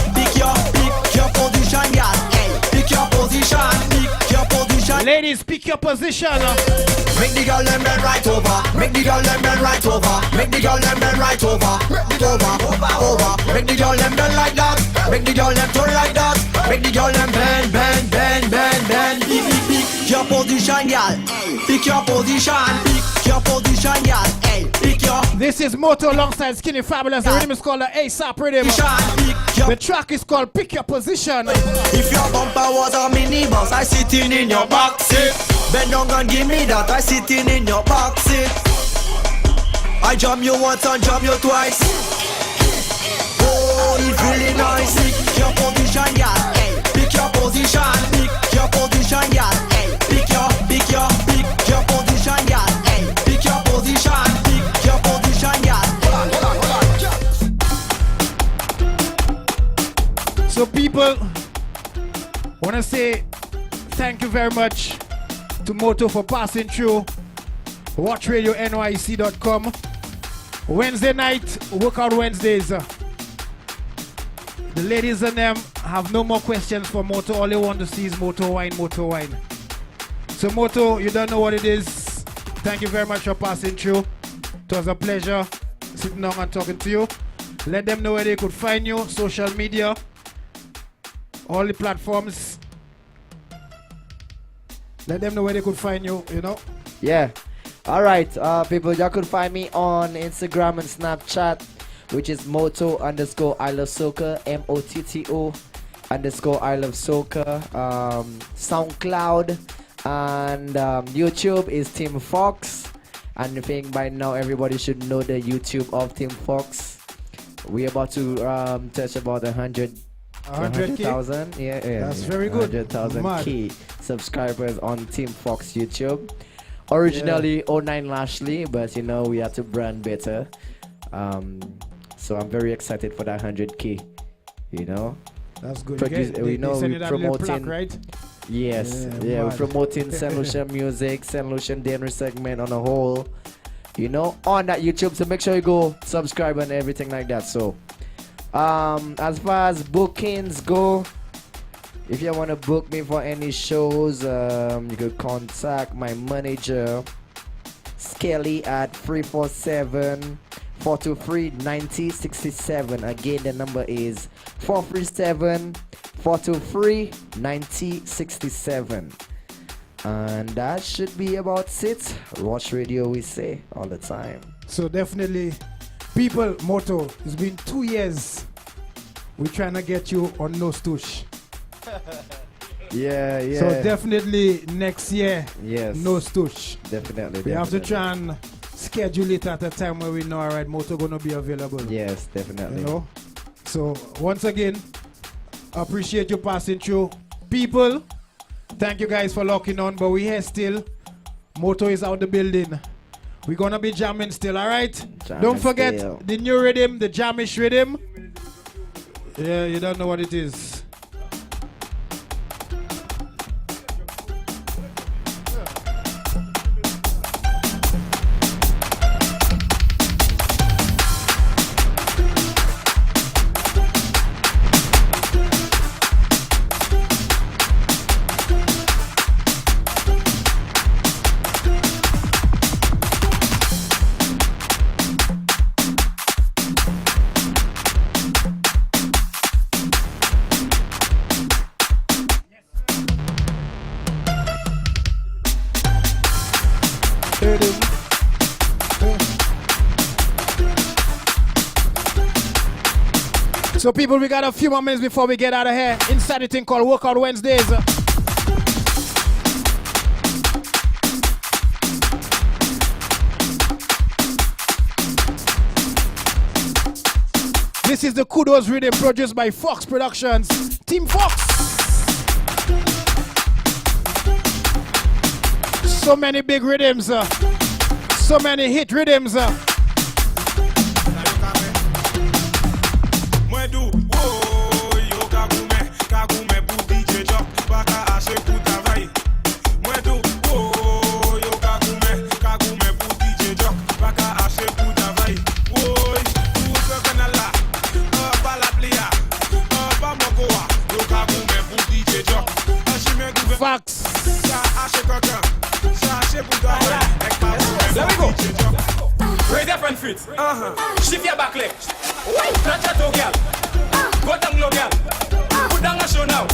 position, yeah. Hey, pick your position. Pick your position. Ladies, pick your position. Make the girl them bend right over. Make the girl them bend right over. Make the girl them bend right over. Over. Make the girl them bend like that. Make the girl them turn like that. Make the girl them bend. Pick your position, y'all. Pick your position. Pick your position, y'all. Hey, pick your. This is Moto alongside Skinny Fabulous. The rhythm is called the ASAP Rhythm. The track is called Pick Your Position. If your bumper was a minibus, I sitting in your back seat. Bend down and give me that, I sitting in your back seat. I jump you once and jump you twice. Oh, it's really nice. Pick your position, yeah. Hey, pick your position. Pick your position, yeah. Hey, pick your position, yeah. Hey, pick your position. Pick your position, yeah. So people, want to say thank you very much to Moto for passing through. WatchRadioNYC.com. Wednesday night, Workout Wednesdays. The ladies and them have no more questions for Moto. All they want to see is Moto wine. So Moto, you don't know what it is. Thank you very much for passing through. It was a pleasure sitting down and talking to you. Let them know where they could find you. Social media, all the platforms. Let them know where they could find you, you know. Yeah. Alright, people, y'all could find me on Instagram and Snapchat, which is Moto_I Love Soca, MOTTO_I Love Soca. SoundCloud and YouTube is Team Fox. And I think by now everybody should know the YouTube of Team Fox. We're about to touch about 100,000. Yeah. That's very good. 100,000 key subscribers on Team Fox YouTube. Originally 09 Lashley, but you know we had to brand better. So I'm very excited for that 100k. You know, that's good. We know we're promoting, right? Yes, we're promoting St. Lucia music, St. Lucian Denry segment on a whole. You know, on that YouTube. So make sure you go subscribe and everything like that. So, as far as bookings go, if you want to book me for any shows, you could contact my manager, Skelly, at 347-423-9067. Again, the number is 437-423-9067. And that should be about it. Watch Radio, we say all the time. So definitely People, Moto, it's been 2 years. We're trying to get you on No Stoosh. Yeah. So definitely next year, Yes. No Stoosh. Definitely. We have to try and schedule it at a time where we know, all right, Moto gonna be available. Yes, definitely. You know? So once again, appreciate you passing through. People, thank you guys for locking on, but we here still. Moto is out the building. We're gonna be jamming still, alright? Don't forget still. the new rhythm, the jamish rhythm. Yeah, you don't know what it is. So people, we got a few more minutes before we get out of here. Inside the thing called Workout Wednesdays. This is the Kudos Rhythm produced by Fox Productions. Team Fox. So many big rhythms. So many hit rhythms. Fox. Let me go. Raise your front feet. Shift your back leg. Touch your toe, girl. Go down low, girl. Put down a show now.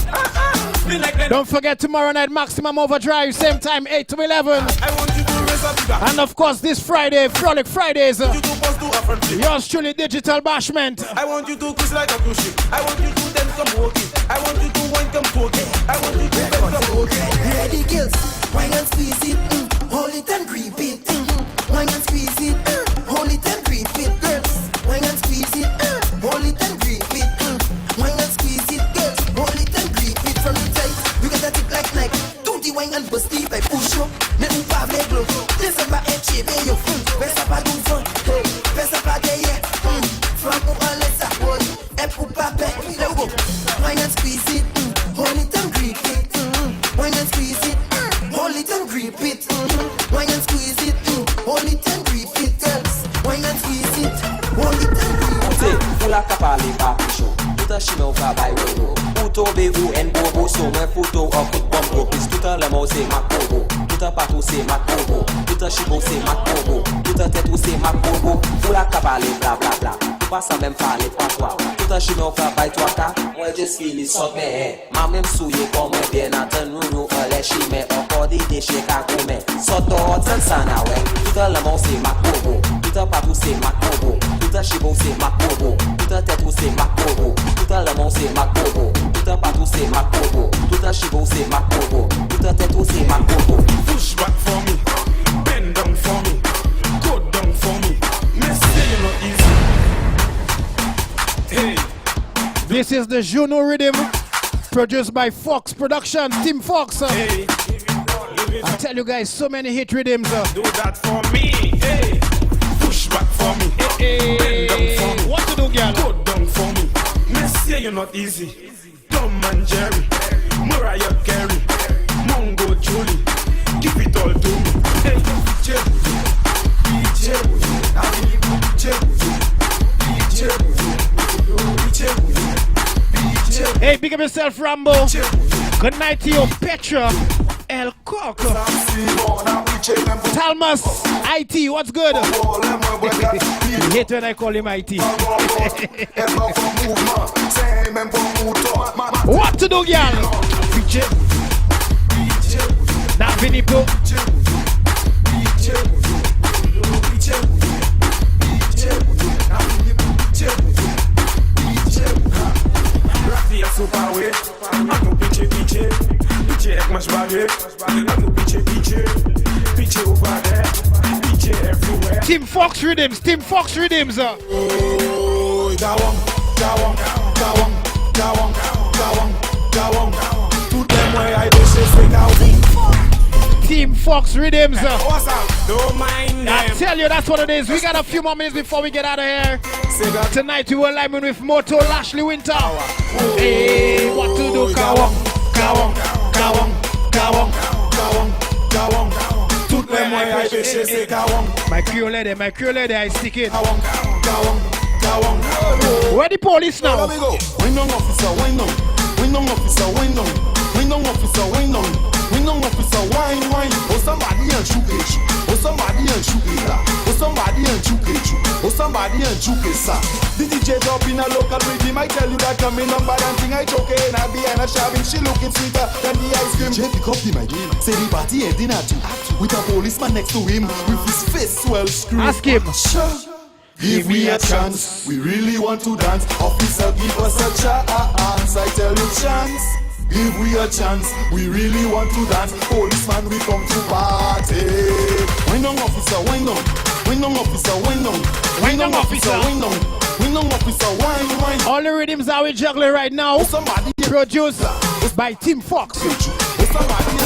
Spin like that. Don't forget tomorrow night, Maximum Overdrive, same time, 8 to 11. I want you to raise up that. And of course, this Friday, Frolic Fridays. You to bust to a front flip. Yours truly, Digital Bashment. I want you to cruise like a cruise ship. I want you to then come walking. I want you to wine come poking. I want you to then come walking. Ready, girls, wine and squeeze it, hold it and grip it, wine and squeeze it, hold it and grip it, girls, wine and squeeze it, hold it and grip it, wine and squeeze it, girls, hold it and grip it from the tight. You get that tip like Nike, don't the wine and bust it by push up, ne ou pas les blocs, laisse pas être chez yo, fais ça pas d'une fois, fais ça pas derrière, from ou à laisse ça hold, et pour pas perdre, let's go, wine and squeeze it, hold it and grip it, wine and squeeze it, hold it and grip it, wine and squeeze it, hold it and grip it, girls, wine and squeeze it, hold it and grip it. Pour la capale pas chaud, tout un chimé au travail robo. Pour tomber ou en bobo, sur mes photos en coup de bombe, puis tout un lemon c'est ma cobo, tout un patou c'est ma cobo, tout un chibou c'est ma cobo, tout un tête ou c'est ma cobo. Pour la capale bla bla bla, pas ça même parler pas toi. Tout un chimé au travail toi ta, moi je suis les sortes mais ma même souillé comme bien entendu nous les chimé encore des déchets cagoumé. Sorte en sana ouais, tout un lemon c'est ma cobo, tout un patou c'est ma cobo, tout un chibou c'est ma cobo, tout un tête ou c'est ma cobo, tout un lemon c'est ma cobo, tout un patou c'est ma cobo, tout un chibou c'est ma cobo, tout un tête ou c'est ma cobo. Push back for me, bend down for me, go down for me. Let's say you're not easy. Hey, This is the Juno Rhythm, produced by Fox Productions, Team Fox. hey, I tell you guys, so many hit rhythms. do that for me. Hey, push back for me, bend down for me, What to do, girl? go down for me. Let's say you're not easy. Tom and Jerry, Mariah Carey, Mongo Julie, give it all to me. Hey, Hey, big up yourself, Rambo. Good night to you, Petra, El Coco, Talmas, IT, what's good? You hate when I call him IT. What to do, girl? Now, Vinny Pro. Team Fox Rhythms, Team Fox Rhythms. Oh, gawang, gawang, gawang, gawang, gawang, gawang. Tout them way I do say gawang. Team Fox Rhythms. What's up? Don't mind them. I tell you, that's what it is. We got a few more minutes before we get out of here. Tonight we were live with Moto Lashley Winter. Hey, what to do? Kawang, kawang, kawang, kawang, kawang, kawang. Tout them way I do say gawang. My crew lady, I stick it. Gawang, gawang, gawang. Where the police now? Let me go. Wind on officer, wind on. Wind on officer, wind on. Wind on officer, wind on. Wind on officer, wine, wine. Oh somebody and shoot it. Oh somebody and shoot it. Oh somebody and shoot it. Oh somebody and shoot it, sir. The DJ drop in a local rhythm. I tell you that coming up bad and thing I choke in. I be and a shaving. She looking sweeter than the ice cream. DJ pick up the mic. Say the party ending at 2. With a policeman next to him. With his face swell scream. Ask him. Sure. Give me a chance, we really want to dance. Officer, give us a chance, I tell you chance. Give we a chance, we really want to dance. Policeman, we come to party. Wind on officer, wind on. Wind on officer, wind on. Wind on officer, wind on. Wind on officer, wine, wine. All the rhythms are we juggling right now. Somebody produced by Team Fox. Somebody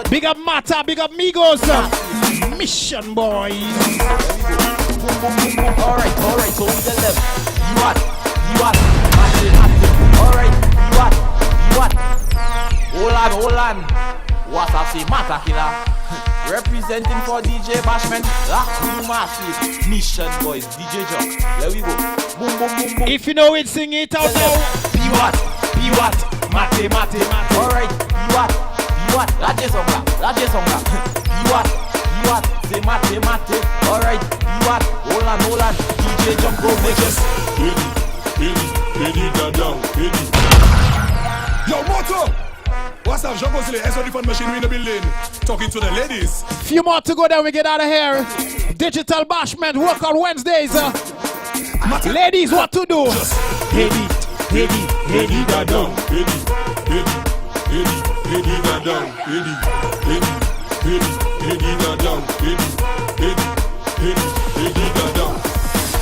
Big up Mata, big up Migos. Mission boys. Alright, so we the left. You what? Alright, you what? Hold on. What I say, Mata Killer. Representing for DJ Bashment. Massive. Mission boys, DJ Jock. There we go. Boom, boom, boom, boom. If you know it, sing it out now. Be what? Mate. Alright, you what? Raje songa. You what? Say mate. Alright, you what? Hold on. DJ jump go make us. Ready, down. Yo, Moto! What's up? Jean Gosselin, SOD Fun Machinery in the building. Talking to the ladies. Few more to go, then we get out of here. Digital Bashment, work on Wednesdays. Ladies, what to do? Ready, down. Ready, down.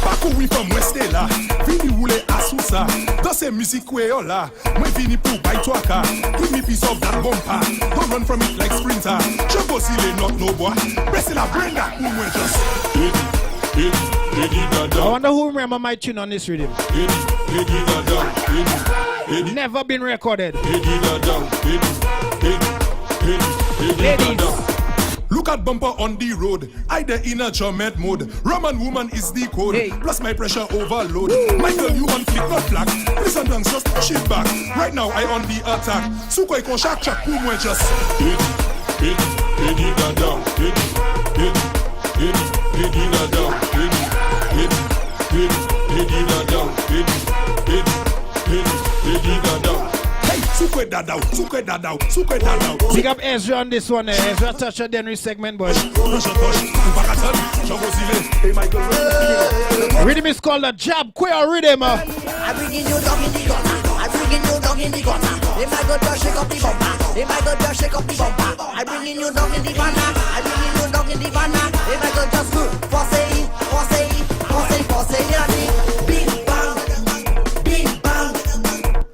Parcours oui from Westella, vini roule Asusa. Dans ces musiques là, moi vini pour buy toi car. Give me piece of that bumper, don't run from it like sprinter. Je bosse il est not no boy, press la bring that ou moi just. Ready, I wonder who remember my tune on this rhythm. Ready. Never been recorded. Ladies. Look at bumper on the road. I the inner German mode. Roman woman is the code. Hey. Plus my pressure overload. My girl, you on flick not flag. Listen dance, just shit back. Right now I on the attack. So I can shack pour moi just. Ready down. Hey, suke dadao. Big up Ezra on this one. Ezra touch a Denry segment, boy. Rhythm is called a jab queer rhythm. I'm bringing you down in the gutter. They might go to shake up the bumper. I'm bringing you down in the banner. They might go just force it.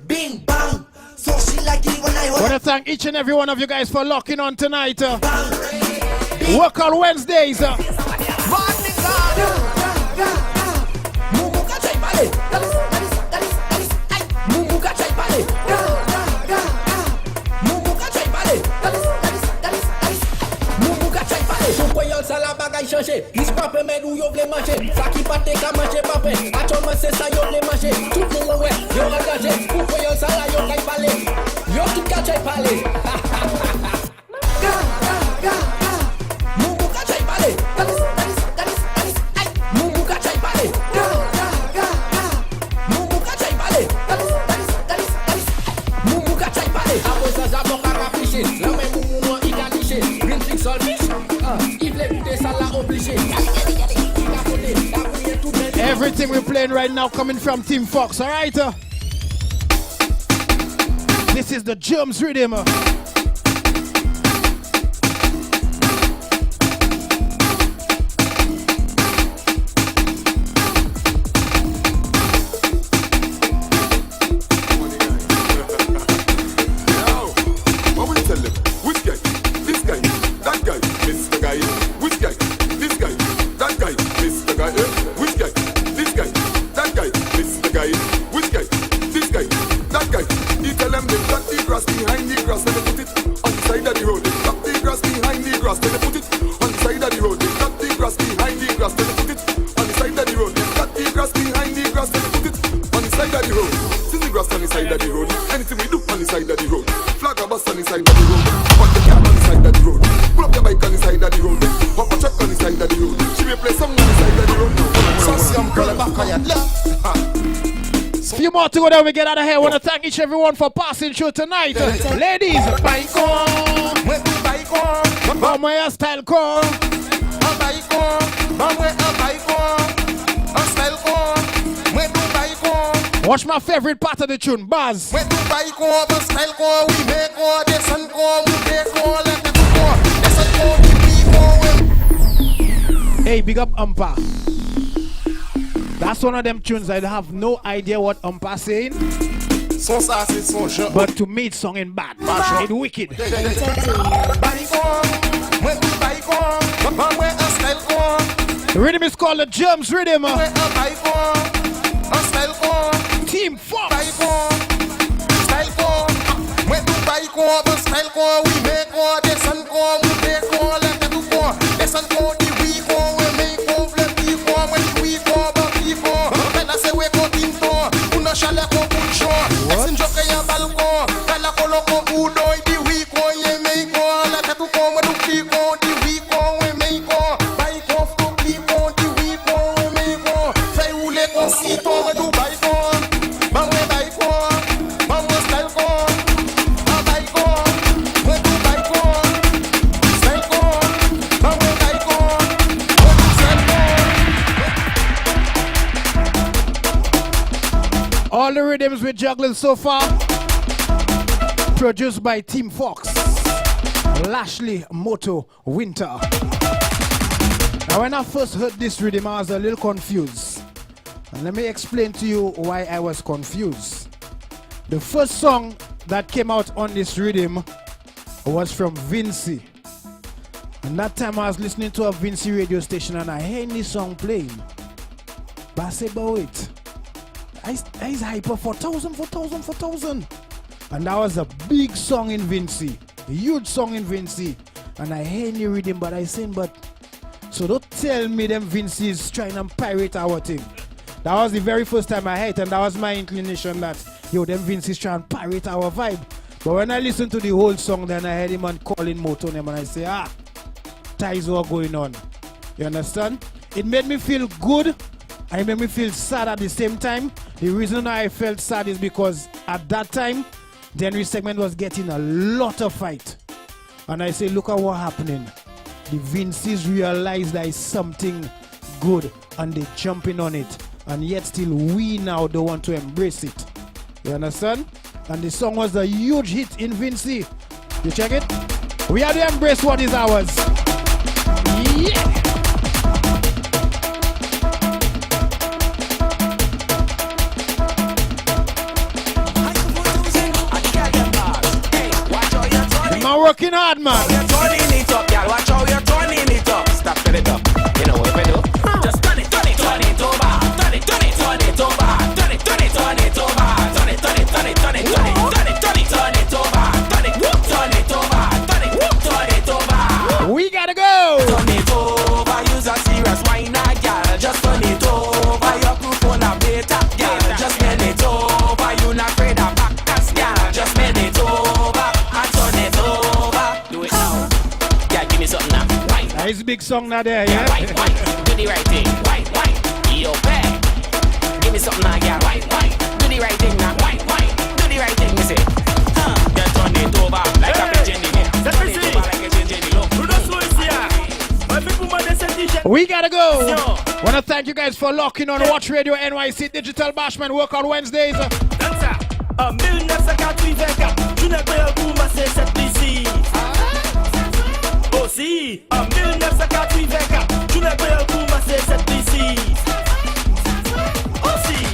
Bing bang. So she like it when I I want to thank each and every one of you guys for locking on tonight. Work on Wednesdays. Is pape men ou yo vle manje. Sa ki pate ka manje pape. A chon man se sa yo vle manje. Tout moun wè, yo engaje. Pou kwe yon sa la yo kay pale. Yo tout ka chay pale. Mou ka chay pale. Mou ka chay pale. Mou ka chay pale. Mou ka chay pale. Apo sa zabon ka kapiche. La men mou i ka niche. Green fix all Everything we're playing right now coming from Team Fox, alright? This is the Germs rhythm. To go down, we get out of here. I want to thank each everyone for passing through tonight. Ladies, bike on, my style call. Watch my favorite part of the tune, Buzz. Hey, big up Umpa. That's one of them tunes I have no idea what Umpa saying. But to me it's songing bad. It's wicked. The rhythm is called the Germs rhythm. Team Fox. All the rhythms we're juggling so far, produced by Team Fox, Lashley, Moto, Winter. Now when I first heard this rhythm, I was a little confused. And let me explain to you why I was confused. The first song that came out on this rhythm was from Vinci. And that time I was listening to a Vinci radio station and I heard this song playing. But I said, but wait. He's hyper 4,000. And that was a big song in Vinci. A huge song in Vinci. And I heard the rhythm, but I said, but so don't tell me them Vinci is trying to pirate our thing. That was the very first time I heard it, and that was my inclination that, yo, them Vinci is trying to pirate our vibe. But when I listened to the whole song, then I heard him and calling Moto them, and I say, ties were going on. You understand? It made me feel good. And it made me feel sad at the same time. The reason I felt sad is because at that time, the Henry segment was getting a lot of fight. And I say, look at what's happening. The Vinces realize there is something good and they jumping on it. And yet still we now don't want to embrace it. You understand? And the song was a huge hit in Vinci. You check it? We have to embrace what is ours. Yeah! I'm working hard, man. You're turning it up, y'all. Watch how you're turning it up. Stop, turn it up. You know what we do? Just turn it over. Turn it over. Turn it over. Turn it over. Turn it over. Turn it over. Turn it over. We gotta go. Turn it over. Use a serious wine, girl. Just turn it over. Your crew full of beta, girl. Just turn it over. You not afraid of backers, girl. Just turn it over. Something now. Wine. Nice big song now there, yeah? Wine. Do the right thing. Wine. Yo, pay. Give me something now, yeah. Wine. Do the right thing now. Wine. Do the right thing, me say. Just turn it over like a pigeon in it. Turn it over like a pigeon in it. We gotta go. Wanna thank you guys for locking on Watch Radio NYC Digital Bashment Workout Wednesdays. En 1984, tu n'as pas un coup, mais c'est cette précise. Aussi, en 1984, tu n'as pas un coup, mais c'est cette précise. Aussi,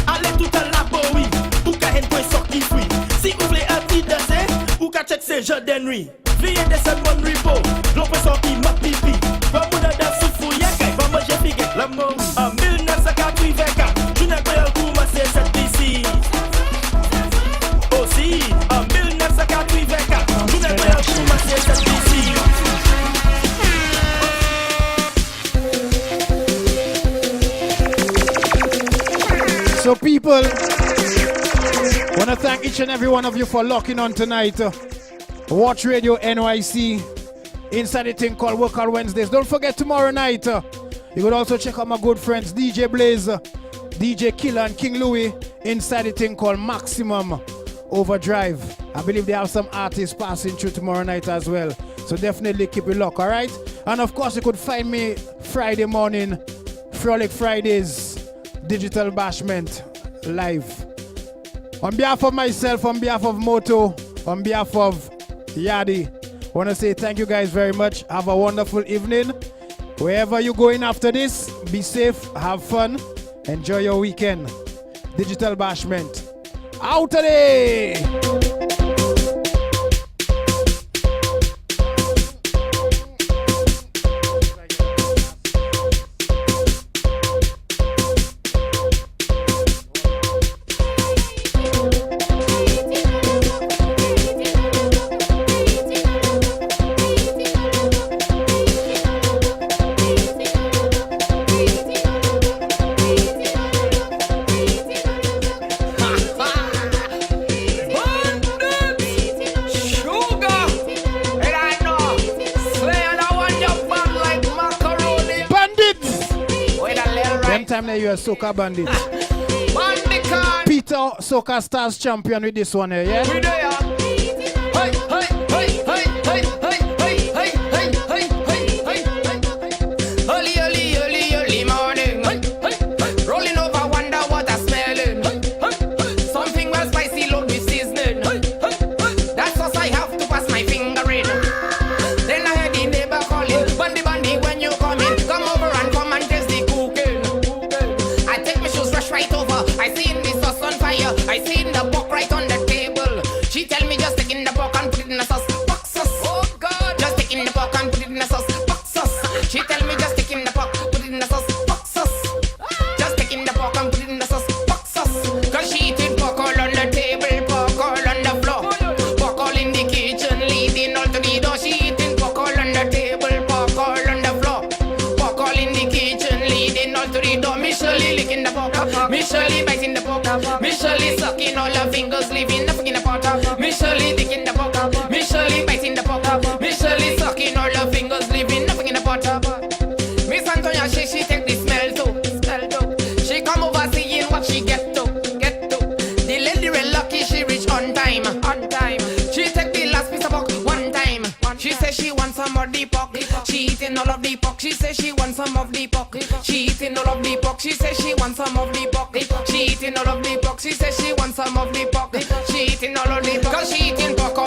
allez tout à la boui, ou qu'à un point sorti fruit. Si vous voulez un petit danser, ou qu'à check ces jeux de nuit. Viens de cette bonne repos, l'on peut sortir ma pipi. Comme on a dans ce fouillé, va manger piquet. L'amour, en 1984, tu n'as pas un coup, mais c'est cette précise. Aussi, en 1984, tu n'as pas un coup, mais c'est cette précise. So people, want to thank each and every one of you for locking on tonight. Watch Radio NYC inside a thing called Workout Wednesdays. Don't forget tomorrow night. You could also check out my good friends DJ Blaze, DJ Killer and King Louie inside a thing called Maximum Overdrive. I believe they have some artists passing through tomorrow night as well. So definitely keep it locked, alright? And of course you could find me Friday morning, Frolic Fridays, Digital Bashment live. On behalf of myself, on behalf of Moto, on behalf of Yadi, I want to say thank you guys very much. Have a wonderful evening. Wherever you're going after this, be safe, have fun, enjoy your weekend. Digital Bashment. Out today! You a soca bandit. Peter Soca Stars champion with this one here, yeah? We there. Hey, hey, hey, hey, hey, hey, hey, hey, hey, hey, hey, hey. Early, early, early, early morning. Rolling over, wonder what I'm smelling. Something well spicy, load with seasoning. That's what I have to pass my finger in. Then I heard the neighbor calling, Bundy, Bundy, when you come in, come over and come and taste the cooking. I take my shoes, rush right over. I seen the sauce on fire. I seen the pork right on the table. She tell me just take in the pork and put it in the sauce. Pork sauce. Oh God. Just take in the pork and put it in the sauce. Pork sauce. She tell me just take in the pork, put it in the sauce. Pork sauce. Just take in the pork and put it in the sauce. Pork sauce. Cause she eating pork all on the table, pork all on the floor, pork all in the kitchen, leading all to the door. She eating pork all on the table, pork all on the floor, pork all in the kitchen, leading all to the door. Miss Shirley licking the pork, Miss Shirley biting the pork, Miss Shirley sucking all her fingers, leaving nothing in the pot. Miss Shirley licking the pork, Miss Shirley biting the pork, Miss Shirley sucking all her fingers, leaving nothing in the pot. Miss Antonia, she take the smell too. She come over seeing what she get to. The lady real lucky, she reach on time. She take the last piece of pork one time. She say she wants some of the pork. She eating all of the pork. She say she wants some of the pork. She eating all of the pork. She say she wants some of the pork. She eating all of the pork. She say she wants some of the pork. She eating all of the pork. Cause she eating pork